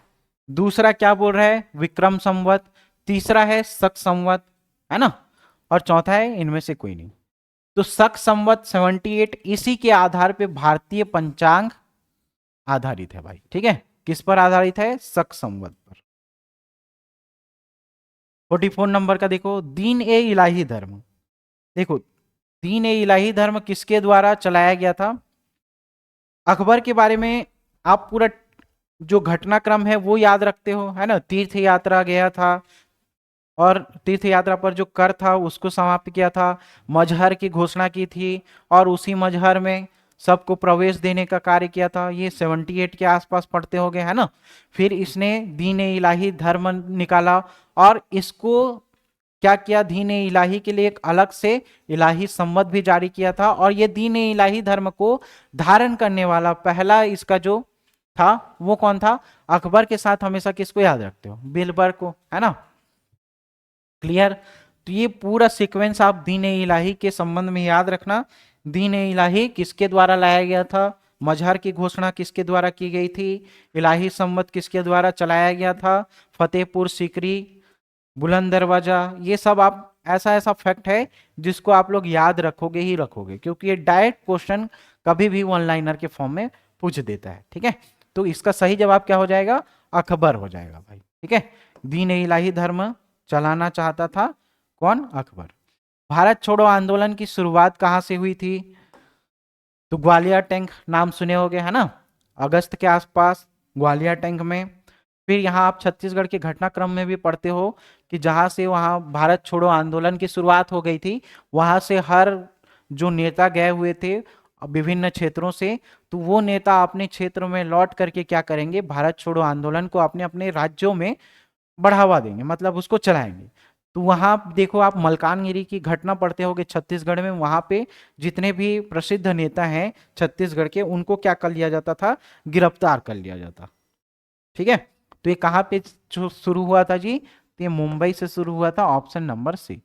दूसरा क्या बोल रहा है, विक्रम संवत, तीसरा है शक संवत, है ना, और चौथा है इनमें से कोई नहीं। तो शक संवत 78, इसी के आधार पे भारतीय पंचांग आधारित है भाई, ठीक है। किस पर आधारित है, शक संवत पर। 44 नंबर का देखो, दीन ए इलाही धर्म, देखो दीन ए इलाही धर्म किसके द्वारा चलाया गया था। अकबर के बारे में आप पूरा जो घटनाक्रम है वो याद रखते हो, है ना, तीर्थ यात्रा गया था और तीर्थ यात्रा पर जो कर था उसको समाप्त किया था, मजहर की घोषणा की थी और उसी मजहर में सबको प्रवेश देने का कार्य किया था, ये 78 के आसपास पढ़ते हो गए, है ना। फिर इसने दीन ए इलाही धर्म निकाला और इसको क्या किया, दीन ए इलाही के लिए एक अलग से इलाही संवत भी जारी किया था, और ये दीन ए इलाही धर्म को धारण करने वाला पहला इसका जो था वो कौन था, अकबर के साथ हमेशा किसको याद रखते हो, बिरबल को, है ना, क्लियर। तो ये पूरा सीक्वेंस आप दीन ए इलाही के संबंध में याद रखना, दीन ए इलाही किसके द्वारा लाया गया था, मजहर की घोषणा किसके द्वारा की गई थी, इलाही संवत किसके द्वारा चलाया गया था, फतेहपुर सीकरी, बुलंद दरवाजा, ये सब आप ऐसा ऐसा फैक्ट है जिसको आप लोग याद रखोगे ही रखोगे, क्योंकि ये डायरेक्ट क्वेश्चन कभी भी वन लाइनर के फॉर्म में पूछ देता है, ठीक है। तो इसका सही जवाब क्या हो जाएगा, अकबर हो जाएगा भाई, ठीक है। दीन ए इलाही धर्म चलाना चाहता था कौन, अकबर। भारत छोड़ो आंदोलन की शुरुआत कहां से हुई थी। तो ग्वालियर टैंक नाम सुने होंगे, है ना, अगस्त के आसपास ग्वालियर टैंक में। फिर यहाँ आप छत्तीसगढ़ के घटनाक्रम में भी पढ़ते हो कि जहां से वहां भारत छोड़ो आंदोलन की शुरुआत हो गई थी, वहां से हर जो नेता गए हुए थे विभिन्न क्षेत्रों से, तो वो नेता अपने क्षेत्र में लौट करके क्या करेंगे, भारत छोड़ो आंदोलन को अपने अपने राज्यों में बढ़ावा देंगे, मतलब उसको चलाएंगे। तो वहां देखो आप मलकानगिरी की घटना पढ़ते होगे छत्तीसगढ़ में, वहां पे जितने भी प्रसिद्ध नेता हैं छत्तीसगढ़ के, उनको क्या कर लिया जाता था, गिरफ्तार कर लिया जाता, ठीक है। तो ये कहां पे शुरू हुआ था जी, तो ये मुंबई से शुरू हुआ था, ऑप्शन नंबर सी।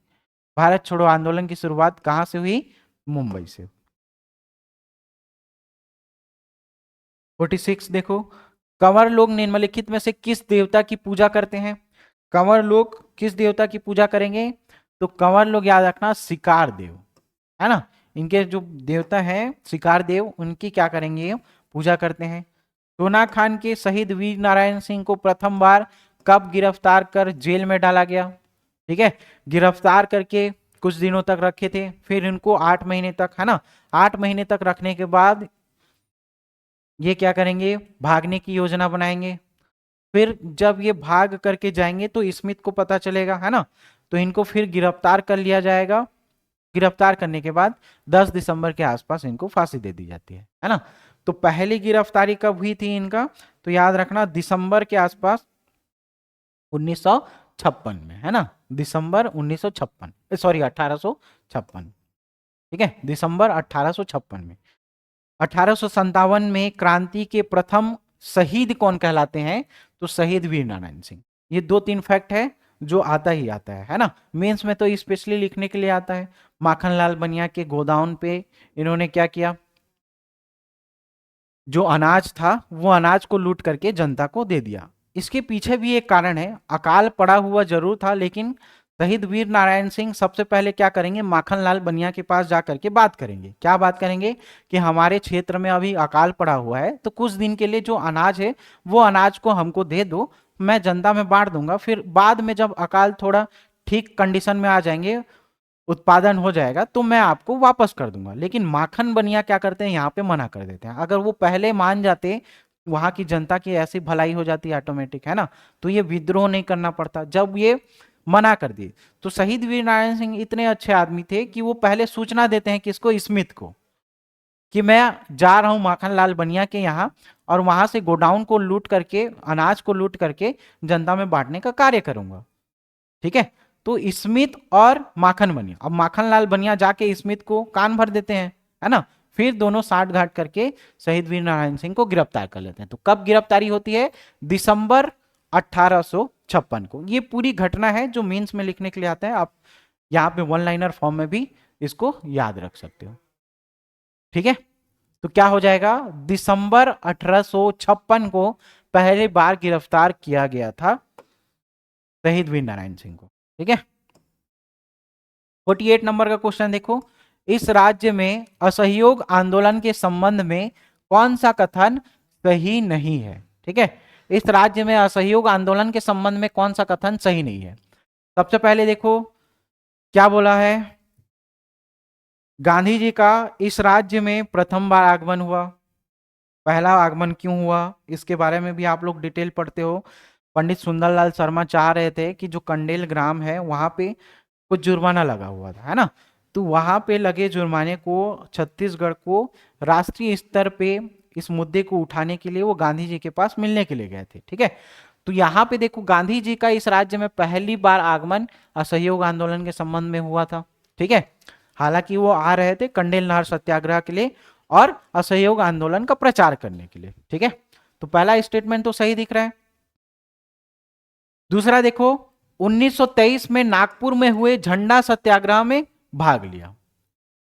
भारत छोड़ो आंदोलन की शुरुआत कहां से हुई, मुंबई से। 46 देखो, कंवर लोग निम्नलिखित में से किस देवता की पूजा करते हैं। कंवर लोग किस देवता की पूजा करेंगे, तो कंवर लोग याद रखना शिकार देव, है ना, इनके जो देवता है शिकार देव, उनकी क्या करेंगे, पूजा करते हैं। सोना खान के शहीद वीर नारायण सिंह को प्रथम बार कब गिरफ्तार कर जेल में डाला गया, ठीक है, गिरफ्तार करके कुछ दिनों तक रखे थे, फिर इनको 8 महीने तक, है ना, 8 महीने तक रखने के बाद ये क्या करेंगे, भागने की योजना बनाएंगे। फिर जब ये भाग करके जाएंगे तो स्मिथ को पता चलेगा, है ना, तो इनको फिर गिरफ्तार कर लिया जाएगा। गिरफ्तार करने के बाद 10 दिसंबर के आसपास इनको फांसी दे दी जाती है ना। तो पहली गिरफ्तारी कब हुई थी इनका, तो याद रखना दिसंबर के आसपास 1956 में, है ना, दिसंबर 1956, सॉरी 1856, ठीक है, दिसंबर 1856 में। 1857 में क्रांति के प्रथम शहीद कौन कहलाते हैं? तो शहीद वीर नारायण सिंह। ये 2-3 फैक्ट है जो आता ही आता है ना, मेंस में तो स्पेशली लिखने के लिए आता है। माखनलाल बनिया के गोदाउन पे इन्होंने क्या किया, जो अनाज था वो अनाज को लूट करके जनता को दे दिया। इसके पीछे भी एक कारण है, अकाल पड़ा हुआ जरूर था, लेकिन शहीद वीर नारायण सिंह सबसे पहले क्या करेंगे, माखनलाल बनिया के पास जाकर के बात करेंगे। क्या बात करेंगे कि हमारे क्षेत्र में अभी अकाल पड़ा हुआ है, तो कुछ दिन के लिए जो अनाज है वो अनाज को हमको दे दो, मैं जनता में बांट दूंगा, फिर बाद में जब अकाल थोड़ा ठीक कंडीशन में आ जाएंगे, उत्पादन हो जाएगा, तो मैं आपको वापस कर दूंगा। लेकिन माखन बनिया क्या करते हैं, यहाँ पे मना कर देते हैं। अगर वो पहले मान जाते, वहां की जनता की ऐसी भलाई हो जाती है ऑटोमेटिक, है ना, तो ये विद्रोह नहीं करना पड़ता। जब ये मना कर दिए, तो शहीद वीर नारायण सिंह इतने अच्छे आदमी थे कि वो पहले सूचना देते हैं किसको, स्मिथ को, कि मैं जा रहा हूं माखनलाल बनिया के यहाँ, और वहां से गोडाउन को लूट करके, अनाज को लूट करके जनता में बांटने का कार्य करूंगा। ठीक है, तो स्मिथ और माखन बनिया, अब माखनलाल बनिया जाके स्मिथ को कान भर देते हैं, है ना, फिर दोनों साठ घाट करके शहीद वीर नारायण सिंह को गिरफ्तार कर लेते हैं। तो कब गिरफ्तारी होती है, दिसंबर 1856 को। ये पूरी घटना है जो मीन्स में लिखने के लिए आता है, आप यहाँ पे वन लाइनर फॉर्म में भी इसको याद रख सकते हो। ठीक है, तो क्या हो जाएगा, दिसंबर 1856 को पहली बार गिरफ्तार किया गया था शहीद वीर नारायण सिंह को। ठीक है, 48 नंबर का क्वेश्चन देखो, इस राज्य में असहयोग आंदोलन के संबंध में कौन सा कथन सही नहीं है? ठीक है, इस राज्य में असहयोग आंदोलन के संबंध में कौन सा कथन सही नहीं है? सबसे पहले देखो क्या बोला है, गांधी जी का इस राज्य में प्रथम बार आगमन हुआ। पहला आगमन क्यों हुआ, इसके बारे में भी आप लोग डिटेल पढ़ते हो। पंडित सुंदरलाल शर्मा चाह रहे थे कि जो कंडेल ग्राम है वहां पे कुछ जुर्माना लगा हुआ था, है ना, तो वहां पे लगे जुर्माने को छत्तीसगढ़ को राष्ट्रीय स्तर पे इस मुद्दे को उठाने के लिए वो गांधी जी के पास मिलने के लिए गए थे। ठीक है, तो यहाँ पे देखो गांधी जी का इस राज्य में पहली बार आगमन असहयोग आंदोलन के संबंध में हुआ था। ठीक है, हालांकि वो आ रहे थे कंडेल नहर सत्याग्रह के लिए और असहयोग आंदोलन का प्रचार करने के लिए। ठीक है, तो पहला स्टेटमेंट तो सही दिख रहा है। दूसरा देखो, 1923 में नागपुर में हुए झंडा सत्याग्रह में भाग लिया।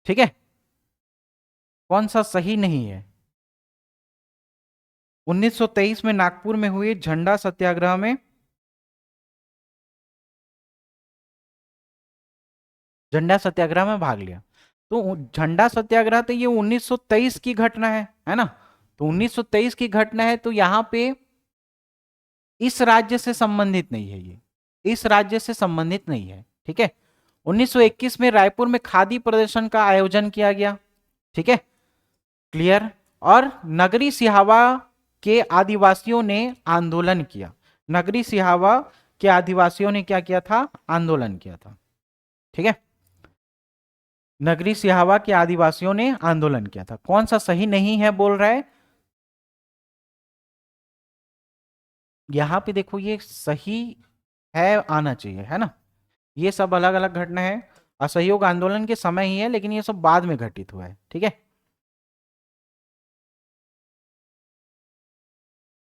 ठीक है, कौन सा सही नहीं है, 1923 में नागपुर में हुए झंडा सत्याग्रह में, झंडा सत्याग्रह में भाग लिया। तो झंडा सत्याग्रह तो ये 1923 की घटना है ना, तो 1923 की घटना है, तो यहां पे इस राज्य से संबंधित नहीं है, ये इस राज्य से संबंधित नहीं है। ठीक है, 1921 में रायपुर में खादी प्रदर्शन का आयोजन किया गया। ठीक है, क्लियर, और नगरी सिहावा के आदिवासियों ने आंदोलन किया। नगरी सिहावा के आदिवासियों ने क्या किया था, आंदोलन किया था। ठीक है, नगरी सिहावा के आदिवासियों ने आंदोलन किया था। कौन सा सही नहीं है बोल रहा है, यहां पे देखो ये सही है आना चाहिए, है ना, ये सब अलग अलग घटना है, असहयोग आंदोलन के समय ही है, लेकिन ये सब बाद में घटित हुआ है। ठीक है,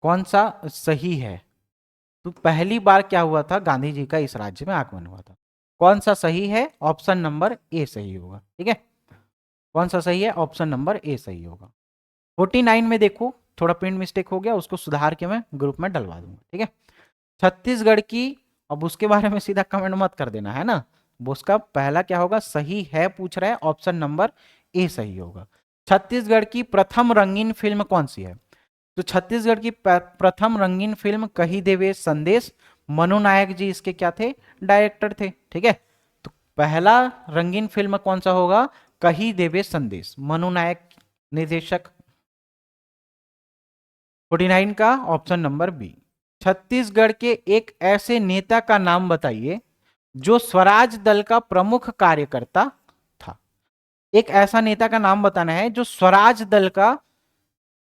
कौन सा सही है, तो पहली बार क्या हुआ था, गांधी जी का इस राज्य में आगमन हुआ था। कौन सा सही है, ऑप्शन नंबर ए सही होगा। ठीक है, कौन सा सही है, ऑप्शन नंबर ए सही होगा। 49 में देखो थोड़ा प्रिंट मिस्टेक हो गया, उसको सुधार के मैं ग्रुप में डलवा दूंगा। ठीक है, छत्तीसगढ़ की, अब उसके बारे में सीधा कमेंट मत कर देना, है ना, उसका पहला क्या होगा, सही है पूछ रहा है, ऑप्शन नंबर ए सही होगा। छत्तीसगढ़ की प्रथम रंगीन फिल्म कौन सी है, तो छत्तीसगढ़ की प्रथम रंगीन फिल्म कही देवे संदेश, मनु नायक जी इसके क्या थे, डायरेक्टर थे। ठीक है, तो पहला रंगीन फिल्म कौन सा होगा, कही देवे संदेश, मनु नायक निर्देशक। 49 का ऑप्शन नंबर बी। छत्तीसगढ़ के एक ऐसे नेता का नाम बताइए जो स्वराज दल का प्रमुख कार्यकर्ता था। एक ऐसा नेता का नाम बताना है जो स्वराज दल का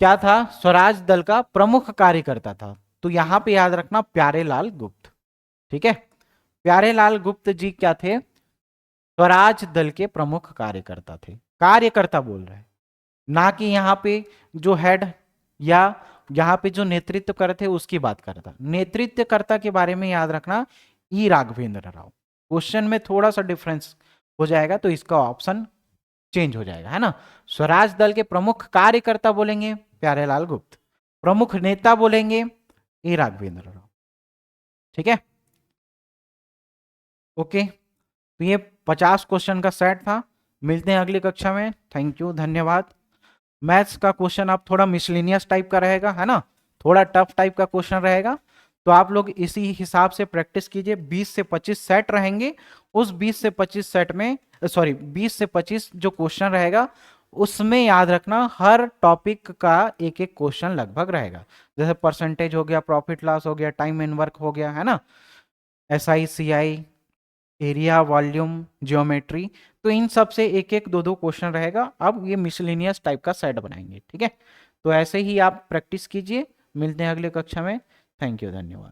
क्या था, स्वराज दल का प्रमुख कार्यकर्ता था। तो यहां पे याद रखना प्यारेलाल गुप्त। ठीक है, प्यारेलाल गुप्त जी क्या थे? स्वराज दल के प्रमुख कार्यकर्ता थे। कार्यकर्ता बोल रहे हैं, ना कि यहाँ पे जो हेड या यहाँ पे जो नेतृत्व करते उसकी बात करता। नेतृत्वकर्ता के बारे में याद रखना ई राघवेंद्र राव। क्वेश्चन में थोड़ा सा डिफरेंस हो जाएगा तो इसका ऑप्शन चेंज हो जाएगा, है ना। स्वराज दल के प्रमुख कार्यकर्ता बोलेंगे प्यारेलाल गुप्त, प्रमुख नेता बोलेंगे ई राघवेंद्र राव। ठीक है, ओके। तो ये 50 क्वेश्चन का सेट था। मिलते हैं अगली कक्षा में। थैंक यू, धन्यवाद। मैथ्स का क्वेश्चन आप थोड़ा मिसलिनियस टाइप का रहेगा, है ना, थोड़ा टफ टाइप का क्वेश्चन रहेगा, तो आप लोग इसी हिसाब से प्रैक्टिस कीजिए। 20 से 25 सेट रहेंगे, उस 20 से 25 सेट में, सॉरी 20 से 25 जो क्वेश्चन रहेगा उसमें याद रखना हर टॉपिक का एक एक क्वेश्चन लगभग रहेगा। जैसे परसेंटेज हो गया, प्रॉफिट लॉस हो गया, टाइम एंड वर्क हो गया, है ना, SI CI, area, volume, geometry, तो इन सब से एक एक दो दो क्वेश्चन रहेगा। अब ये मिसलिनियस टाइप का सेट बनाएंगे, ठीक है। तो ऐसे ही आप प्रैक्टिस कीजिए। मिलते हैं अगले कक्षा में। थैंक यू, धन्यवाद।